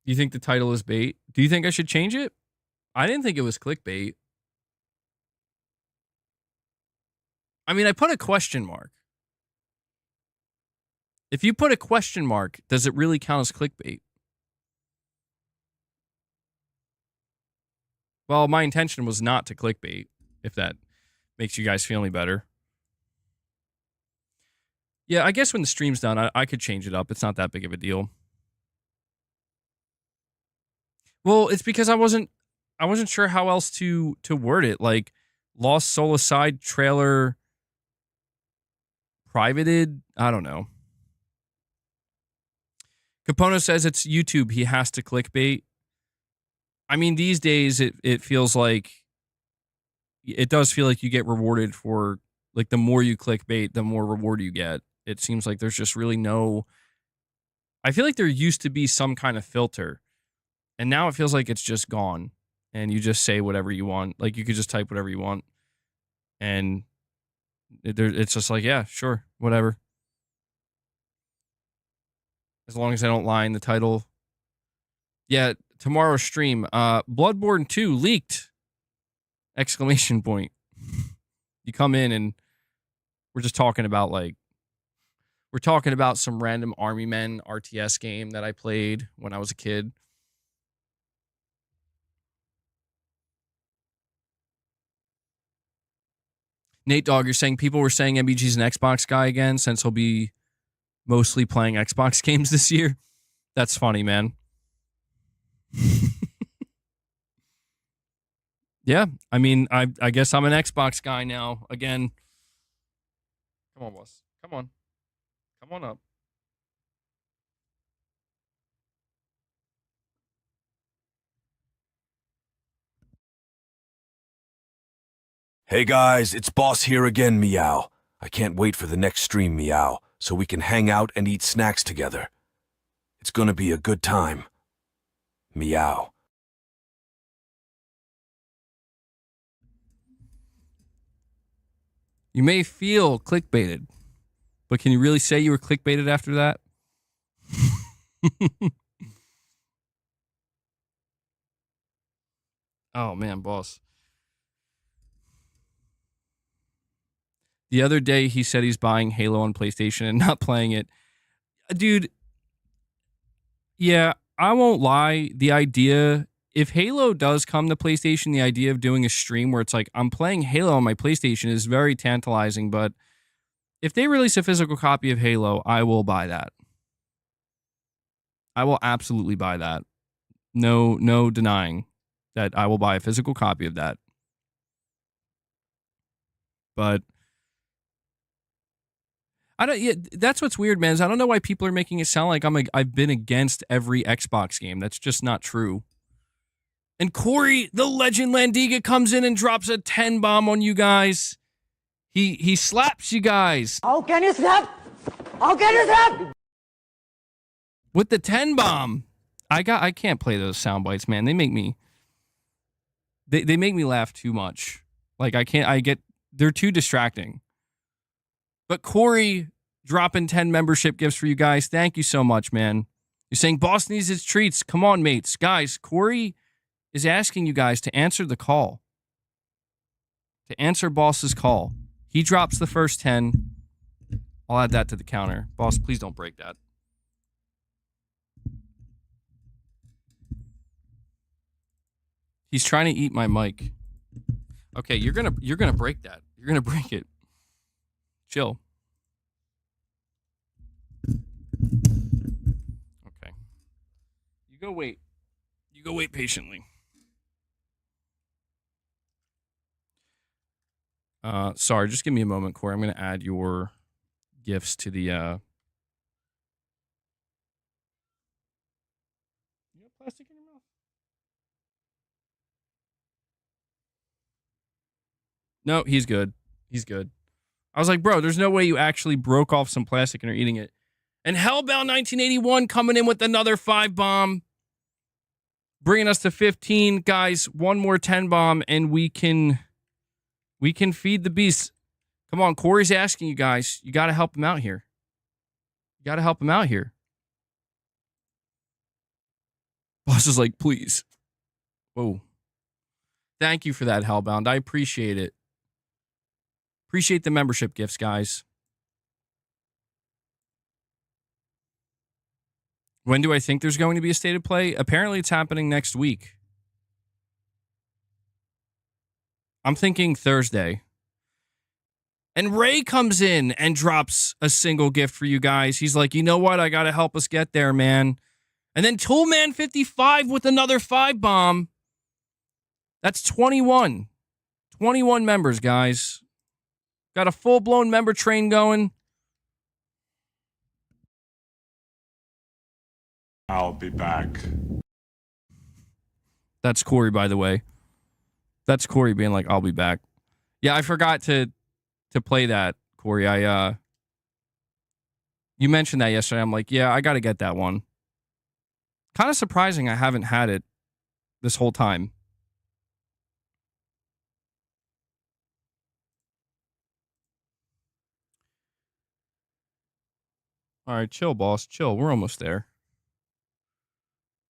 You think the title is bait? Do you think I should change it? I didn't think it was clickbait. I mean, I put a question mark. If you put a question mark, does it really count as clickbait? Well, my intention was not to clickbait, if that makes you guys feel any better. Yeah, I guess when the stream's done, I could change it up. It's not that big of a deal. Well, it's because I wasn't sure how else to word it. Like, Lost Soul aside, trailer privated. I don't know. Capono says it's YouTube. He has to clickbait. I mean, these days it feels like it does feel like you get rewarded for, like, the more you clickbait, the more reward you get. It seems like there's just really no. I feel like there used to be some kind of filter, and now it feels like it's just gone. and you just say whatever you want. Like, you could just type whatever you want. And it's just like, yeah, sure, whatever. As long as I don't lie in the title. Yeah, tomorrow's stream. Bloodborne 2 leaked! Exclamation point. You come in and we're just talking about, like, we're talking about some random Army Men RTS game that I played when I was a kid. Nate Dogg, you're saying people were saying MBG's an Xbox guy again since he'll be mostly playing Xbox games this year? That's funny, man. Yeah, I mean, I guess I'm an Xbox guy now. Again. Come on, boss. Come on. Come on up. Hey guys, it's Boss here again, Meow. I can't wait for the next stream, Meow, so we can hang out and eat snacks together. It's gonna be a good time. Meow. You may feel clickbaited, but can you really say you were clickbaited after that? Oh, man, boss. The other day, he said he's buying Halo on PlayStation and not playing it. Dude, yeah, I won't lie. The idea, if Halo does come to PlayStation, the idea of doing a stream where it's like, I'm playing Halo on my PlayStation is very tantalizing, but if they release a physical copy of Halo, I will buy that. I will absolutely buy that. No denying that I will buy a physical copy of that. But I don't. Yeah, that's what's weird, man. Is I don't know why people are making it sound like I've been against every Xbox game. That's just not true. And Corey, the legend Landiga, comes in and drops a 10 bomb on you guys. He slaps you guys. How can you slap? How can you slap? With the 10 bomb. I can't play those sound bites, man. They make me laugh too much. Like they're too distracting. But Corey dropping 10 membership gifts for you guys. Thank you so much, man. You're saying boss needs his treats. Come on, mates. Guys, Corey is asking you guys to answer the call. To answer boss's call. He drops the first 10. I'll add that to the counter. Boss, please don't break that. He's trying to eat my mic. Okay, you're gonna break that. You're gonna break it. Chill. Okay. You go wait. You go wait patiently. Sorry, just give me a moment, Corey. I'm gonna add your gifts to the You have plastic in your mouth? No, he's good. He's good. I was like, bro, there's no way you actually broke off some plastic and are eating it. And Hellbound 1981 coming in with another 5 bomb. Bringing us to 15. Guys, one more 10 bomb and we can feed the beast. Come on, Corey's asking you guys. You got to help him out here. You got to help him out here. Boss is like, please. Whoa. Thank you for that, Hellbound. I appreciate it. Appreciate the membership gifts, guys. When do I think there's going to be a state of play? Apparently, it's happening next week. I'm thinking Thursday. And Ray comes in and drops a single gift for you guys. He's like, you know what? I got to help us get there, man. And then Toolman55 with another 5 bomb. That's 21. 21 members, guys. Got a full-blown member train going. I'll be back. That's Corey, by the way. That's Corey being like, I'll be back. Yeah, I forgot to play that, Corey. You mentioned that yesterday. I'm like, yeah, I got to get that one. Kind of surprising I haven't had it this whole time. All right, chill, boss. Chill. We're almost there.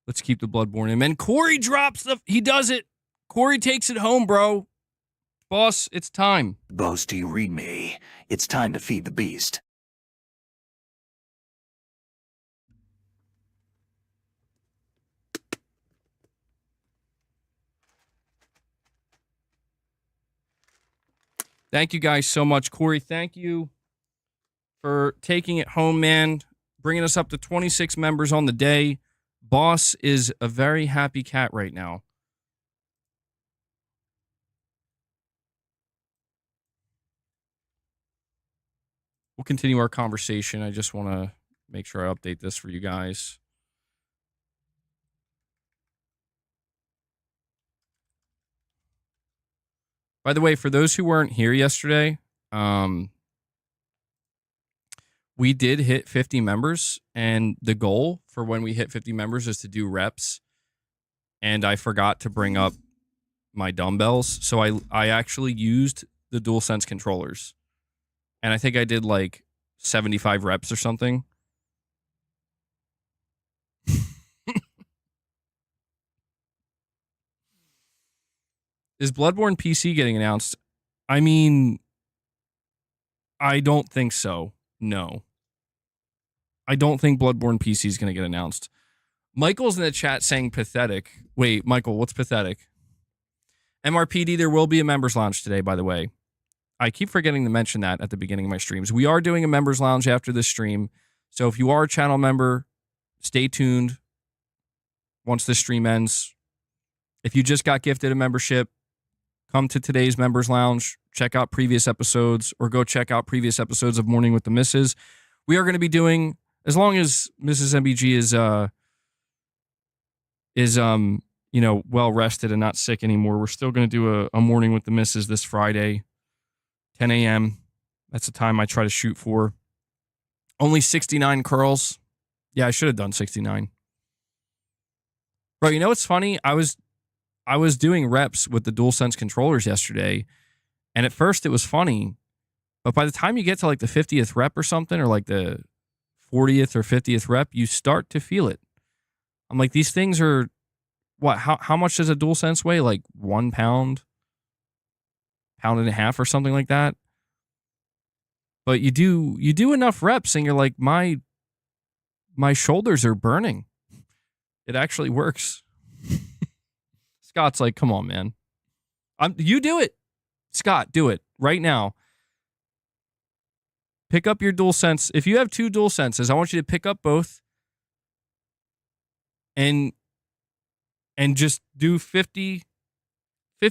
Let's keep the Bloodborne in. And Corey drops the... He does it. Corey takes it home, bro. Boss, it's time. Boss, do you read me? It's time to feed the beast. Thank you guys so much. Corey, thank you for taking it home, man. Bringing us up to 26 members on the day. Boss is a very happy cat right now. We'll continue our conversation. I just want to make sure I update this for you guys. By the way, for those who weren't here yesterday, we did hit 50 members, and the goal for when we hit 50 members is to do reps. And I forgot to bring up my dumbbells, so I actually used the DualSense controllers. And I think I did like 75 reps or something. Is Bloodborne PC getting announced? I mean, I don't think so. No. I don't think Bloodborne PC is going to get announced. Michael's in the chat saying pathetic. Wait, Michael, what's pathetic? MRPD, there will be a members lounge today, by the way. I keep forgetting to mention that at the beginning of my streams. We are doing a members lounge after this stream. So if you are a channel member, stay tuned once this stream ends. If you just got gifted a membership, come to today's members lounge, check out previous episodes, or go check out previous episodes of Morning with the Misses. We are going to be doing, as long as Mrs. MBG is well rested and not sick anymore, we're still going to do a Morning with the Misses this Friday, 10 a.m. That's the time I try to shoot for. Only 69 curls. Yeah, I should have done 69. Bro, you know what's funny? I was doing reps with the DualSense controllers yesterday, and at first it was funny, but by the time you get to like the 50th rep or something, or like the 40th or 50th rep, you start to feel it. I'm like, these things are, what, how much does a DualSense weigh? Like 1 pound, pound and a half or something like that. But you do enough reps and you're like, my shoulders are burning. It actually works. Scott's like, come on, man. You do it. Scott, do it right now. Pick up your DualSense. If you have 2 DualSenses, I want you to pick up both and just do 50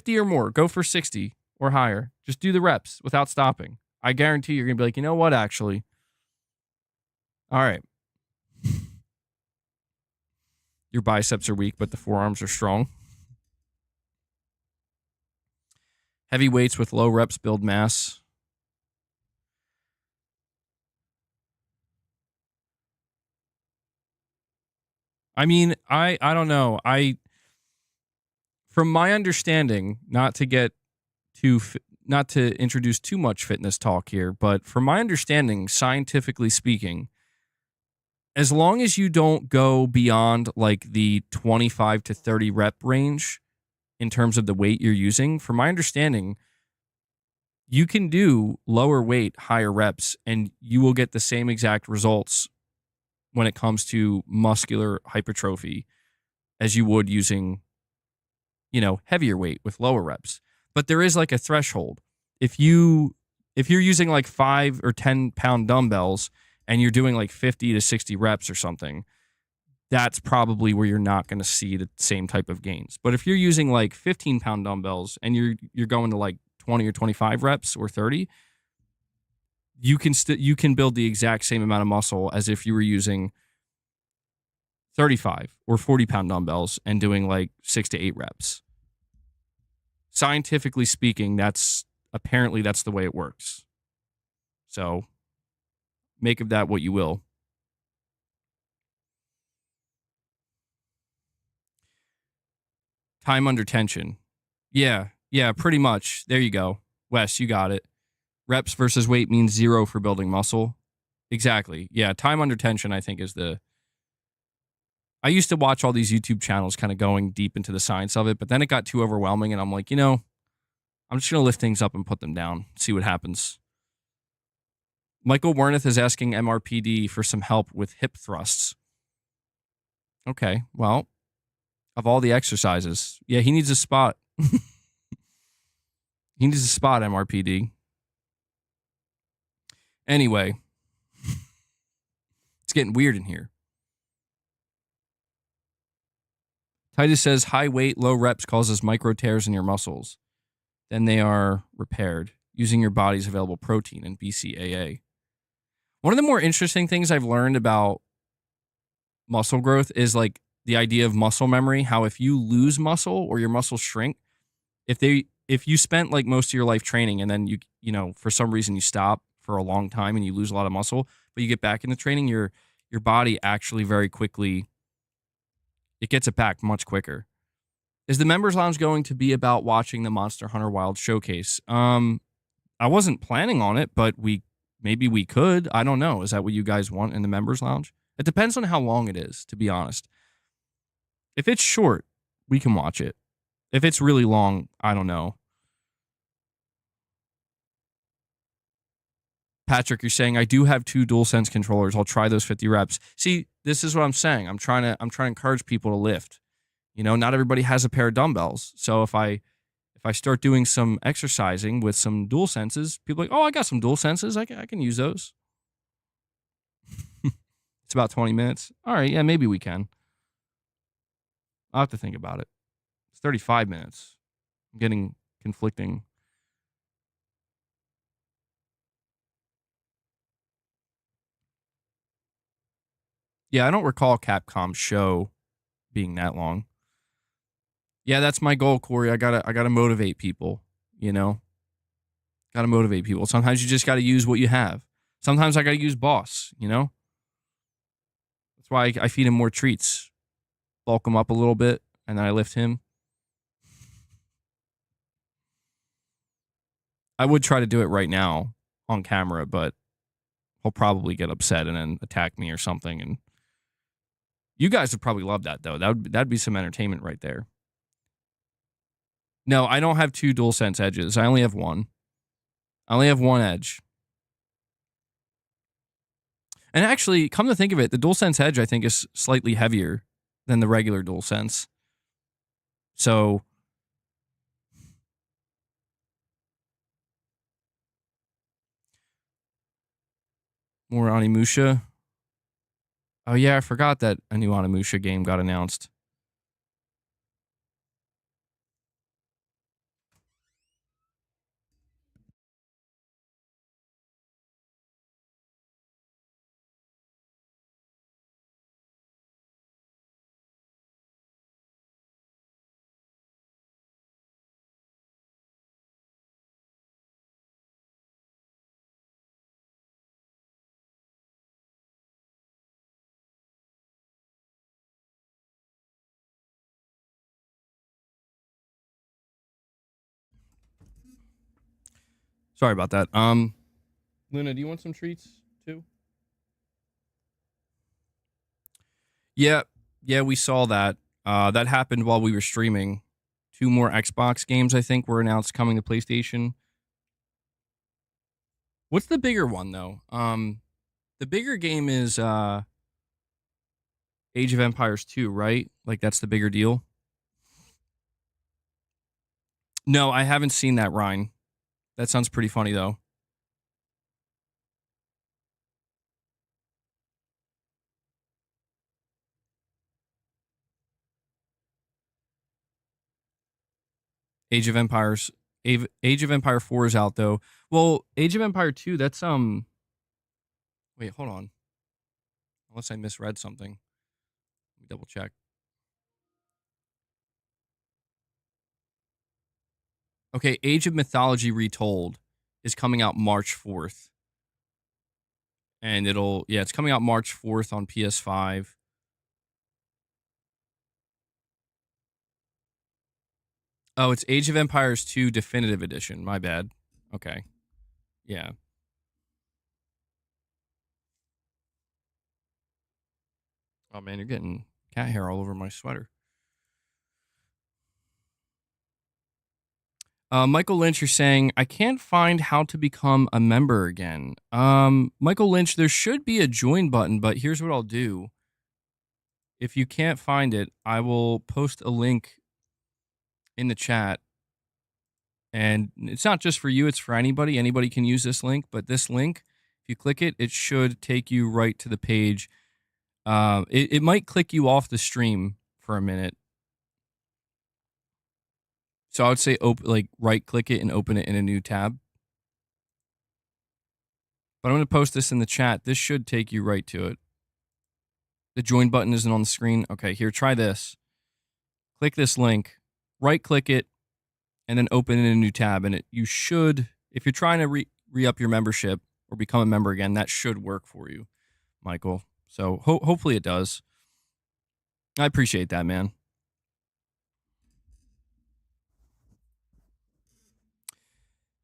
or more. Go for 60 or higher. Just do the reps without stopping. I guarantee you're going to be like, you know what, actually. All right. Your biceps are weak, but the forearms are strong. Heavy weights with low reps build mass. I mean, I don't know. From my understanding, not to introduce too much fitness talk here, but from my understanding, scientifically speaking, as long as you don't go beyond like the 25 to 30 rep range in terms of the weight you're using, from my understanding, you can do lower weight, higher reps, and you will get the same exact results when it comes to muscular hypertrophy as you would using, heavier weight with lower reps. But there is like a threshold. If you're using like 5 or 10 pound dumbbells and you're doing like 50 to 60 reps or something, that's probably where you're not going to see the same type of gains. But if you're using like 15 pound dumbbells and you're going to like 20 or 25 reps or 30, you can build the exact same amount of muscle as if you were using 35 or 40 pound dumbbells and doing like 6 to 8 reps. Scientifically speaking, that's the way it works. So make of that what you will. Time under tension. Yeah, pretty much. There you go. Wes, you got it. Reps versus weight means 0 for building muscle. Exactly. Yeah, time under tension, I think, is the... I used to watch all these YouTube channels kind of going deep into the science of it, but then it got too overwhelming, and I'm like, I'm just going to lift things up and put them down, see what happens. Michael Wernath is asking MRPD for some help with hip thrusts. Okay, well, of all the exercises, yeah, he needs a spot. He needs a spot, MRPD. Anyway, it's getting weird in here. Titus says high weight, low reps causes micro tears in your muscles. Then they are repaired using your body's available protein and BCAA. One of the more interesting things I've learned about muscle growth is like the idea of muscle memory, how if you lose muscle or your muscles shrink, if you spent like most of your life training and then you for some reason you stop for a long time and you lose a lot of muscle, but you get back into training, your body actually very quickly, it gets it back much quicker. Is the members lounge going to be about watching the Monster Hunter Wild showcase? I wasn't planning on it, but maybe we could. I don't know. Is that what you guys want in the members lounge? It depends on how long it is, to be honest. If it's short, we can watch it. If it's really long, I don't know. Patrick, you're saying I do have 2 DualSense controllers. I'll try those 50 reps. See, this is what I'm saying. I'm trying to encourage people to lift. Not everybody has a pair of dumbbells. So if I start doing some exercising with some DualSenses, people are like, oh, I got some DualSenses. I can use those. It's about 20 minutes. All right, yeah, maybe we can. I'll have to think about it. It's 35 minutes. I'm getting conflicting. Yeah, I don't recall Capcom show being that long. Yeah, that's my goal, Corey. I gotta motivate people, Gotta motivate people. Sometimes you just gotta use what you have. Sometimes I gotta use Boss, That's why I feed him more treats. Bulk him up a little bit, and then I lift him. I would try to do it right now on camera, but he'll probably get upset and then attack me or something. And you guys would probably love that, though. That'd be some entertainment right there. No, I don't have 2 DualSense edges. I only have one. I only have one edge. And actually, come to think of it, the DualSense edge, I think, is slightly heavier than the regular DualSense. So... more Onimusha. Oh, yeah, I forgot that a new Onimusha game got announced. Sorry about that. Luna, do you want some treats too? Yeah, we saw that. That happened while we were streaming. 2 more Xbox games, I think, were announced coming to PlayStation. What's the bigger one, though? The bigger game is Age of Empires 2, right? Like, that's the bigger deal? No, I haven't seen that, Ryan. That sounds pretty funny, though. Age of Empires. Age of Empire 4 is out, though. Well, Age of Empire 2, that's, wait, hold on. Unless I misread something. Let me double check. Okay, Age of Mythology Retold is coming out March 4th. And it's coming out March 4th on PS5. Oh, it's Age of Empires 2 Definitive Edition. My bad. Okay. Yeah. Oh man, you're getting cat hair all over my sweater. Michael Lynch, you're saying, I can't find how to become a member again. Michael Lynch, there should be a join button, but here's what I'll do. If you can't find it, I will post a link in the chat. And it's not just for you, it's for anybody. Anybody can use this link, but this link, if you click it, it should take you right to the page. It might click you off the stream for a minute. So I would say right click it and open it in a new tab. But I'm going to post this in the chat. This should take you right to it. The join button isn't on the screen. Okay, here, try this. Click this link, right click it, and then open it in a new tab. And you should, if you're trying to re-up your membership or become a member again, that should work for you, Michael. So hopefully it does. I appreciate that, man.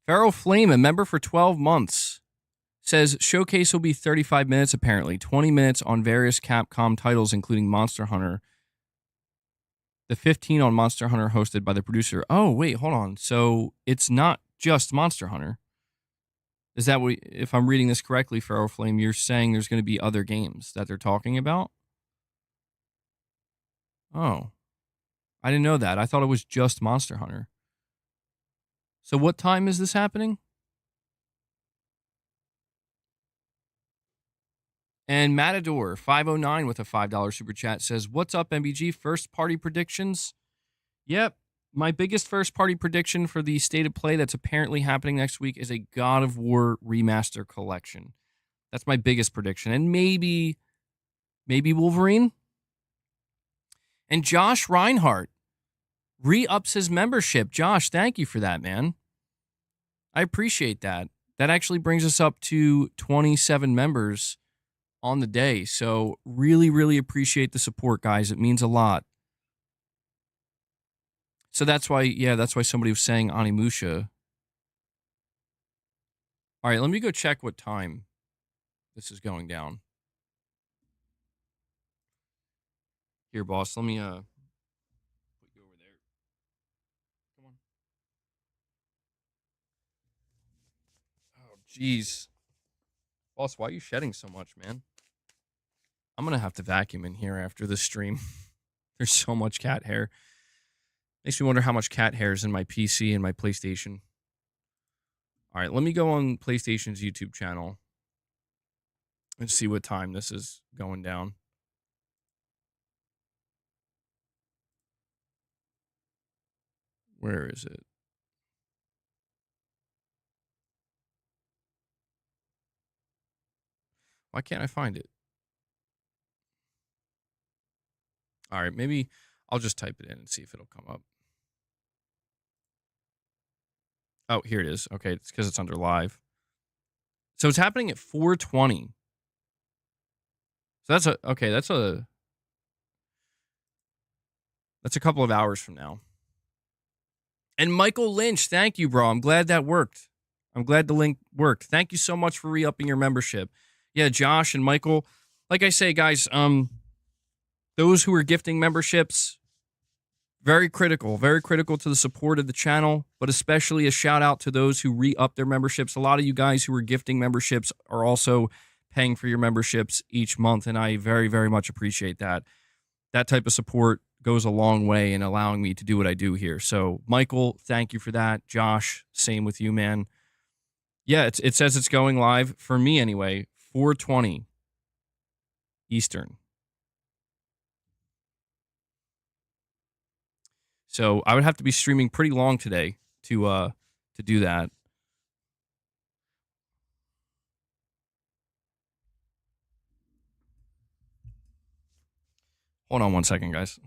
Pharaoh Flame, a member for 12 months, says Showcase will be 35 minutes, apparently. 20 minutes on various Capcom titles, including Monster Hunter. The 15 on Monster Hunter hosted by the producer. Oh, wait, hold on. So it's not just Monster Hunter. Is that what, if I'm reading this correctly, Pharaoh Flame, you're saying there's going to be other games that they're talking about? Oh, I didn't know that. I thought it was just Monster Hunter. So what time is this happening? And Matador 509 with a $5 super chat says, "What's up, MBG? First party predictions?" Yep. My biggest first party prediction for the State of Play that's apparently happening next week is a God of War remaster collection. That's my biggest prediction. And maybe Wolverine. And Josh Reinhardt re-ups his membership. Josh, thank you for that, man. I appreciate that. That actually brings us up to 27 members on the day. So really, really appreciate the support, guys. It means a lot. So that's why somebody was saying Animusha. All right, let me go check what time this is going down. Here, boss, let me put you over there. Come on. Oh, jeez. Boss, why are you shedding so much, man? I'm going to have to vacuum in here after this stream. There's so much cat hair. Makes me wonder how much cat hair is in my PC and my PlayStation. All right, let me go on PlayStation's YouTube channel and see what time this is going down. Where is it? Why can't I find it? All right, maybe I'll just type it in and see if it'll come up. Oh, here it is. Okay, it's because it's under live. So it's happening at 4:20. So that's a couple of hours from now. And Michael Lynch, thank you, bro. I'm glad that worked. I'm glad the link worked. Thank you so much for re-upping your membership. Yeah, Josh and Michael. Like I say, guys, those who are gifting memberships, very critical to the support of the channel, but especially a shout out to those who re-up their memberships. A lot of you guys who are gifting memberships are also paying for your memberships each month, and I very, very much appreciate that. That type of support goes a long way in allowing me to do what I do here. So, Michael, thank you for that. Josh, same with you, man. Yeah, it says it's going live, for me anyway, 4:20 Eastern. So I would have to be streaming pretty long today to do that. Hold on one second, guys.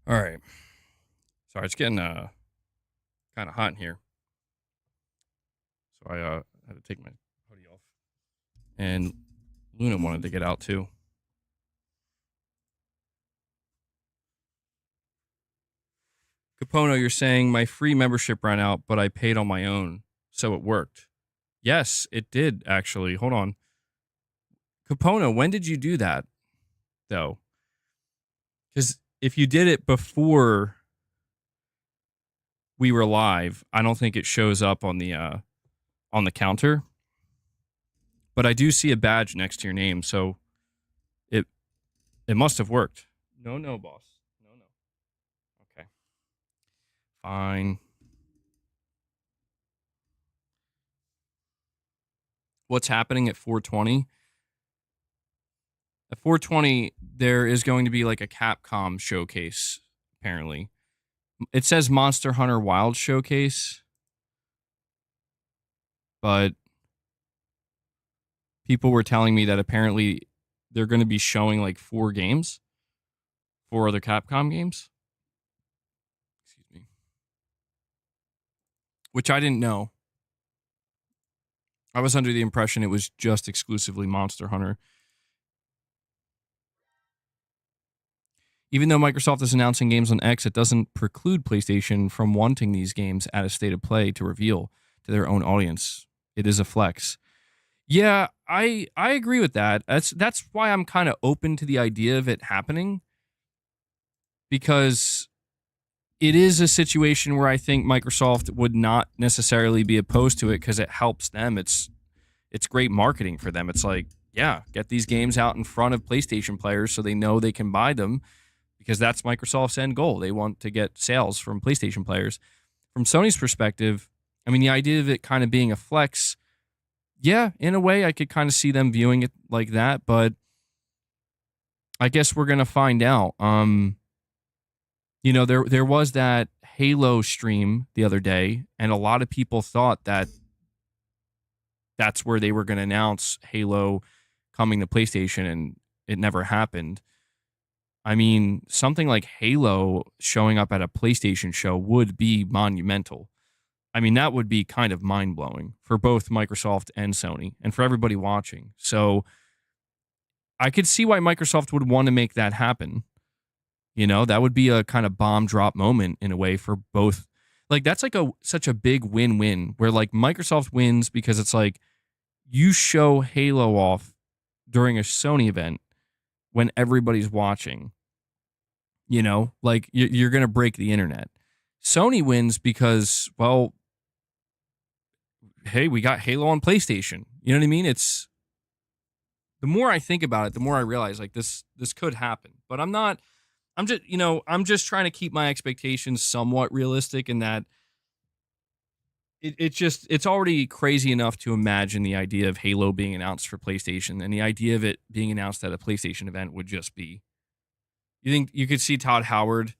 All right. Sorry, it's getting kind of hot in here. So I had to take my hoodie off. And Luna wanted to get out too. Capono, you're saying my free membership ran out, but I paid on my own, so it worked. Yes, it did, actually. Hold on. Capono, when did you do that, though? Because if you did it before we were live, I don't think it shows up on the counter. But I do see a badge next to your name, so it must have worked. No, boss. No. Okay. Fine. What's happening at 420? At 420, there is going to be like a Capcom showcase, apparently. It says Monster Hunter Wild Showcase, but people were telling me that apparently they're going to be showing like 4 other Capcom games. Excuse me. Which I didn't know. I was under the impression it was just exclusively Monster Hunter. Even though Microsoft is announcing games on X, it doesn't preclude PlayStation from wanting these games at a state of play to reveal to their own audience. It is a flex. Yeah, I agree with that. That's why I'm kind of open to the idea of it happening, because it is a situation where I think Microsoft would not necessarily be opposed to it because it helps them. It's great marketing for them. It's like, yeah, get these games out in front of PlayStation players so they know they can buy them, because that's Microsoft's end goal. They want to get sales from PlayStation players. From Sony's perspective, I mean, the idea of it kind of being a flex, yeah, in a way, I could kind of see them viewing it like that, but I guess we're going to find out. You know, there was that Halo stream the other day, and a lot of people thought that that's where they were going to announce Halo coming to PlayStation, and it never happened. I mean, something like Halo showing up at a PlayStation show would be monumental. I mean, that would be kind of mind-blowing for both Microsoft and Sony and for everybody watching. So I could see why Microsoft would want to make that happen. You know, that would be a kind of bomb drop moment in a way for both. Like, that's like such a big win-win where like Microsoft wins because it's like you show Halo off during a Sony event when everybody's watching. You know, like you're going to break the internet. Sony wins because, well, hey, we got Halo on PlayStation. You know what I mean? It's the more I think about it, the more I realize like this could happen. But I'm just trying to keep my expectations somewhat realistic in that it's already crazy enough to imagine the idea of Halo being announced for PlayStation, and the idea of it being announced at a PlayStation event would just be. You think you could see a Todd Howard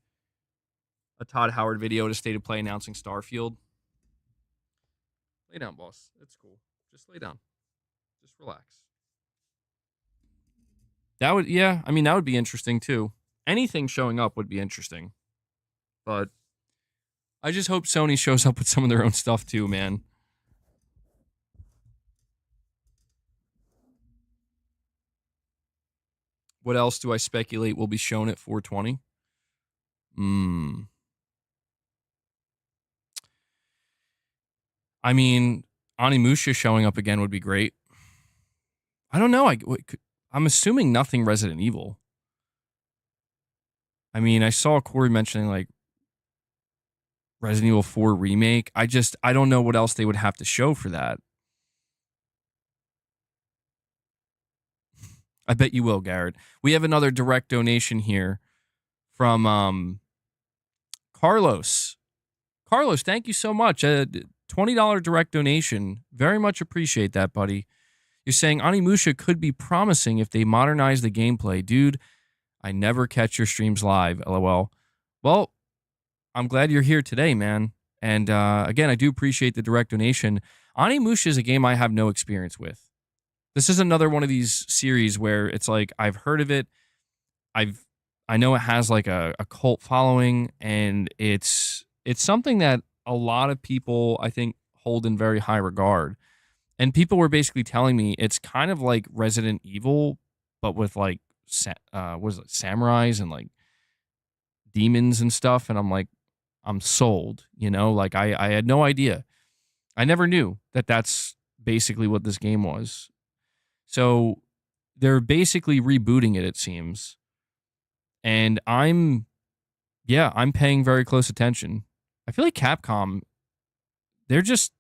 video at a State of Play announcing Starfield? Lay down, boss. It's cool. Just lay down. Just relax. That would be interesting too. Anything showing up would be interesting. But I just hope Sony shows up with some of their own stuff too, man. What else do I speculate will be shown at 420? I mean, Onimusha showing up again would be great. I don't know. I'm assuming nothing Resident Evil. I mean, I saw Corey mentioning like Resident Evil 4 remake. I don't know what else they would have to show for that. I bet you will, Garrett. We have another direct donation here from Carlos. Carlos, thank you so much. $20 direct donation. Very much appreciate that, buddy. You're saying Onimusha could be promising if they modernize the gameplay. Dude, I never catch your streams live, LOL. Well, I'm glad you're here today, man. And again, I do appreciate the direct donation. Onimusha is a game I have no experience with. This is another one of these series where it's like I've heard of it. I know it has like a cult following, and it's something that a lot of people I think hold in very high regard. And people were basically telling me it's kind of like Resident Evil, but with like was it samurais and like demons and stuff. And I'm like, I'm sold. Like I had no idea. I never knew that that's basically what this game was. So they're basically rebooting it. It seems, and I'm paying very close attention. I feel like Capcom, they're just,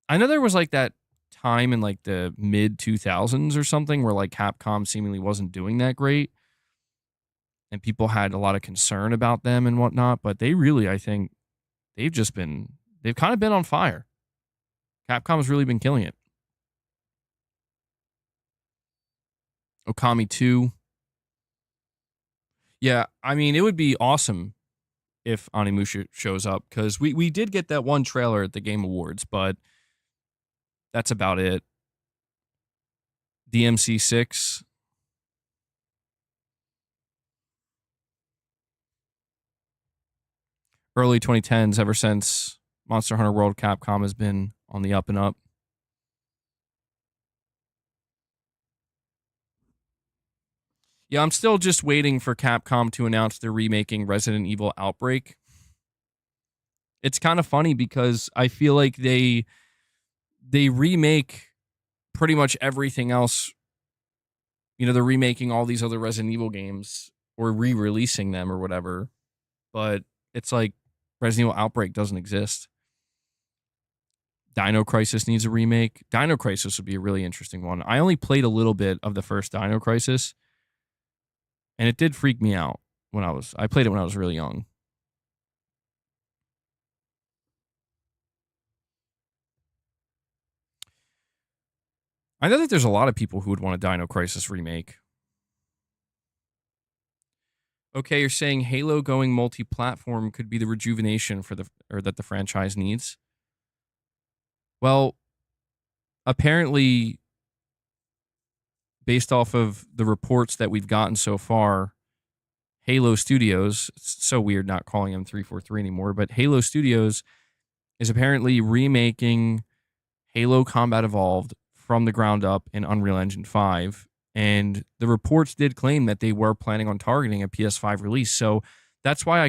I know there was like that time in like the mid 2000s or something where like Capcom seemingly wasn't doing that great and people had a lot of concern about them and whatnot, but they really, I think they've kind of been on fire. Capcom's really been killing it. Okami 2. Yeah, I mean, it would be awesome if Onimusha shows up, because we did get that one trailer at the Game Awards, but that's about it. DMC 6. Early 2010s, ever since Monster Hunter World, Capcom has been on the up and up. Yeah, I'm still just waiting for Capcom to announce they're remaking Resident Evil Outbreak. It's kind of funny because I feel like they remake pretty much everything else. They're remaking all these other Resident Evil games or re-releasing them or whatever. But it's like Resident Evil Outbreak doesn't exist. Dino Crisis needs a remake. Dino Crisis would be a really interesting one. I only played a little bit of the first Dino Crisis, and it did freak me out I played it when I was really young. I know that there's a lot of people who would want a Dino Crisis remake. Okay, you're saying Halo going multi-platform could be the rejuvenation that the franchise needs. Well, apparently, based off of the reports that we've gotten so far, Halo Studios, it's so weird not calling them 343 anymore, but Halo Studios is apparently remaking Halo Combat Evolved from the ground up in Unreal Engine 5. And the reports did claim that they were planning on targeting a PS5 release. So that's why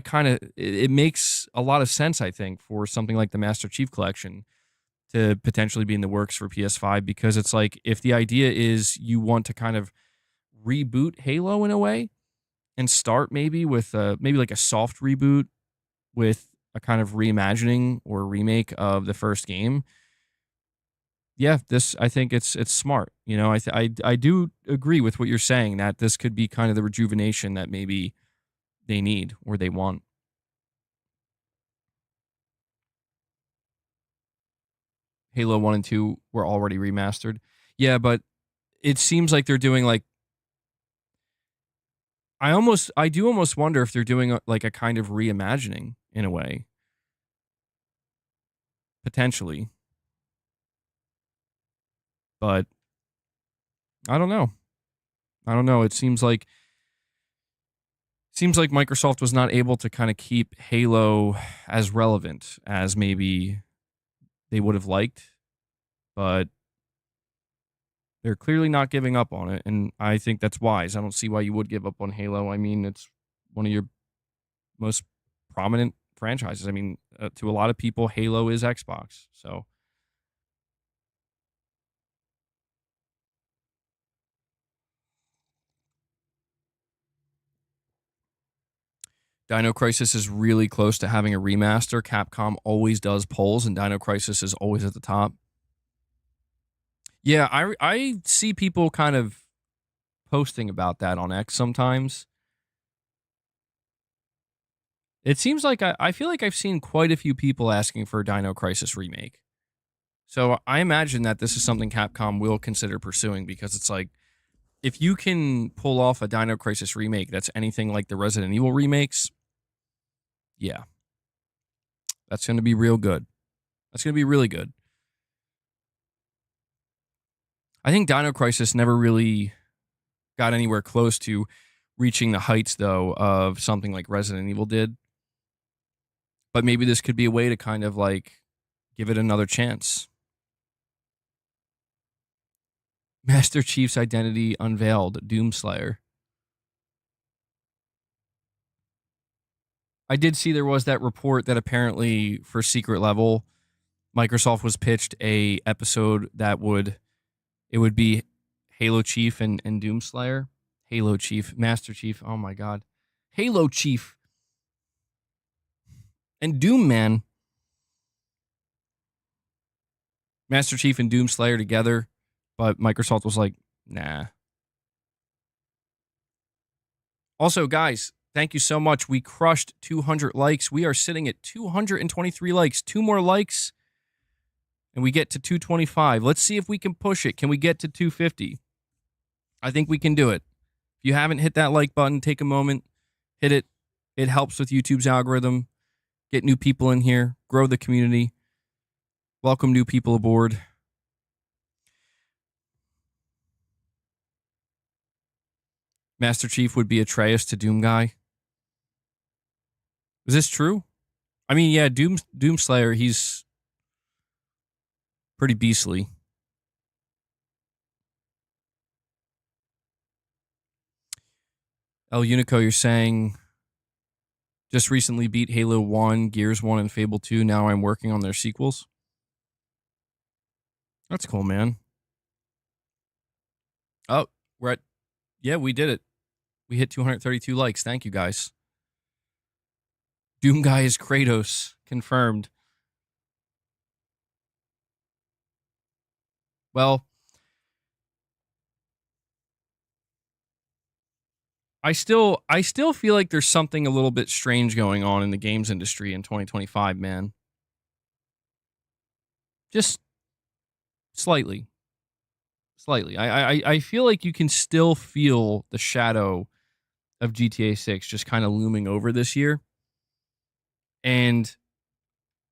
it makes a lot of sense, I think, for something like the Master Chief Collection to potentially be in the works for PS5, because it's like, if the idea is you want to kind of reboot Halo in a way and start maybe with maybe like a soft reboot with a kind of reimagining or remake of the first game. Yeah, I think it's smart. I do agree with what you're saying, that this could be kind of the rejuvenation that maybe they need or they want. Halo 1 and 2 were already remastered. Yeah, but it seems like they're doing like, I do almost wonder if they're doing like a kind of reimagining in a way. Potentially. But I don't know. It seems like Microsoft was not able to kind of keep Halo as relevant as maybe they would have liked, but they're clearly not giving up on it, and I think that's wise. I don't see why you would give up on Halo. I mean, it's one of your most prominent franchises. I mean, to a lot of people, Halo is Xbox, so. Dino Crisis is really close to having a remaster. Capcom always does polls, and Dino Crisis is always at the top. Yeah, I see people kind of posting about that on X sometimes. It seems like I feel like I've seen quite a few people asking for a Dino Crisis remake. So I imagine that this is something Capcom will consider pursuing, because it's like, if you can pull off a Dino Crisis remake that's anything like the Resident Evil remakes, yeah, that's going to be real good. That's going to be really good. I think Dino Crisis never really got anywhere close to reaching the heights, though, of something like Resident Evil did. But maybe this could be a way to kind of like give it another chance. Master Chief's identity unveiled, Doomslayer. I did see there was that report that apparently for Secret Level, Microsoft was pitched a episode that would be Halo Chief and Doomslayer. Halo Chief, Master Chief, oh my god. Halo Chief. And Doom Man. Master Chief and Doomslayer together, but Microsoft was like, nah. Also, guys, thank you so much. We crushed 200 likes. We are sitting at 223 likes. 2 more likes, and we get to 225. Let's see if we can push it. Can we get to 250? I think we can do it. If you haven't hit that like button, take a moment, hit it. It helps with YouTube's algorithm. Get new people in here. Grow the community. Welcome new people aboard. Master Chief would be Atreus to Doom Guy. Is this true? I mean, yeah, Doomslayer, he's pretty beastly. El Unico, you're saying just recently beat Halo 1, Gears 1, and Fable 2. Now I'm working on their sequels. That's cool, man. Oh, yeah, we did it. We hit 232 likes. Thank you, guys. Doom Guy is Kratos. Confirmed. Well, I still feel like there's something a little bit strange going on in the games industry in 2025, man. Just slightly. I feel like you can still feel the shadow of GTA 6 just kind of looming over this year. And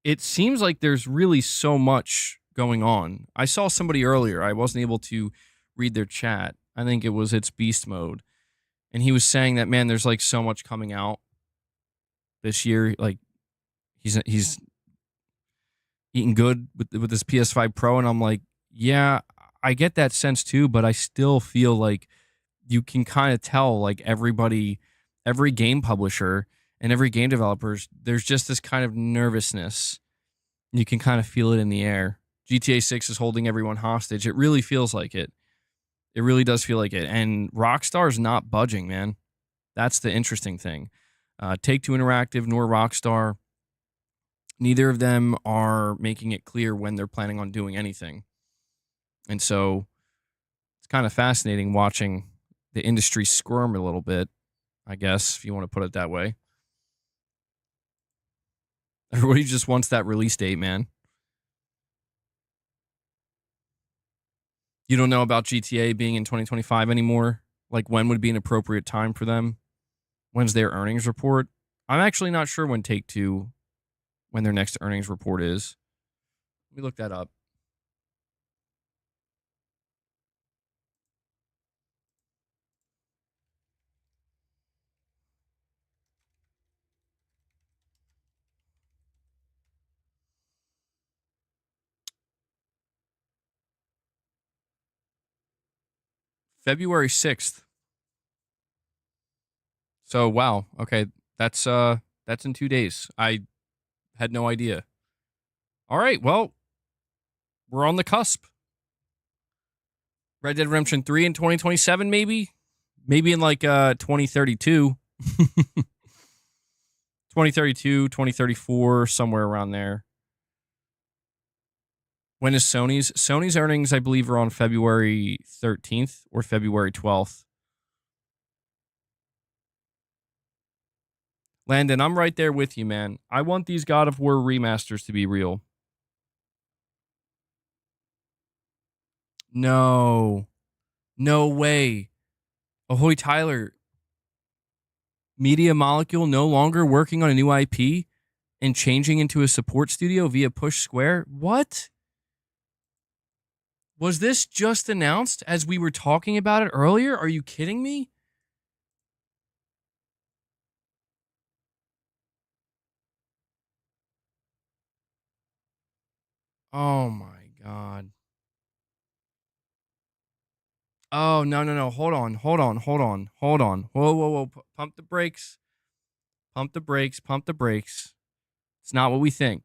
it seems like there's really so much going on. I saw somebody earlier. I wasn't able to read their chat. I think it was It's Beast Mode. And he was saying that, man, there's like so much coming out this year. Like he's eating good with this PS5 Pro. And I'm like, yeah, I get that sense too, but I still feel like you can kind of tell, like everybody, every game publisher and every game developers, there's just this kind of nervousness. You can kind of feel it in the air. GTA 6 is holding everyone hostage. It really feels like it. It really does feel like it. And Rockstar's not budging, man. That's the interesting thing. Take-Two Interactive nor Rockstar, neither of them are making it clear when they're planning on doing anything. And so it's kind of fascinating watching the industry squirm a little bit, I guess, if you want to put it that way. Everybody just wants that release date, man. You don't know about GTA being in 2025 anymore? Like, when would be an appropriate time for them? When's their earnings report? I'm actually not sure when Take-Two, when their next earnings report is. Let me look that up. February 6th. So, wow. Okay, that's in 2 days. I had no idea. All right, well, we're on the cusp. Red Dead Redemption 3 in 2027, maybe? Maybe in like 2032. 2032, 2034, somewhere around there. When is Sony's? Sony's earnings, I believe, are on February 13th or February 12th. Landon, I'm right there with you, man. I want these God of War remasters to be real. No. No way. Ahoy, Tyler. Media Molecule no longer working on a new IP and changing into a support studio via Push Square? What? Was this just announced as we were talking about it earlier? Are you kidding me? Oh my God. Oh, no, no, no. Hold on. Whoa. Pump the brakes. Pump the brakes. It's not what we think.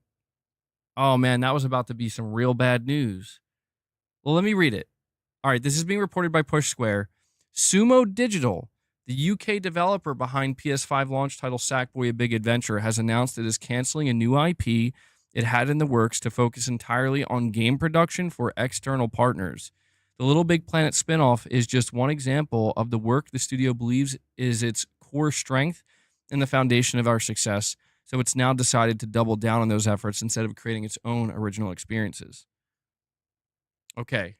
Oh man, that was about to be some real bad news. Well, let me read it. All right, this is being reported by Push Square. Sumo Digital, the UK developer behind PS5 launch title Sackboy: A Big Adventure, has announced it is canceling a new IP it had in the works to focus entirely on game production for external partners. The Little Big Planet spinoff is just one example of the work the studio believes is its core strength and the foundation of our success. So it's now decided to double down on those efforts instead of creating its own original experiences. Okay.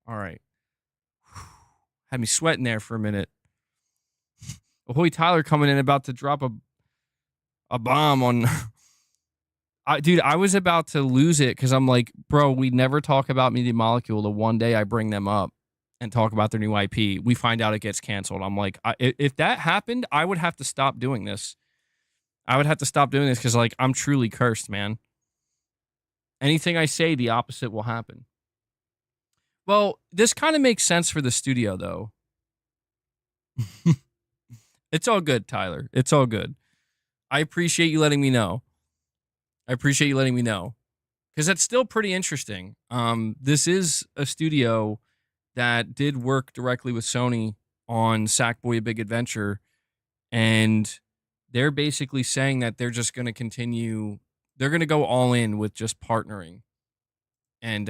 All right. Had me sweating there for a minute. Ahoy Tyler coming in about to drop a bomb on dude, I was about to lose it because I'm like, bro, we never talk about Media Molecule. The one day I bring them up and talk about their new IP, we find out it gets canceled. I'm like, if that happened, I would have to stop doing this. I would have to stop doing this because, like, I'm truly cursed, man. Anything I say, the opposite will happen. Well, this kind of makes sense for the studio, though. It's all good, Tyler. It's all good. I appreciate you letting me know. Because that's still pretty interesting. This is a studio that did work directly with Sony on Sackboy: A Big Adventure, and they're basically saying that they're just going to continue. They're going to go all in with just partnering and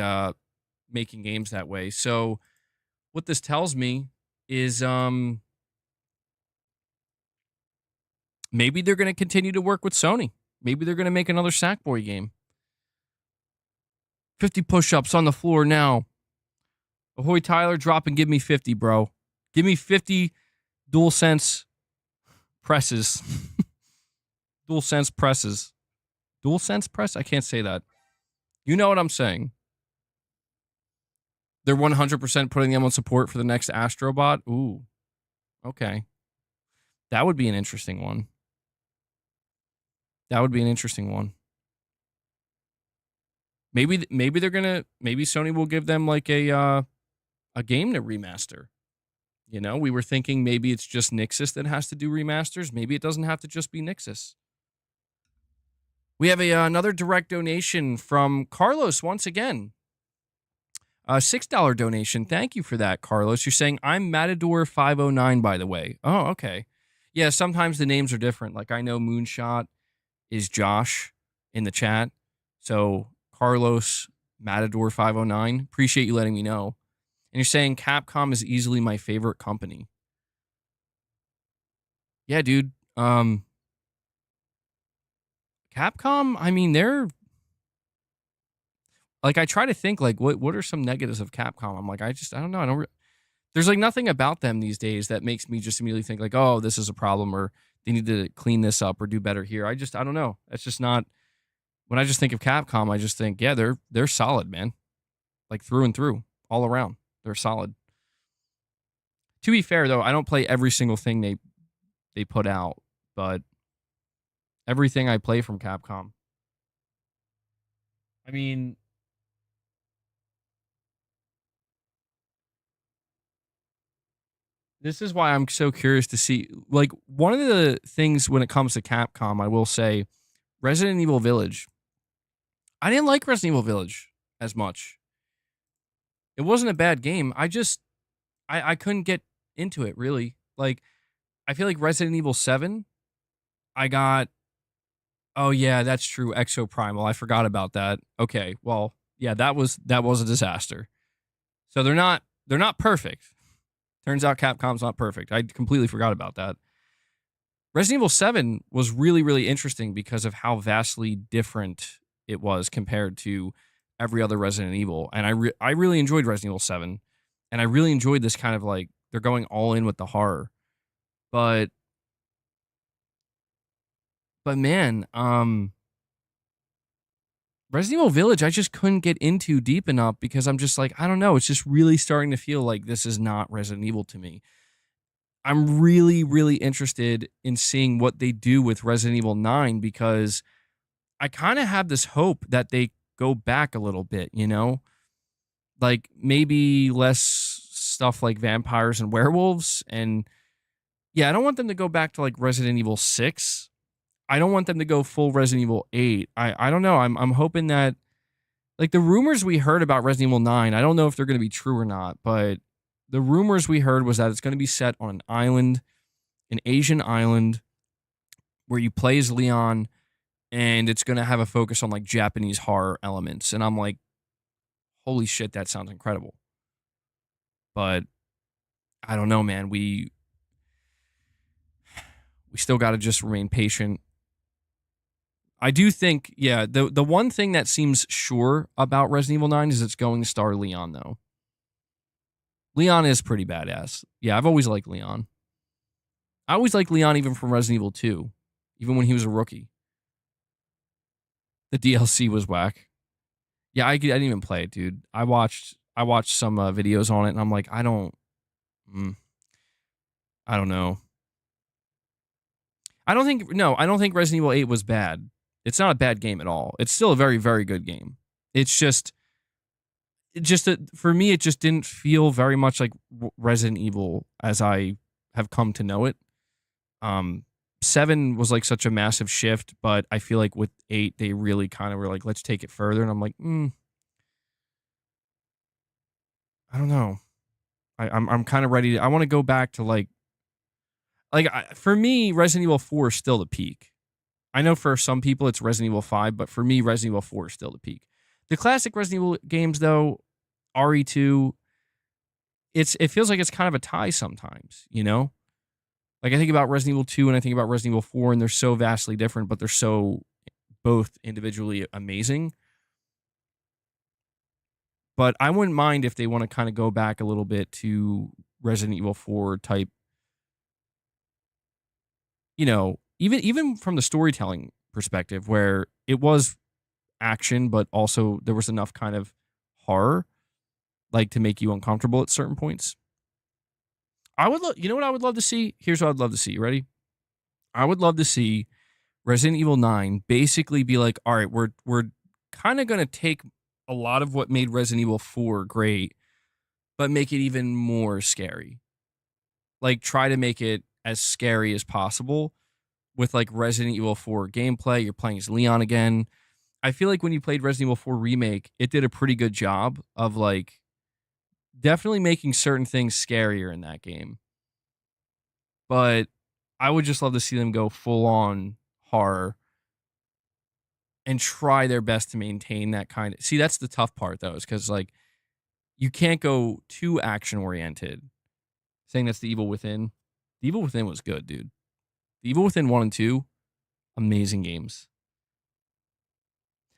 making games that way. So what this tells me is maybe they're going to continue to work with Sony. Maybe they're going to make another Sackboy game. 50 push-ups on the floor now. Ahoy Tyler, drop and give me 50, bro. Give me 50 DualSense presses. DualSense presses. DualSense press? I can't say that. You know what I'm saying. They're 100% putting them on support for the next Astrobot. Ooh. Okay. That would be an interesting one. Maybe they're gonna. Maybe Sony will give them like a game to remaster. You know, we were thinking maybe it's just Nixus that has to do remasters. Maybe it doesn't have to just be Nixus. We have another direct donation from Carlos once again. A $6 donation. Thank you for that, Carlos. You're saying I'm Matador 509, by the way. Oh, okay. Yeah, sometimes the names are different. Like I know Moonshot is Josh in the chat. So Carlos Matador 509. Appreciate you letting me know. And you're saying Capcom is easily my favorite company. Yeah, dude. Capcom, I mean, they're like, I try to think like what are some negatives of Capcom? I'm like, I don't know. There's like nothing about them these days that makes me just immediately think like, oh, this is a problem or they need to clean this up or do better here. I don't know. That's just not, when I just think of Capcom, I just think, yeah, they're solid, man. Like through and through, all around. They're solid. To be fair, though, I don't play every single thing they put out, but everything I play from Capcom. I mean, this is why I'm so curious to see. Like, one of the things when it comes to Capcom, I will say, Resident Evil Village. I didn't like Resident Evil Village as much. It wasn't a bad game. I couldn't get into it, really. Like, I feel like Resident Evil 7, I got, oh yeah, that's true, Exoprimal. I forgot about that. Okay, well, yeah, that was a disaster. So they're not perfect. Turns out Capcom's not perfect. I completely forgot about that. Resident Evil 7 was really, really interesting because of how vastly different it was compared to every other Resident Evil. And I really enjoyed Resident Evil 7. And I really enjoyed this kind of like, they're going all in with the horror. But man, Resident Evil Village, I just couldn't get into deep enough because I'm just like, I don't know. It's just really starting to feel like this is not Resident Evil to me. I'm really, really interested in seeing what they do with Resident Evil 9 because I kind of have this hope that they go back a little bit, you know? Like maybe less stuff like vampires and werewolves. And yeah, I don't want them to go back to like Resident Evil 6. I don't want them to go full Resident Evil 8. I don't know. I'm hoping that like the rumors we heard about Resident Evil 9, I don't know if they're going to be true or not, but the rumors we heard was that it's going to be set on an island, an Asian island, where you play as Leon, and it's going to have a focus on like Japanese horror elements. And I'm like, holy shit, that sounds incredible. But I don't know, man. We still got to just remain patient. I do think, yeah, the one thing that seems sure about Resident Evil 9 is it's going to star Leon, though. Leon is pretty badass. Yeah, I've always liked Leon. I always liked Leon even from Resident Evil 2, even when he was a rookie. The DLC was whack. Yeah, I didn't even play it, dude. I watched some videos on it, and I'm like, I don't know. I don't think Resident Evil 8 was bad. It's not a bad game at all. It's still a very, very good game. It's just for me, it just didn't feel very much like Resident Evil as I have come to know it. 7 was like such a massive shift, but I feel like with 8, they really kind of were like, let's take it further. And I'm like, I don't know. I'm kind of ready. I want to go back to for me, Resident Evil 4 is still the peak. I know for some people it's Resident Evil 5, but for me, Resident Evil 4 is still the peak. The classic Resident Evil games, though, RE2, it feels like it's kind of a tie sometimes, you know? Like I think about Resident Evil 2 and I think about Resident Evil 4, and they're so vastly different, but they're so both individually amazing. But I wouldn't mind if they want to kind of go back a little bit to Resident Evil 4 type, you know, even from the storytelling perspective, where it was action, but also there was enough kind of horror, like to make you uncomfortable at certain points. You know what I would love to see? Here's what I'd love to see. You ready? I would love to see Resident Evil 9 basically be like, all right, we're kind of going to take a lot of what made Resident Evil 4 great, but make it even more scary. Like try to make it as scary as possible with like Resident Evil 4 gameplay. You're playing as Leon again. I feel like when you played Resident Evil 4 Remake, it did a pretty good job of like definitely making certain things scarier in that game. But I would just love to see them go full on horror and try their best to maintain that kind of. See, that's the tough part though, is because like you can't go too action oriented. Saying that's the Evil Within. The Evil Within was good, dude. The Evil Within 1 and 2, amazing games.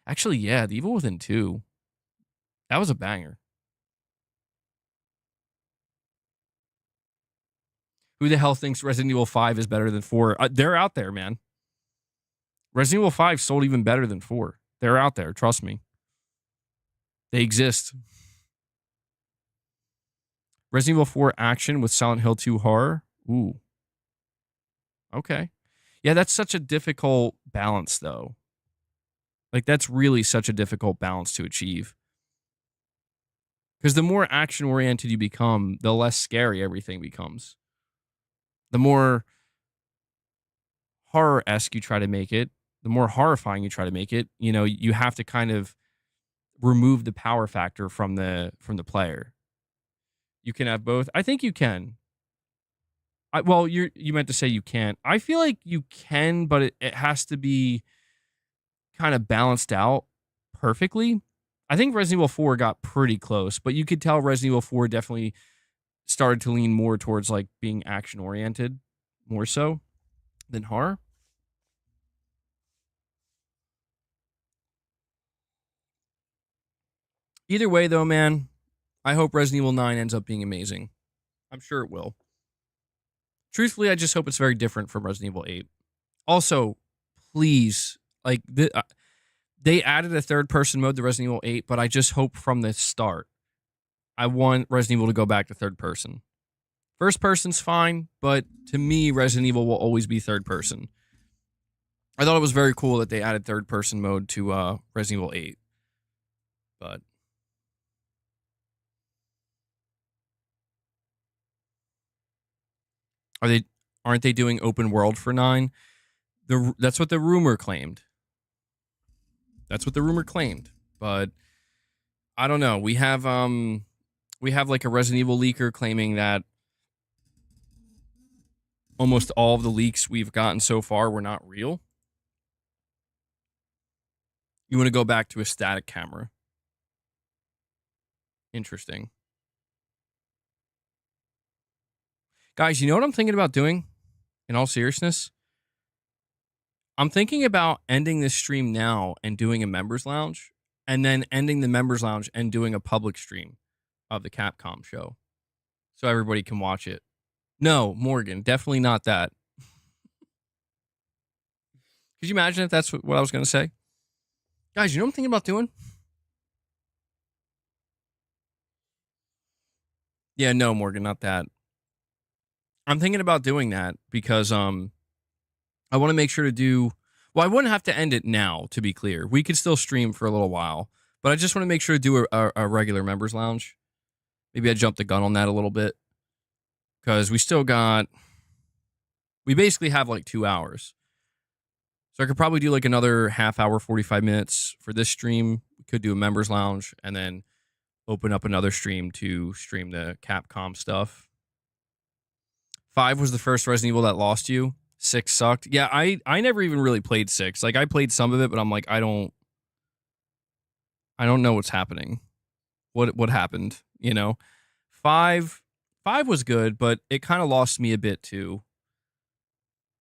Actually, yeah, The Evil Within 2, that was a banger. Who the hell thinks Resident Evil 5 is better than 4? They're out there, man. Resident Evil 5 sold even better than 4. They're out there, trust me. They exist. Resident Evil 4 action with Silent Hill 2 horror. Ooh. Okay. Yeah, that's such a difficult balance, though. Like, that's really such a difficult balance to achieve. Because the more action-oriented you become, the less scary everything becomes. The more horror-esque you try to make it, the more horrifying you try to make it, you know, you have to kind of remove the power factor from the player. You can have both. I think you can. Well, you meant to say you can't. I feel like you can, but it has to be kind of balanced out perfectly. I think Resident Evil 4 got pretty close, but you could tell Resident Evil 4 definitely started to lean more towards like being action oriented more so than horror. Either way though, man, I hope Resident Evil 9 ends up being amazing. I'm sure it will. Truthfully, I just hope it's very different from Resident Evil 8. Also, please, like, they added a third-person mode to Resident Evil 8, but I just hope from the start, I want Resident Evil to go back to third person. First person's fine, but to me, Resident Evil will always be third person. I thought it was very cool that they added third-person mode to Resident Evil 8. but aren't they doing open world for 9? That's what the rumor claimed. That's what the rumor claimed. But I don't know. We have like a Resident Evil leaker claiming that almost all of the leaks we've gotten so far were not real. You want to go back to a static camera. Interesting. Guys, you know what I'm thinking about doing? In all seriousness? I'm thinking about ending this stream now and doing a members lounge, and then ending the members lounge and doing a public stream of the Capcom show so everybody can watch it. No, Morgan, definitely not that. Could you imagine if that's what I was going to say? Guys, you know what I'm thinking about doing? Yeah, no, Morgan, not that. I'm thinking about doing that because I want to make sure to do. Well, I wouldn't have to end it now, to be clear. We could still stream for a little while, but I just want to make sure to do a regular members lounge. Maybe I jumped the gun on that a little bit because we basically have like 2 hours. So I could probably do like another half hour, 45 minutes for this stream. We could do a members lounge and then open up another stream to stream the Capcom stuff. 5 was the first Resident Evil that lost you. 6 sucked. Yeah, I never even really played 6. Like I played some of it, but I'm like, I don't know what's happening. What happened, you know? 5 was good, but it kind of lost me a bit too.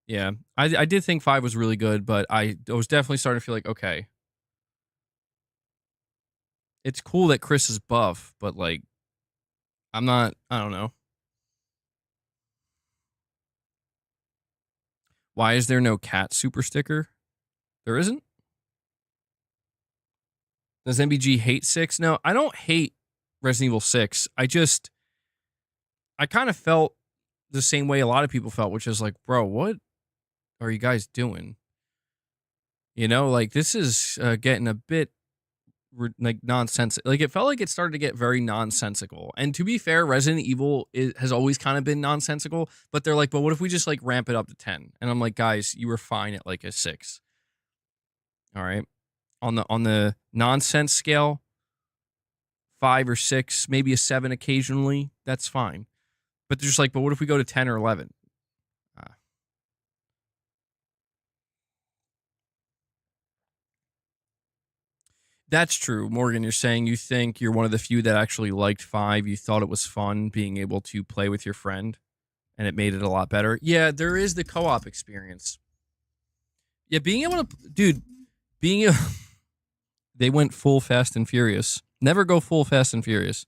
Yeah. I did think 5 was really good, but I was definitely starting to feel like, okay. It's cool that Chris is buff, but like I don't know. Why is there no cat super sticker? There isn't? Does MBG hate 6? No, I don't hate Resident Evil 6. I kind of felt the same way a lot of people felt, which is like, bro, what are you guys doing? You know, like this is getting a bit like nonsensical. Like it felt like it started to get very nonsensical. And to be fair, Resident Evil has always kind of been nonsensical, but they're like, but what if we just like ramp it up to 10? And I'm like, guys, you were fine at like a 6. All right. On the nonsense scale, 5 or 6, maybe a 7 occasionally, that's fine. But they're just like, but what if we go to 10 or 11? That's true. Morgan, you're saying you think you're one of the few that actually liked 5. You thought it was fun being able to play with your friend, and it made it a lot better. Yeah, there is the co-op experience. Yeah, being able to... Dude, they went full Fast and Furious. Never go full Fast and Furious.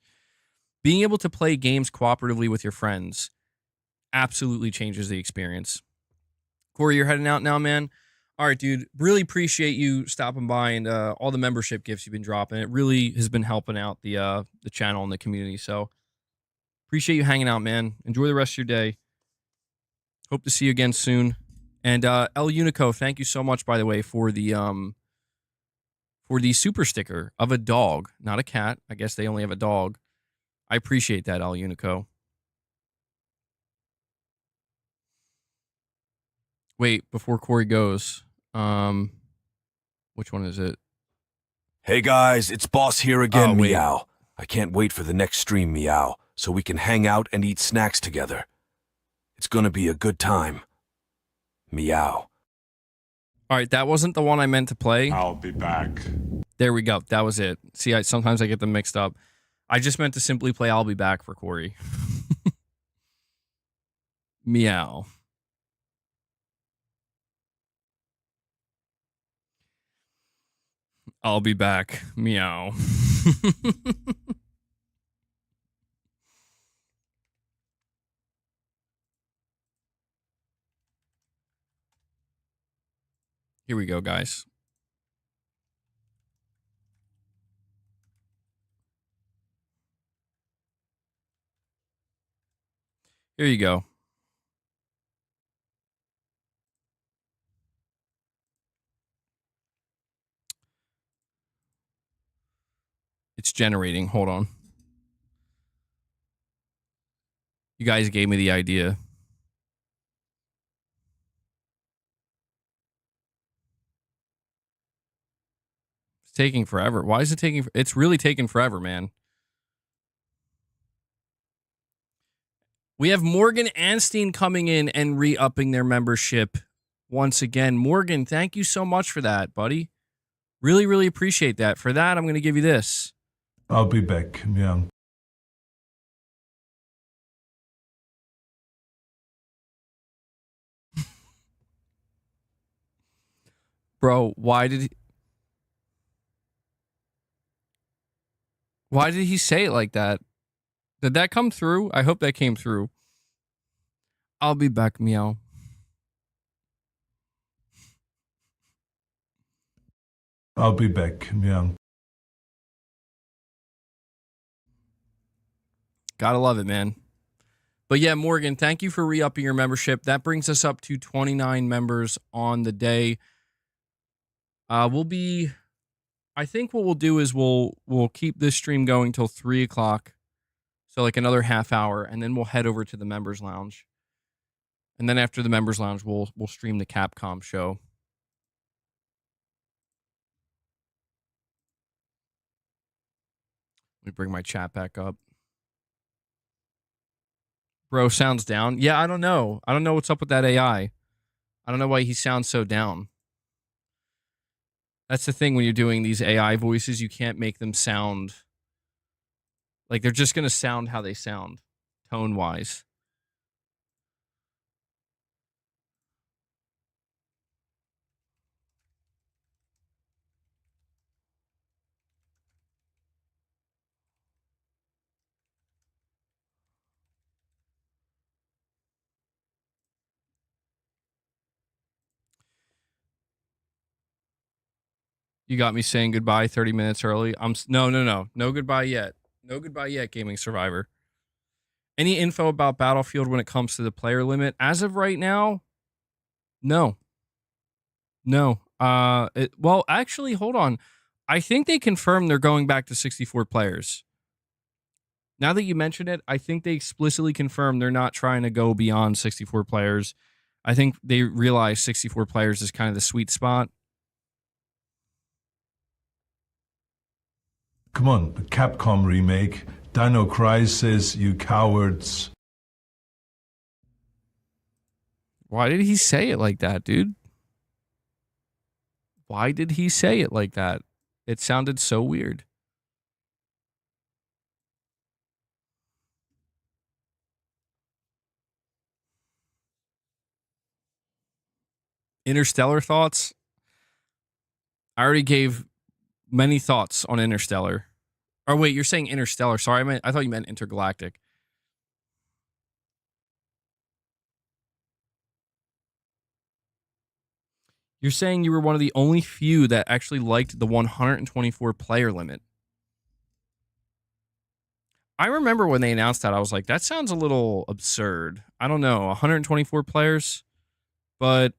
Being able to play games cooperatively with your friends absolutely changes the experience. Corey, you're heading out now, man. All right, dude. Really appreciate you stopping by and all the membership gifts you've been dropping. It really has been helping out the channel and the community. So appreciate you hanging out, man. Enjoy the rest of your day. Hope to see you again soon. And El Unico, thank you so much, by the way, for the super sticker of a dog, not a cat. I guess they only have a dog. I appreciate that, El Unico. Wait, before Corey goes, which one is it? Hey guys, it's Boss here again, Oh, wait. Meow. I can't wait for the next stream, Meow, so we can hang out and eat snacks together. It's gonna be a good time. Meow. All right, that wasn't the one I meant to play. I'll be back. There we go. That was it. See, sometimes I get them mixed up. I just meant to simply play I'll Be Back for Corey. Meow. I'll be back. Meow. Here we go, guys. Here you go. It's generating. Hold on. You guys gave me the idea. It's taking forever. Why is it taking? It's really taking forever, man. We have Morgan Anstein coming in and re-upping their membership once again. Morgan, thank you so much for that, buddy. Really, really appreciate that. For that, I'm going to give you this. I'll be back. Yeah. Bro, why did he say it like that? Did that come through? I hope that came through. I'll be back, meow. I'll be back. Yeah. Gotta love it, man. But yeah, Morgan, thank you for re-upping your membership. That brings us up to 29 members on the day. I think what we'll do is we'll keep this stream going till 3 o'clock. So like another half hour, and then we'll head over to the members lounge. And then after the members lounge, we'll stream the Capcom show. Let me bring my chat back up. Bro sounds down. Yeah, I don't know. I don't know what's up with that AI. I don't know why he sounds so down. That's the thing when you're doing these AI voices, you can't make them sound like they're just going to sound how they sound, tone-wise. You got me saying goodbye 30 minutes early. No goodbye yet. No goodbye yet, Gaming Survivor. Any info about Battlefield when it comes to the player limit? As of right now, no. Well, actually, hold on. I think they confirmed they're going back to 64 players. Now that you mention it, I think they explicitly confirmed they're not trying to go beyond 64 players. I think they realize 64 players is kind of the sweet spot. Come on, the Capcom remake. Dino Crisis, you cowards. Why did he say it like that, dude? Why did he say it like that? It sounded so weird. Interstellar thoughts? I already gave many thoughts on Interstellar. Oh, wait, you're saying Interstellar. Sorry, I thought you meant Intergalactic. You're saying you were one of the only few that actually liked the 124 player limit. I remember when they announced that, I was like, that sounds a little absurd. I don't know, 124 players? But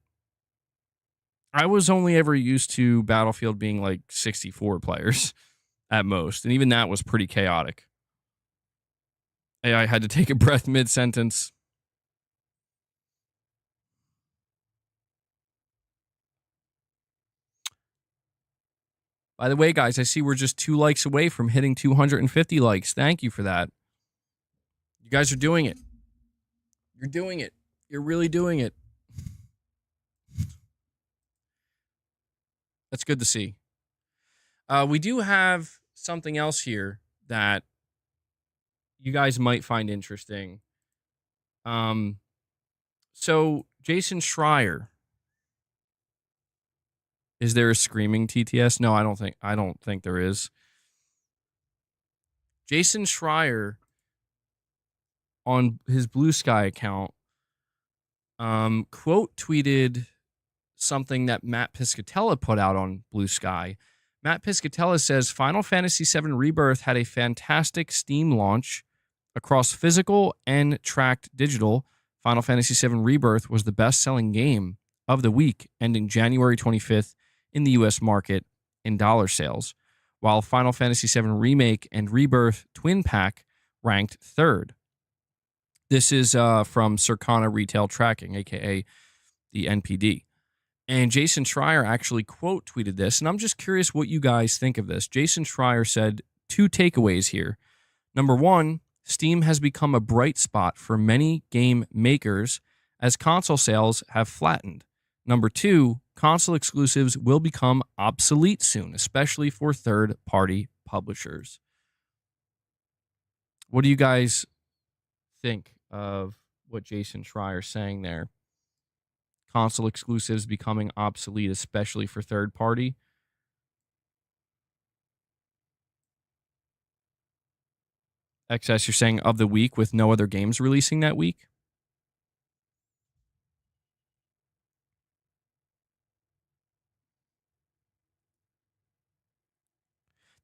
I was only ever used to Battlefield being like 64 players at most. And even that was pretty chaotic. I had to take a breath mid-sentence. By the way, guys, I see we're just 2 likes away from hitting 250 likes. Thank you for that. You guys are doing it. You're doing it. You're really doing it. That's good to see. We do have something else here that you guys might find interesting. So Jason Schreier. Is there a screaming TTS? No, I don't think there is. Jason Schreier on his Blue Sky account quote tweeted something that Matt Piscatella put out on Blue Sky. Matt Piscatella says Final Fantasy VII Rebirth had a fantastic Steam launch across physical and tracked digital. Final Fantasy VII Rebirth was the best-selling game of the week, ending January 25th in the U.S. market in dollar sales. while Final Fantasy VII Remake and Rebirth Twin Pack ranked third. This is from Circana Retail Tracking, aka the NPD. And Jason Schreier actually quote tweeted this, and I'm just curious what you guys think of this. Jason Schreier said 2 takeaways here. Number 1, Steam has become a bright spot for many game makers as console sales have flattened. Number 2, console exclusives will become obsolete soon, especially for third-party publishers. What do you guys think of what Jason Schreier's saying there? Console exclusives becoming obsolete, especially for third-party. XS, you're saying of the week with no other games releasing that week?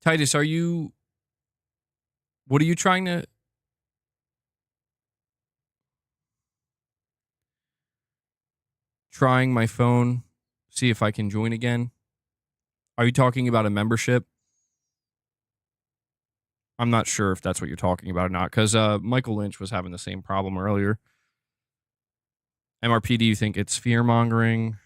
Titus, what are you trying to... Trying my phone, see if I can join again. Are you talking about a membership? I'm not sure if that's what you're talking about or not, because Michael Lynch was having the same problem earlier. MRP, do you think it's fear-mongering?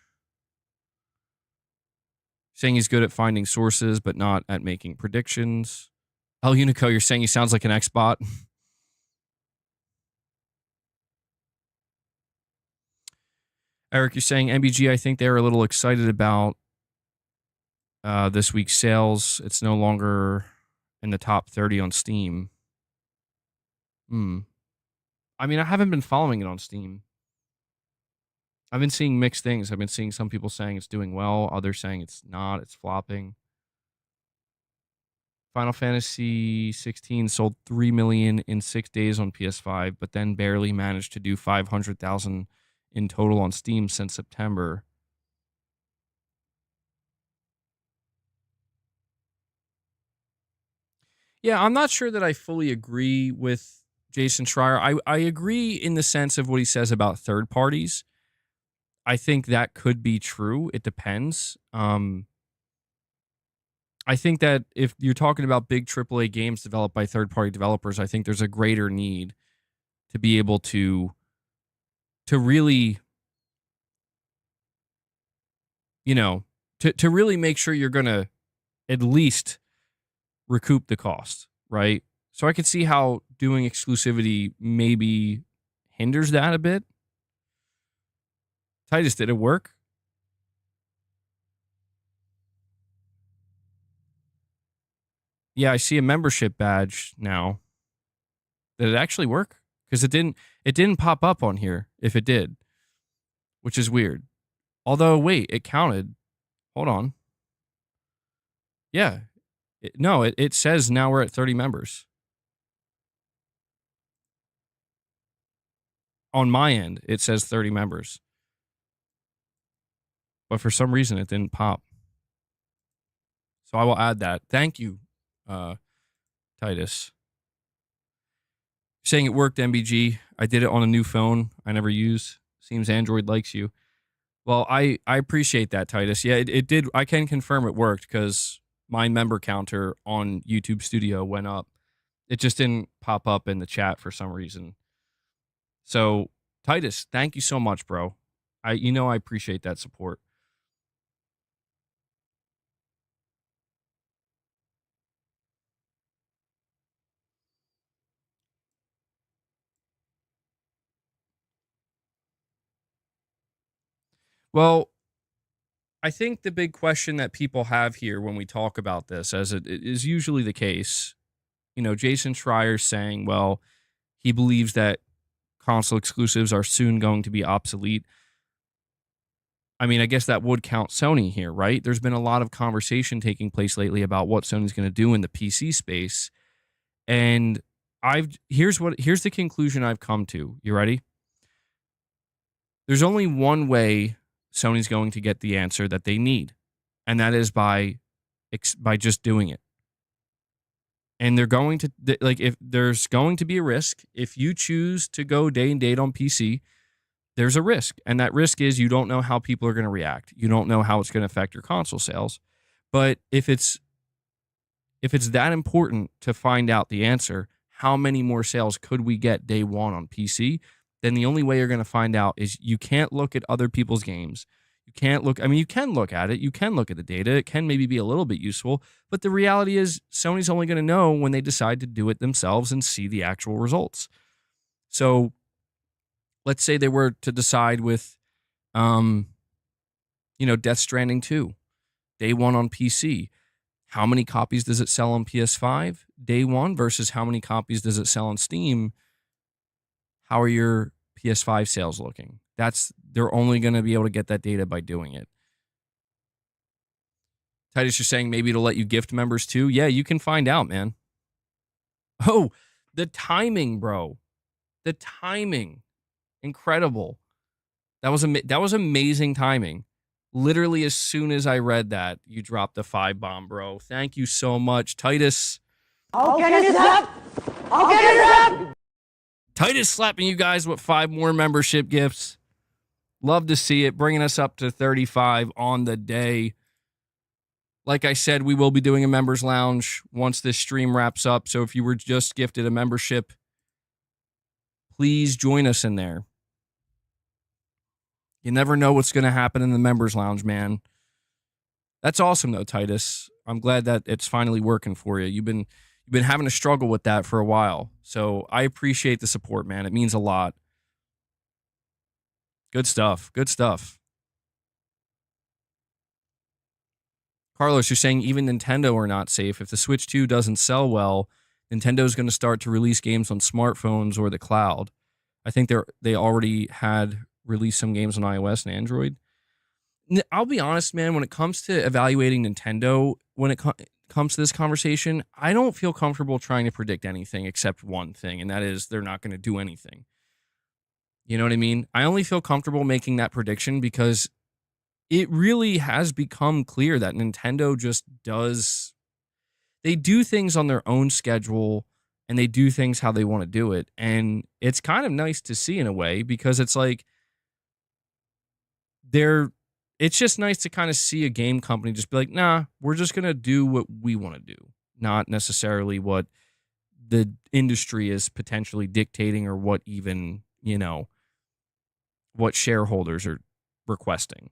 Saying he's good at finding sources, but not at making predictions. El Unico, you're saying he sounds like an X-bot. Eric, you're saying MBG, I think they're a little excited about this week's sales. It's no longer in the top 30 on Steam. I mean, I haven't been following it on Steam. I've been seeing mixed things. I've been seeing some people saying it's doing well, others saying it's not, it's flopping. Final Fantasy 16 sold 3 million in 6 days on PS5, but then barely managed to do 500,000 in total on Steam since September. Yeah, I'm not sure that I fully agree with Jason Schreier. I agree in the sense of what he says about third parties. I think that could be true. It depends. I think that if you're talking about big AAA games developed by third-party developers, I think there's a greater need to be able to really, to really make sure you're going to at least recoup the cost, right? So I could see how doing exclusivity maybe hinders that a bit. Titus, did it work? Yeah, I see a membership badge now. Did it actually work? Because it didn't pop up on here if it did, which is weird. Although, wait, it counted. Hold on. Yeah. It says now we're at 30 members. On my end, it says 30 members. But for some reason, it didn't pop. So I will add that. Thank you, Titus. Saying it worked, MBG. I did it on a new phone I never use. Seems Android likes you. Well, I appreciate that, Titus. Yeah, it did. I can confirm it worked because my member counter on YouTube Studio went up. It just didn't pop up in the chat for some reason. So, Titus, thank you so much, bro. I appreciate that support. Well, I think the big question that people have here when we talk about this, as it is usually the case, Jason Schreier saying, well, he believes that console exclusives are soon going to be obsolete. I mean, I guess that would count Sony here, right? There's been a lot of conversation taking place lately about what Sony's going to do in the PC space. And here's the conclusion I've come to. You ready? There's only one way Sony's going to get the answer that they need, and that is by just doing it. And they're going to, if there's going to be a risk, if you choose to go day and date on PC, there's a risk. And that risk is you don't know how people are going to react. You don't know how it's going to affect your console sales. But if it's if it's that important to find out the answer, how many more sales could we get day one on PC? Then the only way you're going to find out is you can't look at other people's games. You can't look, I mean, you can look at it. You can look at the data. It can maybe be a little bit useful. But the reality is Sony's only going to know when they decide to do it themselves and see the actual results. So let's say they were to decide with, Death Stranding 2, day one on PC. How many copies does it sell on PS5 day one versus how many copies does it sell on Steam? How are your PS5 sales looking? They're only going to be able to get that data by doing it. Titus, you're saying maybe it'll let you gift members too? Yeah, you can find out, man. Oh, the timing, bro. The timing. Incredible. That was amazing timing. Literally, as soon as I read that, you dropped the 5 bomb, bro. Thank you so much, Titus. I'll get it up. I'll get it up. Titus slapping you guys with 5 more membership gifts. Love to see it, bringing us up to 35 on the day. Like I said, we will be doing a members lounge once this stream wraps up. So if you were just gifted a membership, please join us in there. You never know what's going to happen in the members lounge, man. That's awesome, though, Titus. I'm glad that it's finally working for you. You've been having to struggle with that for a while. So I appreciate the support, man. It means a lot. Good stuff. Good stuff. Carlos, you're saying even Nintendo are not safe. If the Switch 2 doesn't sell well, Nintendo's going to start to release games on smartphones or the cloud. I think they already had released some games on iOS and Android. I'll be honest, man, when it comes to evaluating Nintendo, when it comes to this conversation, I don't feel comfortable trying to predict anything except one thing, and that is they're not going to do anything. You know what I mean? I only feel comfortable making that prediction because it really has become clear that Nintendo just they do things on their own schedule and they do things how they want to do it. And it's kind of nice to see in a way because it's like it's just nice to kind of see a game company just be like, nah, we're just going to do what we want to do, not necessarily what the industry is potentially dictating or what even, what shareholders are requesting.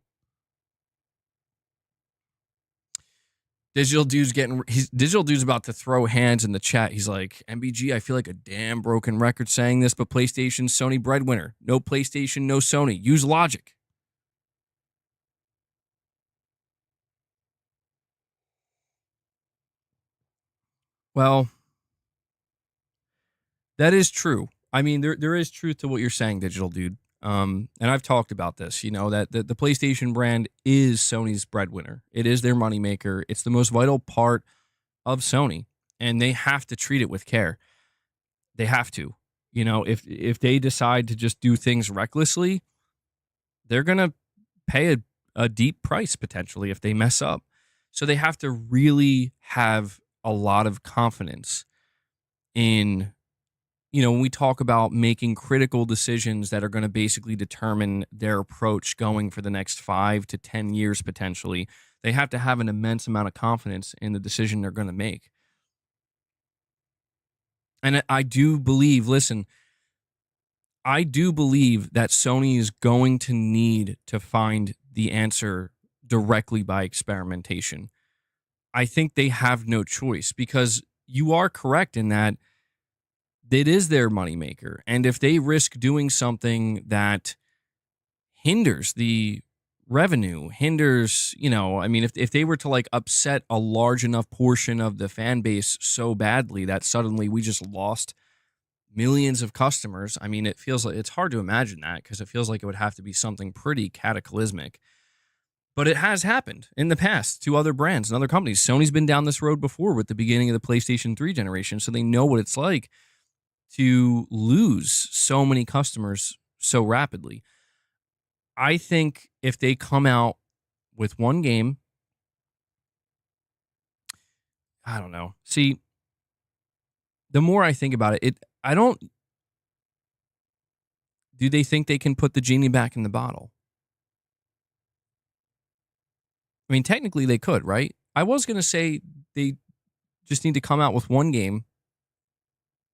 Digital Dude's about to throw hands in the chat. He's like, MBG, I feel like a damn broken record saying this, but PlayStation, Sony breadwinner. No PlayStation, no Sony. Use logic. Well, that is true. I mean, there is truth to what you're saying, Digital Dude. And I've talked about this, that the PlayStation brand is Sony's breadwinner. It is their moneymaker. It's the most vital part of Sony, and they have to treat it with care. They have to. If they decide to just do things recklessly, they're going to pay a deep price potentially if they mess up. So they have to really have a lot of confidence in when we talk about making critical decisions that are going to basically determine their approach going for the next 5 to 10 years potentially, they have to have an immense amount of confidence in the decision they're going to make. And I do believe that Sony is going to need to find the answer directly by experimentation. I think they have no choice because you are correct in that it is their moneymaker. And if they risk doing something that hinders the revenue, if they were to upset a large enough portion of the fan base so badly that suddenly we just lost millions of customers, it feels like it's hard to imagine that because it feels like it would have to be something pretty cataclysmic. But it has happened in the past to other brands and other companies. Sony's been down this road before with the beginning of the PlayStation 3 generation, so they know what it's like to lose so many customers so rapidly. I think if they come out with one game, I don't know. See, the more I think about it, do they think they can put the genie back in the bottle? Technically they could, right? I was going to say they just need to come out with one game.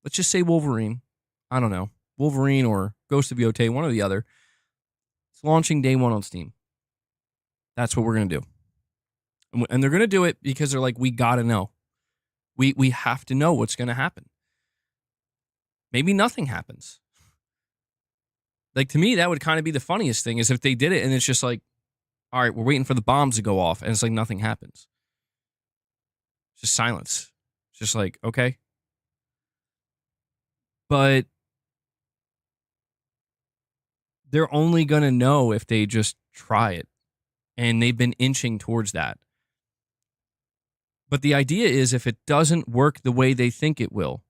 Let's just say Wolverine. I don't know. Wolverine or Ghost of Yotei, one or the other. It's launching day one on Steam. That's what we're going to do. And they're going to do it because they're like, we got to know. We have to know what's going to happen. Maybe nothing happens. Like, to me, that would kind of be the funniest thing, is if they did it and it's just like, all right, we're waiting for the bombs to go off, and it's like nothing happens. It's just silence. It's just like, okay. But they're only going to know if they just try it. And they've been inching towards that. But the idea is, if it doesn't work the way they think it will,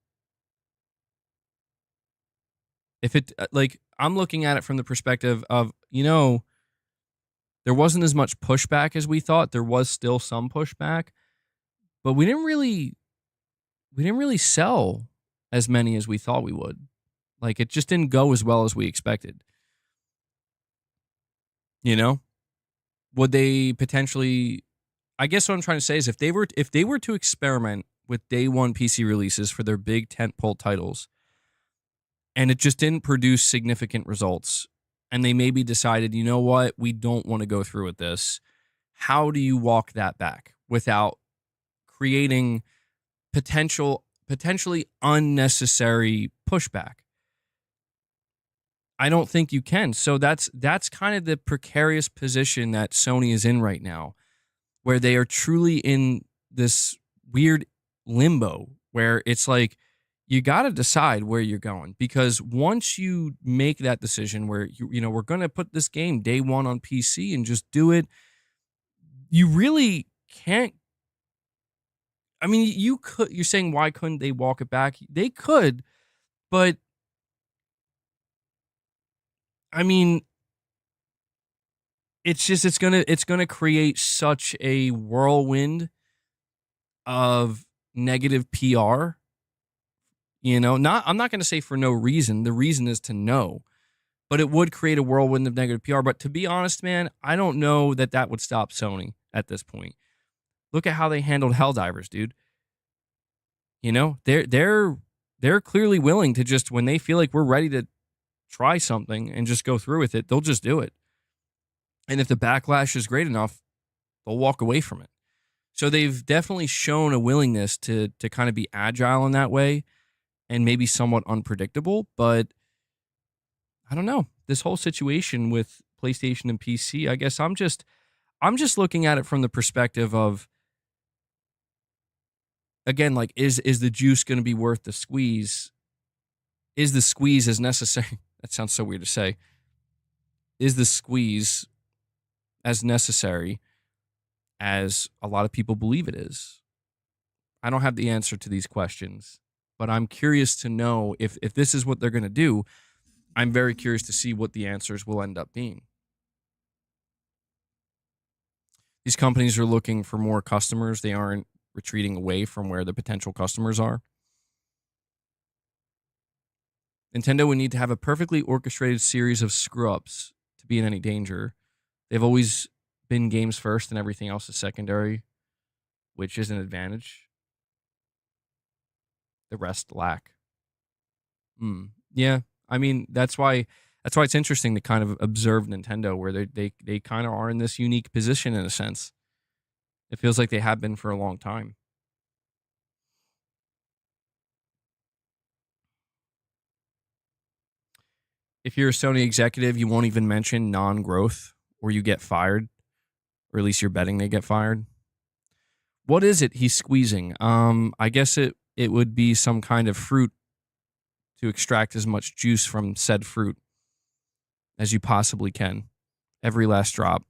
if it, like, I'm looking at it from the perspective of, there wasn't as much pushback as we thought. There was still some pushback, but we didn't really sell as many as we thought we would. Like, it just didn't go as well as we expected. Would they potentially, I guess what I'm trying to say is, if they were to experiment with day one PC releases for their big tentpole titles, and it just didn't produce significant results, and they maybe decided, you know what, we don't want to go through with this, how do you walk that back without creating potentially unnecessary pushback? I don't think you can. So that's kind of the precarious position that Sony is in right now, where they are truly in this weird limbo where it's like, you got to decide where you're going, because once you make that decision where we're going to put this game day one on PC and just do it, you really can't. I mean, you're saying, why couldn't they walk it back? They could, but I mean, it's gonna create such a whirlwind of negative PR. I'm not gonna say for no reason. The reason is to know, but it would create a whirlwind of negative PR. But to be honest, man, I don't know that would stop Sony at this point. Look at how they handled Helldivers, dude. They're clearly willing to just, when they feel like we're ready to try something and just go through with it, they'll just do it. And if the backlash is great enough, they'll walk away from it. So they've definitely shown a willingness to kind of be agile in that way and maybe somewhat unpredictable. But I don't know. This whole situation with PlayStation and PC, I guess I'm just looking at it from the perspective of, again, like, is the juice going to be worth the squeeze? Is the squeeze as necessary? That sounds so weird to say. Is the squeeze as necessary as a lot of people believe it is? I don't have the answer to these questions, but I'm curious to know if this is what they're going to do. I'm very curious to see what the answers will end up being. These companies are looking for more customers. They aren't retreating away from where the potential customers are. Nintendo would need to have a perfectly orchestrated series of screw-ups to be in any danger. They've always been games first and everything else is secondary, which is an advantage. The rest lack. Yeah, I mean, that's why it's interesting to kind of observe Nintendo, where they kind of are in this unique position in a sense. It feels like they have been for a long time. If you're a Sony executive, you won't even mention non-growth, or you get fired, or at least you're betting they get fired. What is it he's squeezing? I guess it would be some kind of fruit to extract as much juice from said fruit as you possibly can. Every last drop.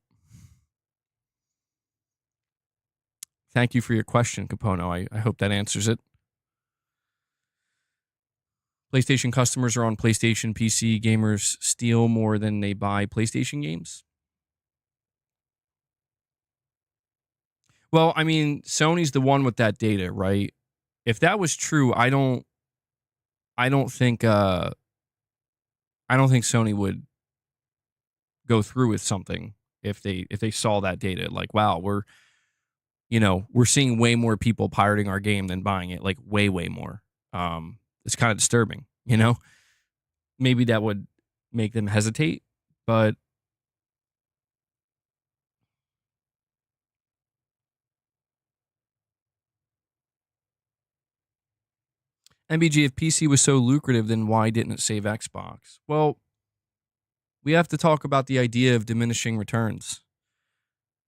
Thank you for your question, Capono. I hope that answers it. PlayStation customers are on PlayStation. PC gamers steal more than they buy PlayStation games. Well, I mean, Sony's the one with that data, right? If that was true, I don't think Sony would go through with something if they saw that data. Like, wow, we're seeing way more people pirating our game than buying it, like way, way more. It's kind of disturbing, Maybe that would make them hesitate, but MBG, if PC was so lucrative, then why didn't it save Xbox? Well, we have to talk about the idea of diminishing returns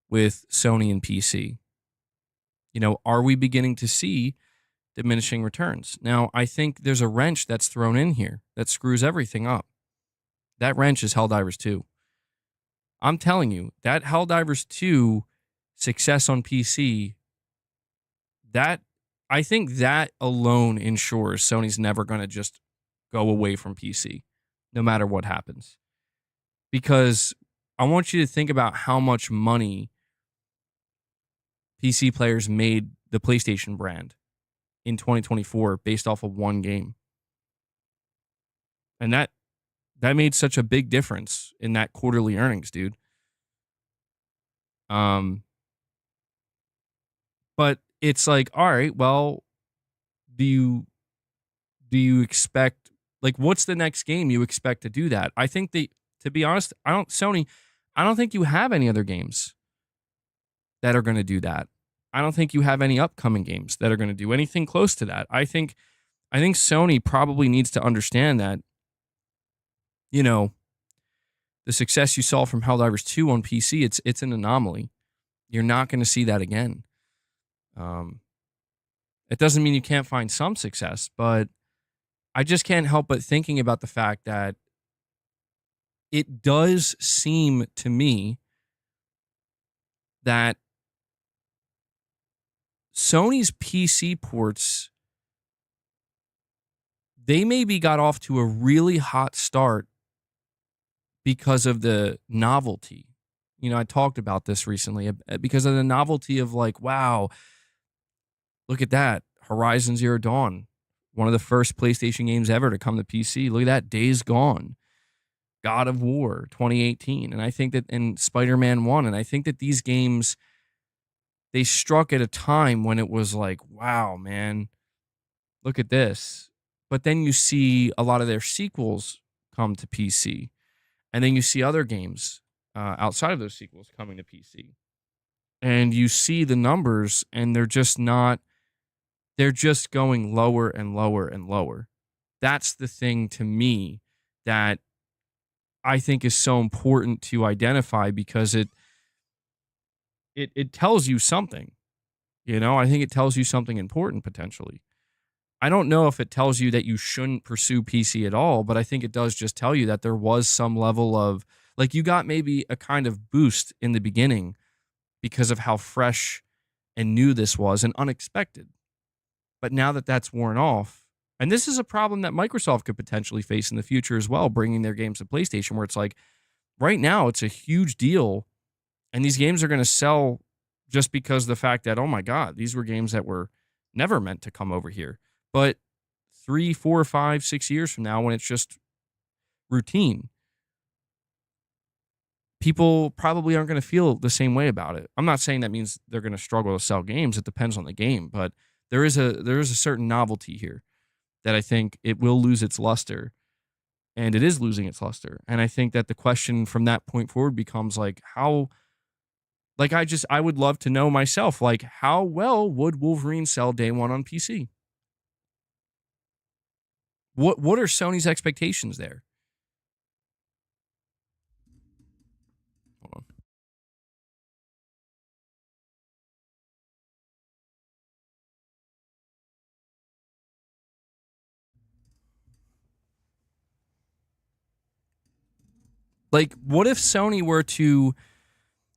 with Sony and PC. Are we beginning to see diminishing returns? Now, I think there's a wrench that's thrown in here that screws everything up. That wrench is Helldivers 2. I'm telling you, that Helldivers 2 success on PC, I think that alone ensures Sony's never going to just go away from PC, no matter what happens. Because I want you to think about how much money PC players made the PlayStation brand in 2024 based off of one game. And that made such a big difference in that quarterly earnings, dude. But it's like, all right, well, do you expect, like, what's the next game you expect to do that? I think to be honest, I don't think you have any other games that are going to do that. I don't think you have any upcoming games that are going to do anything close to that. I think Sony probably needs to understand that, the success you saw from Helldivers 2 on PC, it's an anomaly. You're not going to see that again. It doesn't mean you can't find some success, but I just can't help but thinking about the fact that it does seem to me that Sony's PC ports, they maybe got off to a really hot start because of the novelty. I talked about this recently because of the novelty of, like, wow, look at that. Horizon Zero Dawn, one of the first PlayStation games ever to come to PC. Look at that. Days Gone, God of War 2018. And I think that in Spider-Man 1, and I think that these games, they struck at a time when it was like, wow, man, look at this. But then you see a lot of their sequels come to PC. And then you see other games outside of those sequels coming to PC. And you see the numbers, and they're just going lower and lower and lower. That's the thing to me that I think is so important to identify, because it tells you something. I think it tells you something important potentially. I don't know if it tells you that you shouldn't pursue PC at all, but I think it does just tell you that there was some level of, like, you got maybe a kind of boost in the beginning because of how fresh and new this was and unexpected. But now that that's worn off, and this is a problem that Microsoft could potentially face in the future as well, bringing their games to PlayStation, where it's like, right now it's a huge deal, and these games are going to sell just because of the fact that, oh my God, these were games that were never meant to come over here. But 3, 4, 5, 6 years from now, when it's just routine, people probably aren't going to feel the same way about it. I'm not saying that means they're going to struggle to sell games. It depends on the game, but there is a certain novelty here that I think it will lose its luster, and it is losing its luster. And I think that the question from that point forward becomes, like, how, like, I would love to know myself, like, how well would Wolverine sell day one on PC? What are Sony's expectations there? Hold on. Like, what if Sony were to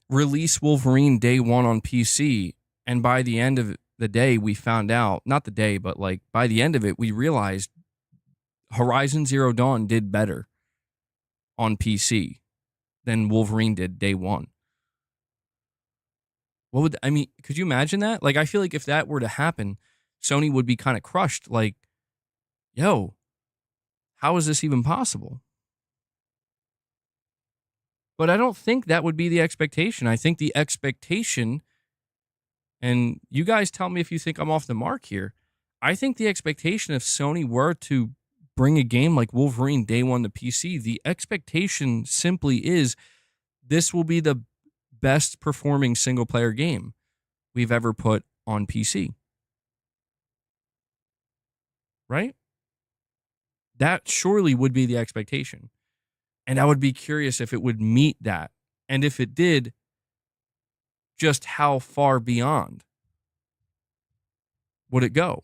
release Wolverine day one on PC, and by the end of the day, we found out, not the day, but like by the end of it, we realized Horizon Zero Dawn did better on PC than Wolverine did day one. Could you imagine that? Like, I feel like if that were to happen, Sony would be kind of crushed. Like, yo, how is this even possible? But I don't think that would be the expectation. I think the expectation And you guys tell me if you think I'm off the mark here. I think the expectation if Sony were to bring a game like Wolverine day one to PC, the expectation simply is this will be the best performing single player game we've ever put on PC. Right? That surely would be the expectation. And I would be curious if it would meet that. And if it did, just how far beyond would it go?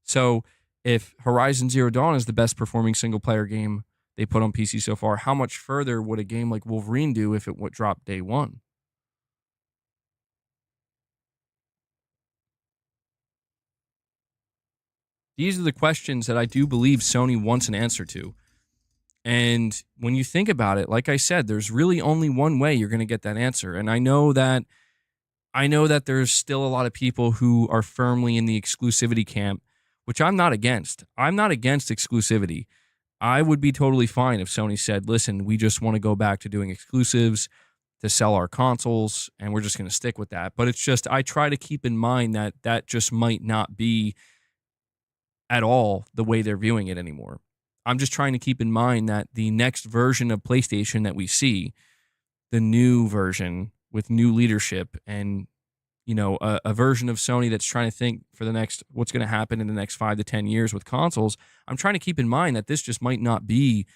So if Horizon Zero Dawn is the best performing single player game they put on PC so far, how much further would a game like Wolverine do if it would drop day one? These are the questions that I do believe Sony wants an answer to. And when you think about it, like I said, there's really only one way you're going to get that answer. And I know that there's still a lot of people who are firmly in the exclusivity camp, which I'm not against. I'm not against exclusivity. I would be totally fine if Sony said, listen, we just want to go back to doing exclusives to sell our consoles, and we're just going to stick with that. But it's just, I try to keep in mind that that just might not be at all the way they're viewing it anymore. I'm just trying to keep in mind that the next version of PlayStation that we see, the new version with new leadership and, you know, a version of Sony that's trying to think for the next, what's going to happen in the next 5 to 10 years with consoles. I'm trying to keep in mind that this just might not be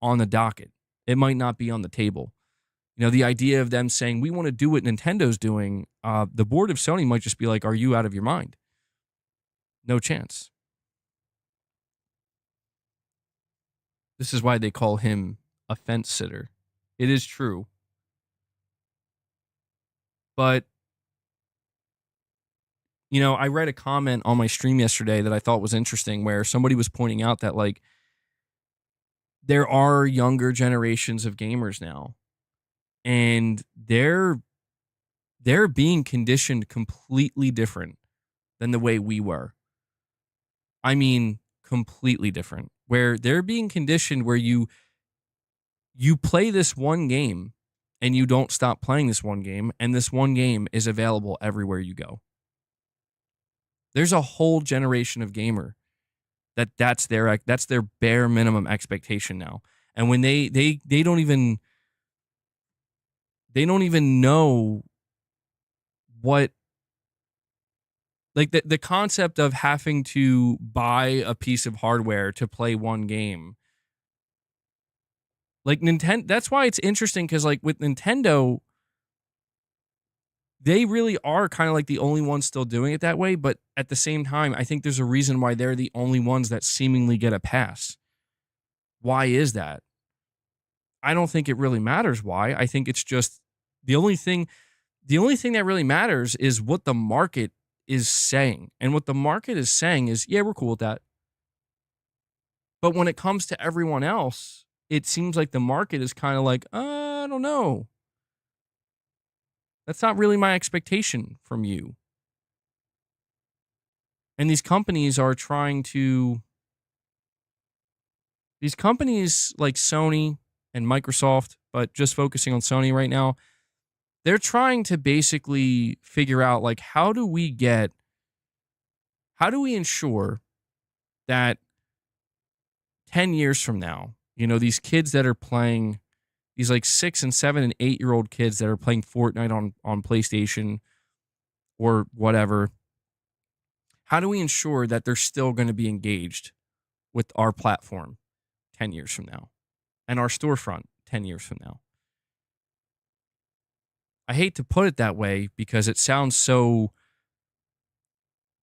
on the docket. It might not be on the table. You know, the idea of them saying, we want to do what Nintendo's doing, the board of Sony might just be like, are you out of your mind? No chance. This is why they call him a fence sitter. It is true. But, you know, I read a comment on my stream yesterday that I thought was interesting where somebody was pointing out that, like, there are younger generations of gamers now, and they're being conditioned completely different than the way we were. I mean, completely different. Where they're being conditioned where you play this one game and you don't stop playing this one game, and this one game is available everywhere you go. There's a whole generation of gamer that's their bare minimum expectation now. And when they don't even know what, like, the concept of having to buy a piece of hardware to play one game. Like, Nintendo, that's why it's interesting, because, like, with Nintendo, they really are kind of like the only ones still doing it that way. But at the same time, I think there's a reason why they're the only ones that seemingly get a pass. Why is that? I don't think it really matters why. I think it's just the only thing that really matters is what the market is saying. And what the market is saying is, yeah, we're cool with that. But when it comes to everyone else, it seems like the market is kind of like, I don't know. That's not really my expectation from you. And these companies are trying to, these companies like Sony and Microsoft, but just focusing on Sony right now, they're trying to basically figure out, like, how do we ensure that 10 years from now, you know, these kids that are playing, these like 6 and 7 and 8-year-old kids that are playing Fortnite on PlayStation or whatever, how do we ensure that they're still going to be engaged with our platform 10 years from now and our storefront 10 years from now? I hate to put it that way because it sounds so,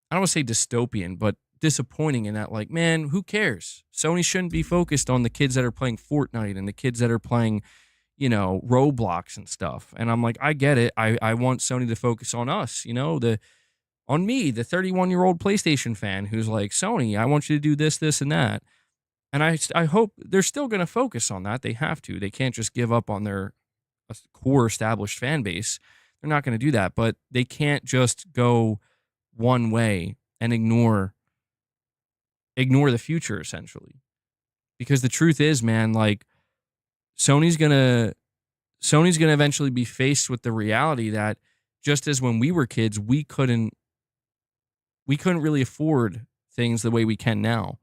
I don't want to say dystopian, but disappointing in that, like, man, who cares? Sony shouldn't be focused on the kids that are playing Fortnite and the kids that are playing, you know, Roblox and stuff. And I'm like, I get it. I want Sony to focus on us, you know, on me, the 31-year-old PlayStation fan who's like, Sony, I want you to do this, this, and that. And I hope they're still going to focus on that. They have to. They can't just give up on their core established fan base. They're not going to do that, but they can't just go one way and ignore the future, essentially. Because the truth is, man, like, Sony's gonna eventually be faced with the reality that just as when we were kids, we couldn't really afford things the way we can now.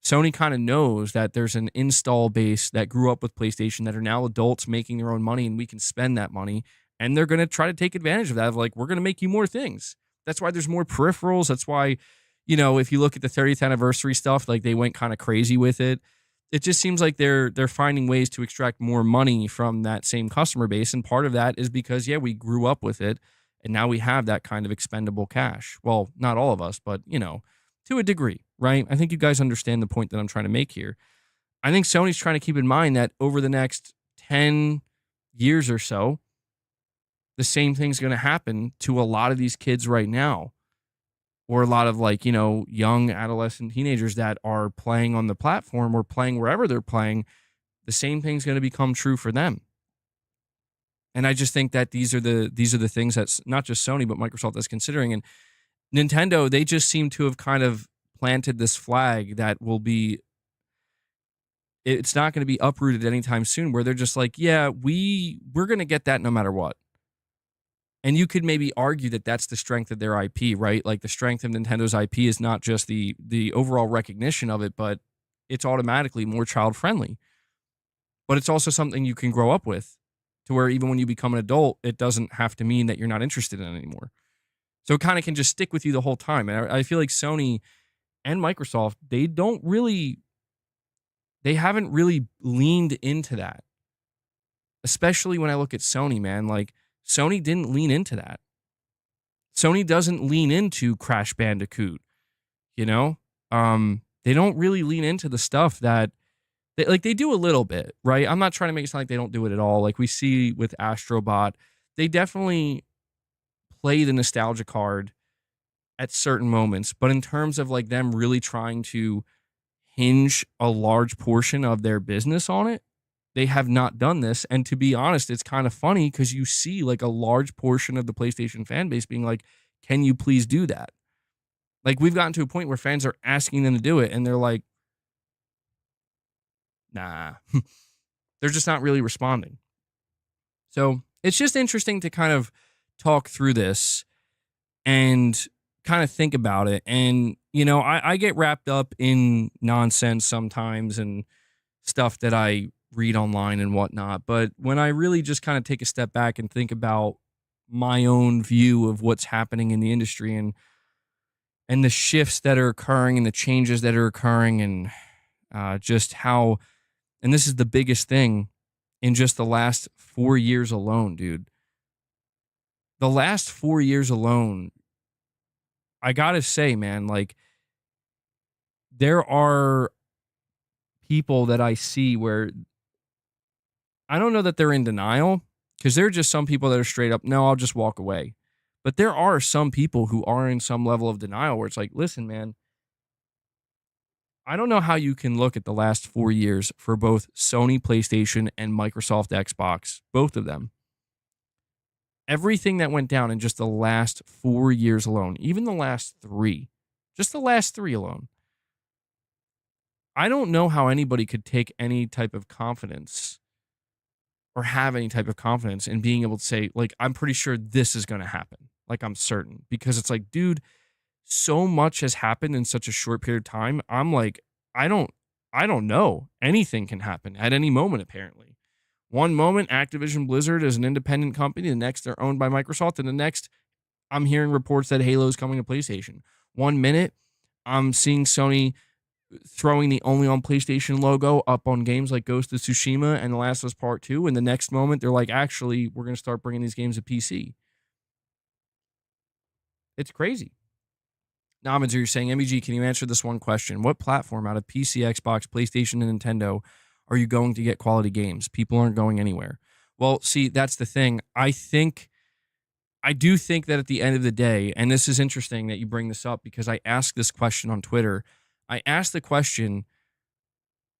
Sony kind of knows that there's an install base that grew up with PlayStation that are now adults making their own money, and we can spend that money, and they're going to try to take advantage of that. Of like, we're going to make you more things. That's why there's more peripherals. That's why, if you look at the 30th anniversary stuff, like they went kind of crazy with it. It just seems like they're finding ways to extract more money from that same customer base, and part of that is because we grew up with it, and now we have that kind of expendable cash. Well, not all of us, but to a degree, right? I think you guys understand the point that I'm trying to make here. I think Sony's trying to keep in mind that over the next 10 years or so, the same thing's going to happen to a lot of these kids right now, or a lot of young adolescent teenagers that are playing on the platform or playing wherever they're playing. The same thing's going to become true for them. And I just think that these are the things that's not just Sony, but Microsoft is considering. And Nintendo, they just seem to have kind of planted this flag that it's not going to be uprooted anytime soon, where they're just like, yeah, we're going to get that no matter what. And you could maybe argue that that's the strength of their IP, right? Like the strength of Nintendo's IP is not just the overall recognition of it, but it's automatically more child friendly. But it's also something you can grow up with, to where even when you become an adult, it doesn't have to mean that you're not interested in it anymore. So it kind of can just stick with you the whole time. And I feel like Sony and Microsoft, they haven't really leaned into that. Especially when I look at Sony, man. Like, Sony didn't lean into that. Sony doesn't lean into Crash Bandicoot, They don't really lean into the stuff that they do a little bit, right? I'm not trying to make it sound like they don't do it at all. Like we see with Astrobot, they definitely play the nostalgia card at certain moments, but in terms of like them really trying to hinge a large portion of their business on it, they have not done this. And to be honest, it's kind of funny because you see like a large portion of the PlayStation fan base being like, can you please do that? Like we've gotten to a point where fans are asking them to do it and they're like, nah. They're just not really responding. So it's just interesting to kind of talk through this and kind of think about it. And, I get wrapped up in nonsense sometimes and stuff that I read online and whatnot. But when I really just kind of take a step back and think about my own view of what's happening in the industry and the shifts that are occurring and the changes that are occurring and just how, and this is the biggest thing in just the last 4 years alone, dude. The last 4 years alone, I gotta say, man, like there are people that I see where I don't know that they're in denial, because there are just some people that are straight up, no, I'll just walk away. But there are some people who are in some level of denial where it's like, listen, man, I don't know how you can look at the last 4 years for both Sony PlayStation and Microsoft Xbox, both of them. Everything that went down in just the last 4 years alone, even the last 3, just the last 3 alone. I don't know how anybody could take any type of confidence or have any type of confidence in being able to say, like, I'm pretty sure this is going to happen. Like, I'm certain. Because it's like, dude, so much has happened in such a short period of time. I'm like, I don't know. Anything can happen at any moment, apparently. One moment, Activision Blizzard is an independent company. The next, they're owned by Microsoft. And the next, I'm hearing reports that Halo is coming to PlayStation. 1 minute, I'm seeing Sony throwing the only on PlayStation logo up on games like Ghost of Tsushima and The Last of Us Part 2. And the next moment, they're like, actually, we're going to start bringing these games to PC. It's crazy. Namazu, you're saying, MEG, can you answer this one question? What platform out of PC, Xbox, PlayStation, and Nintendo are you going to get quality games? People aren't going anywhere. Well, see, that's the thing. I do think that at the end of the day, and this is interesting that you bring this up because I asked this question on Twitter. I asked the question,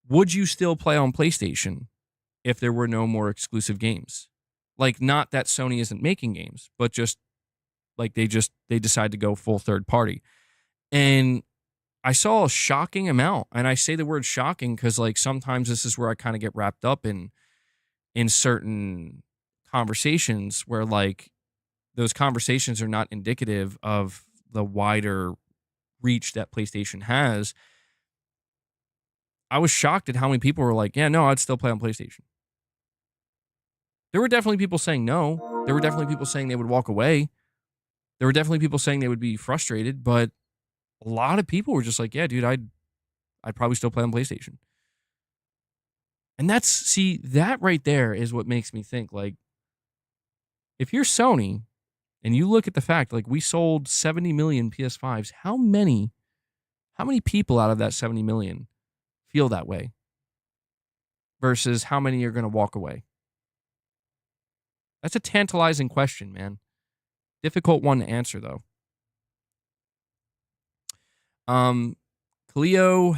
would you still play on PlayStation if there were no more exclusive games? Like, not that Sony isn't making games, but just like they decide to go full third party. And I saw a shocking amount. And I say the word shocking because like sometimes this is where I kind of get wrapped up in certain conversations where like those conversations are not indicative of the wider reach that PlayStation has. I was shocked at how many people were like, yeah, no, I'd still play on PlayStation. There were definitely people saying no. There were definitely people saying they would walk away. There were definitely people saying they would be frustrated, but a lot of people were just like, yeah, dude, I'd probably still play on PlayStation. And that right there is what makes me think, like, if you're Sony and you look at the fact, like, we sold 70 million PS5s, how many people out of that 70 million feel that way versus how many are going to walk away? That's a tantalizing question, man. Difficult one to answer, though. Cleo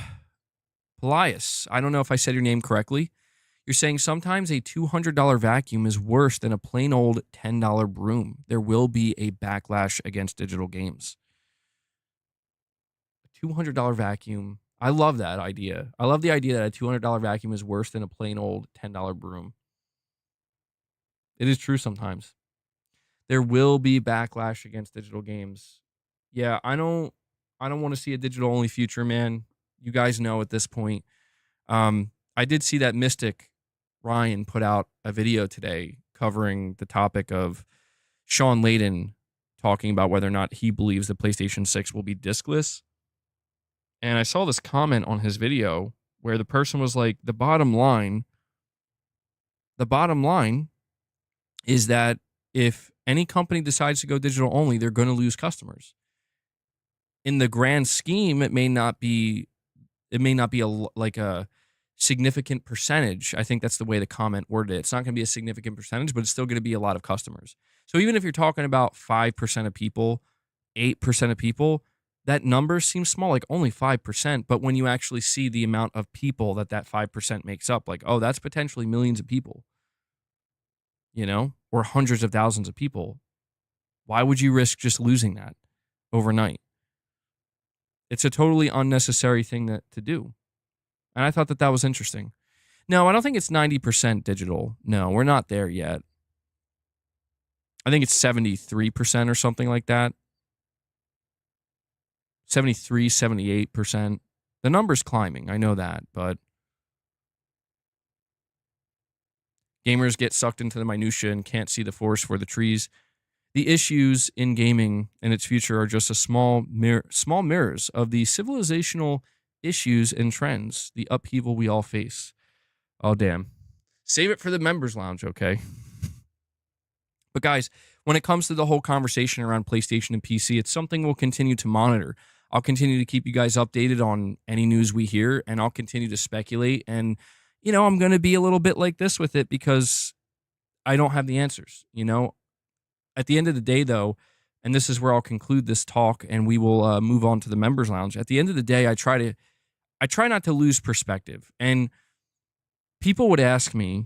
Pelias, I don't know if I said your name correctly. You're saying sometimes a $200 vacuum is worse than a plain old $10 broom. There will be a backlash against digital games. A $200 vacuum. I love that idea. I love the idea that a $200 vacuum is worse than a plain old $10 broom. It is true sometimes. There will be backlash against digital games. Yeah, I don't want to see a digital only future, man. You guys know at this point. I did see that Mystic Ryan put out a video today covering the topic of Sean Layden talking about whether or not he believes the PlayStation 6 will be discless. And I saw this comment on his video where the person was like, the bottom line is that if any company decides to go digital only, they're going to lose customers. In the grand scheme, it may not be a significant percentage. I think that's the way the comment worded it. It's not going to be a significant percentage, but it's still going to be a lot of customers. So even if you're talking about 5% of people, 8% of people, that number seems small, like only 5%. But when you actually see the amount of people that 5% makes up, like, oh, that's potentially millions of people, or hundreds of thousands of people. Why would you risk just losing that overnight? It's a totally unnecessary thing to do. And I thought that was interesting. No, I don't think it's 90% digital. No, we're not there yet. I think it's 73% or something like that. 73, 78%. The number's climbing. I know that, but gamers get sucked into the minutia and can't see the forest for the trees. The issues in gaming and its future are just a small mirrors of the civilizational issues and trends, the upheaval we all face. Oh, damn. Save it for the members lounge, okay? But guys, when it comes to the whole conversation around PlayStation and PC, it's something we'll continue to monitor. I'll continue to keep you guys updated on any news we hear, and I'll continue to speculate. And, I'm going to be a little bit like this with it because I don't have the answers, At the end of the day, though, and this is where I'll conclude this talk and we will move on to the members lounge. At the end of the day, I try not to lose perspective. And people would ask me,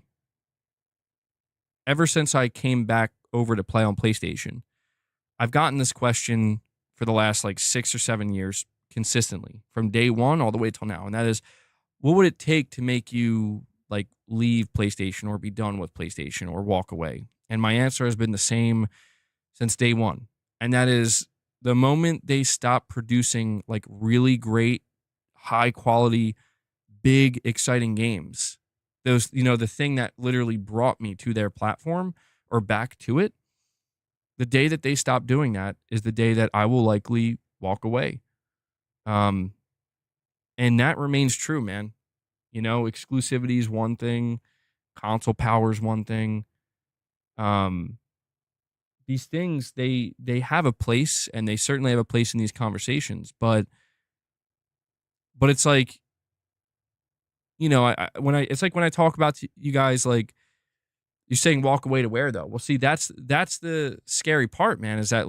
ever since I came back over to play on PlayStation, I've gotten this question for the last 6 or 7 years consistently, from day one all the way till now. And that is, what would it take to make you leave PlayStation or be done with PlayStation or walk away? And my answer has been the same since day one. And that is, the moment they stop producing really great, high quality, big, exciting games, those, the thing that literally brought me to their platform or back to it, the day that they stop doing that is the day that I will likely walk away. And that remains true, man. Exclusivity is one thing, console power is one thing. These things, they have a place, and they certainly have a place in these conversations, but it's like, it's like when I talk about you guys, you're saying walk away to where though? Well, see, that's the scary part, man, is that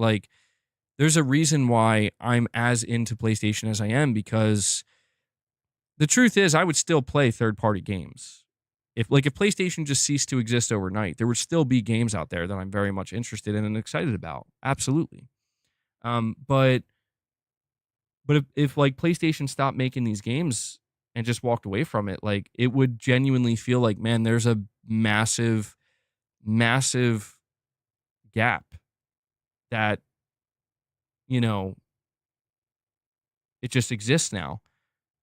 there's a reason why I'm as into PlayStation as I am, because the truth is I would still play third-party games. If PlayStation just ceased to exist overnight, there would still be games out there that I'm very much interested in and excited about. Absolutely. But if PlayStation stopped making these games and just walked away from it, it would genuinely feel like, man, there's a massive, massive gap that, you know, it just exists now.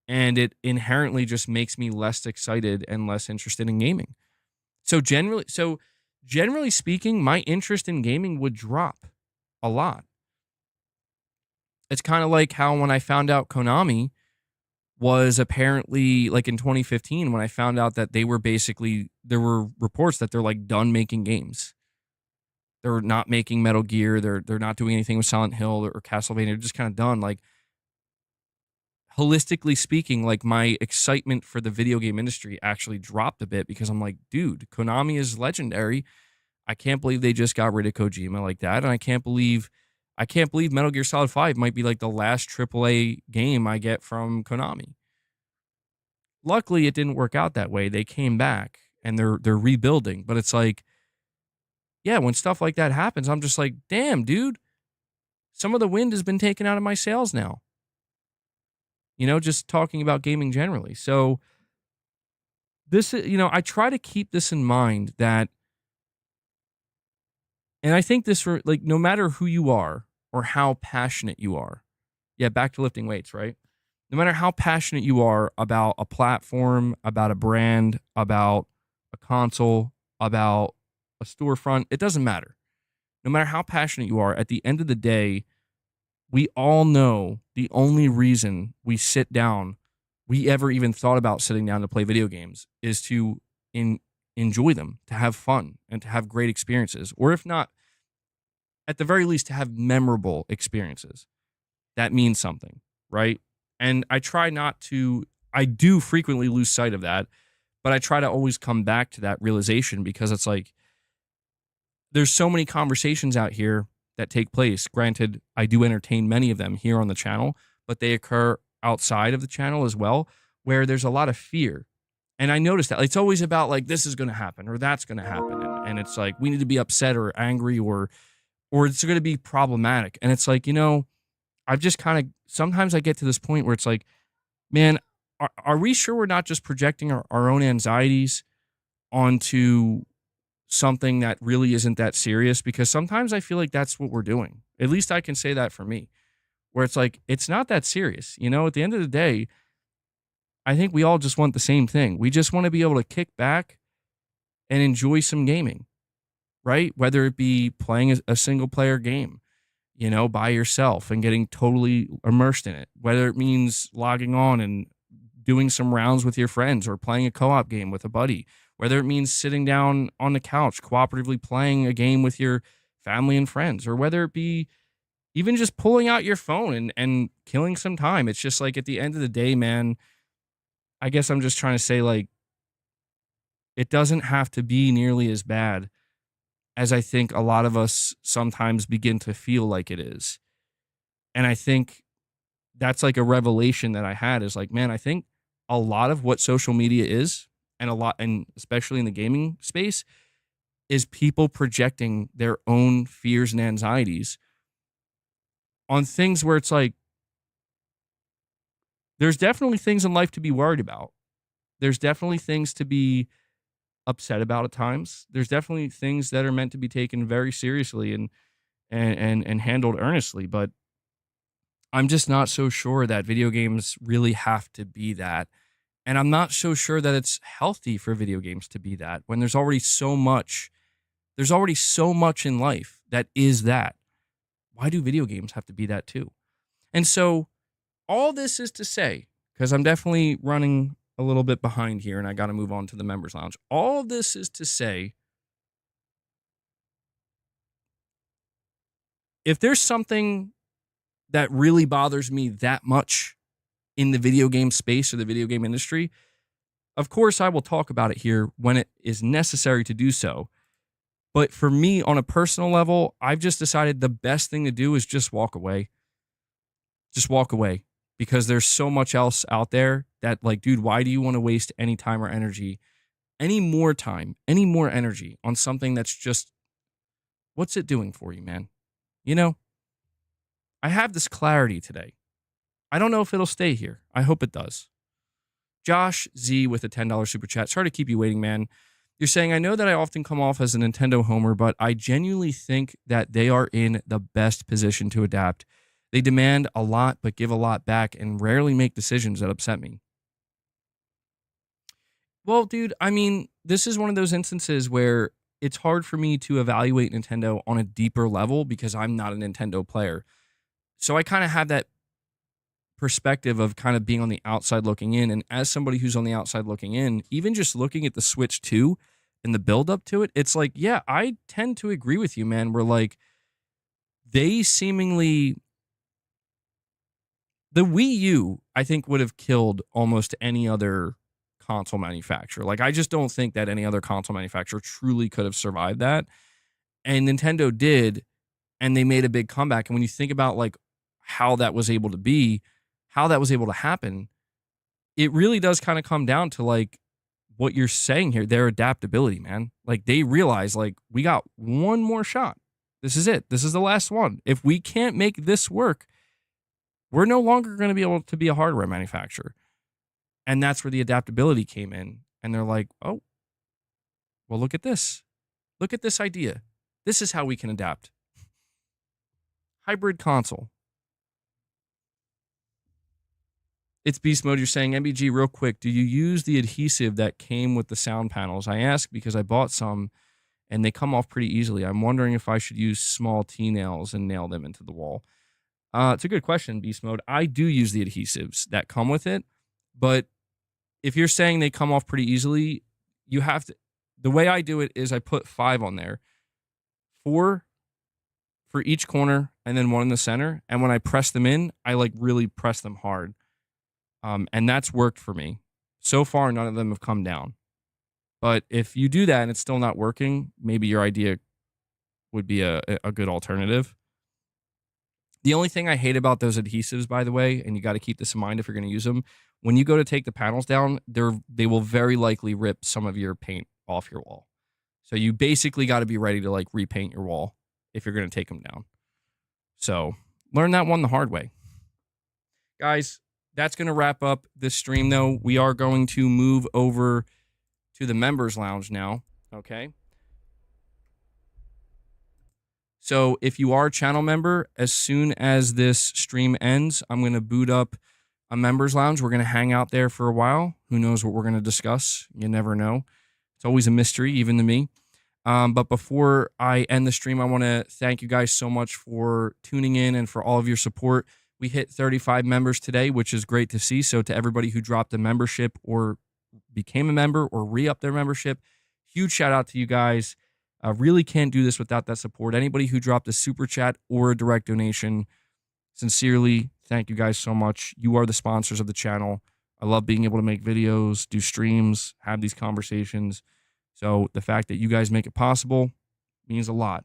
And it inherently just makes me less excited and less interested in gaming. So generally speaking, my interest in gaming would drop a lot. It's kind of like how when I found out Konami was apparently, like in 2015, when I found out that they were basically, there were reports that they're like done making games. They're not making Metal Gear. They're not doing anything with Silent Hill or Castlevania. They're just kind of done. Like, holistically speaking, like my excitement for the video game industry actually dropped a bit because I'm like, dude, Konami is legendary. I can't believe they just got rid of Kojima like that. And I can't believe Metal Gear Solid 5 might be like the last AAA game I get from Konami. Luckily, it didn't work out that way. They came back and they're rebuilding. But it's like, yeah, when stuff like that happens, I'm just like, damn, dude, some of the wind has been taken out of my sails now. You know, just talking about gaming generally. So this, I try to keep this in mind that, and I think this, like, no matter who you are or how passionate you are, yeah, back to lifting weights, right? No matter how passionate you are about a platform, about a brand, about a console, about a storefront, it doesn't matter. No matter how passionate you are, at the end of the day, we all know the only reason we sit down, we ever even thought about sitting down to play video games, is to enjoy them, to have fun, and to have great experiences. Or if not, at the very least, to have memorable experiences. That means something, right? And I try not to, I do frequently lose sight of that, but I try to always come back to that realization because it's like, there's so many conversations out here that take place. Granted, I do entertain many of them here on the channel, but they occur outside of the channel as well, where there's a lot of fear. And I noticed that it's always about like, this is going to happen or that's going to happen. And it's like, we need to be upset or angry or it's going to be problematic. And it's like, I've just kind of, sometimes I get to this point where it's like, man, are we sure we're not just projecting our own anxieties onto something that really isn't that serious? Because sometimes I feel like that's what we're doing. At least I can say that for me, where it's like, it's not that serious. At the end of the day, I think we all just want the same thing. We just want to be able to kick back and enjoy some gaming, right? Whether it be playing a single player game, by yourself and getting totally immersed in it, whether it means logging on and doing some rounds with your friends or playing a co-op game with a buddy, whether it means sitting down on the couch, cooperatively playing a game with your family and friends, or whether it be even just pulling out your phone and killing some time. It's just like, at the end of the day, man, I guess I'm just trying to say, like, it doesn't have to be nearly as bad as I think a lot of us sometimes begin to feel like it is. And I think that's like a revelation that I had, is like, man, I think a lot of what social media is, and especially in the gaming space, is people projecting their own fears and anxieties on things where it's like, there's definitely things in life to be worried about. There's definitely things to be upset about at times. There's definitely things that are meant to be taken very seriously and handled earnestly. But I'm just not so sure that video games really have to be that. And I'm not so sure that it's healthy for video games to be that, when there's already so much in life that is that. Why do video games have to be that too? And so all this is to say, because I'm definitely running a little bit behind here and I got to move on to the members lounge. All this is to say, if there's something that really bothers me that much in the video game space or the video game industry, of course I will talk about it here when it is necessary to do so. But for me, on a personal level, I've just decided the best thing to do is just walk away. Just walk away. Because there's so much else out there that, like, dude, why do you want to waste any time or energy, any more time, any more energy on something that's just, what's it doing for you, man? I have this clarity today. I don't know if it'll stay here. I hope it does. Josh Z with a $10 super chat. Sorry to keep you waiting, man. You're saying, I know that I often come off as a Nintendo homer, but I genuinely think that they are in the best position to adapt. They demand a lot, but give a lot back and rarely make decisions that upset me. Well, dude, I mean, this is one of those instances where it's hard for me to evaluate Nintendo on a deeper level because I'm not a Nintendo player. So I kind of have that perspective of kind of being on the outside looking in. And as somebody who's on the outside looking in, even just looking at the Switch 2 and the build up to it, it's like, yeah, I tend to agree with you, man. We're like, they seemingly, the Wii U, I think, would have killed almost any other console manufacturer. Like, I just don't think that any other console manufacturer truly could have survived that. And Nintendo did, and they made a big comeback. And when you think about like how that was able to be, how that was able to happen, it really does kind of come down to like what you're saying here, their adaptability, man. Like they realize like we got one more shot. This is it. This is the last one. If we can't make this work, we're no longer going to be able to be a hardware manufacturer. And that's where the adaptability came in. And they're like, oh, well, look at this. Look at this idea. This is how we can adapt. Hybrid console. It's beast mode. You're saying, MBG, real quick, do you use the adhesive that came with the sound panels? I ask because I bought some and they come off pretty easily. I'm wondering if I should use small T-nails and nail them into the wall. It's a good question, beast mode. I do use the adhesives that come with it, but if you're saying they come off pretty easily, you have to, the way I do it is I put 5 on there, 4 for each corner and then 1 in the center. And when I press them in, I like really press them hard. And that's worked for me. So far, none of them have come down. But if you do that and it's still not working, maybe your idea would be a good alternative. The only thing I hate about those adhesives, by the way, and you got to keep this in mind if you're going to use them, when you go to take the panels down, they will very likely rip some of your paint off your wall. So you basically got to be ready to like repaint your wall if you're going to take them down. So learn that one the hard way. Guys, that's going to wrap up this stream, though. We are going to move over to the members lounge now, okay? So if you are a channel member, as soon as this stream ends, I'm going to boot up a members lounge. We're going to hang out there for a while. Who knows what we're going to discuss? You never know. It's always a mystery, even to me. But before I end the stream, I want to thank you guys so much for tuning in and for all of your support. We hit 35 members today, which is great to see. So to everybody who dropped a membership or became a member or re-upped their membership, huge shout out to you guys. I really can't do this without that support. Anybody who dropped a super chat or a direct donation, sincerely, thank you guys so much. You are the sponsors of the channel. I love being able to make videos, do streams, have these conversations. So the fact that you guys make it possible means a lot.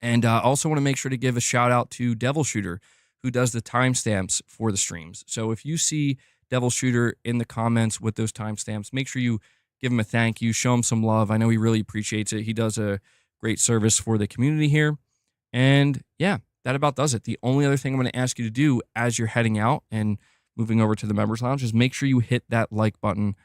And I also want to make sure to give a shout out to Devil Shooter, who does the timestamps for the streams. So if you see Devil Shooter in the comments with those timestamps, make sure you give him a thank you, show him some love. I know he really appreciates it. He does a great service for the community here. And yeah, that about does it. The only other thing I'm going to ask you to do as you're heading out and moving over to the members lounge is make sure you hit that like button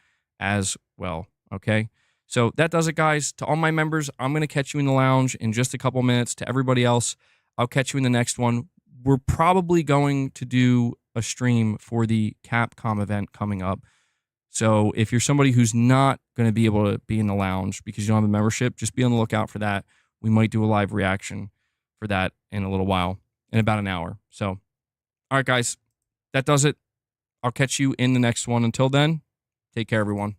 as well, okay? So that does it, guys. To all my members, I'm going to catch you in the lounge in just a couple minutes. To everybody else, I'll catch you in the next one. We're probably going to do a stream for the Capcom event coming up. So if you're somebody who's not going to be able to be in the lounge because you don't have a membership, just be on the lookout for that. We might do a live reaction for that in a little while, in about an hour. So, all right, guys, that does it. I'll catch you in the next one. Until then, take care, everyone.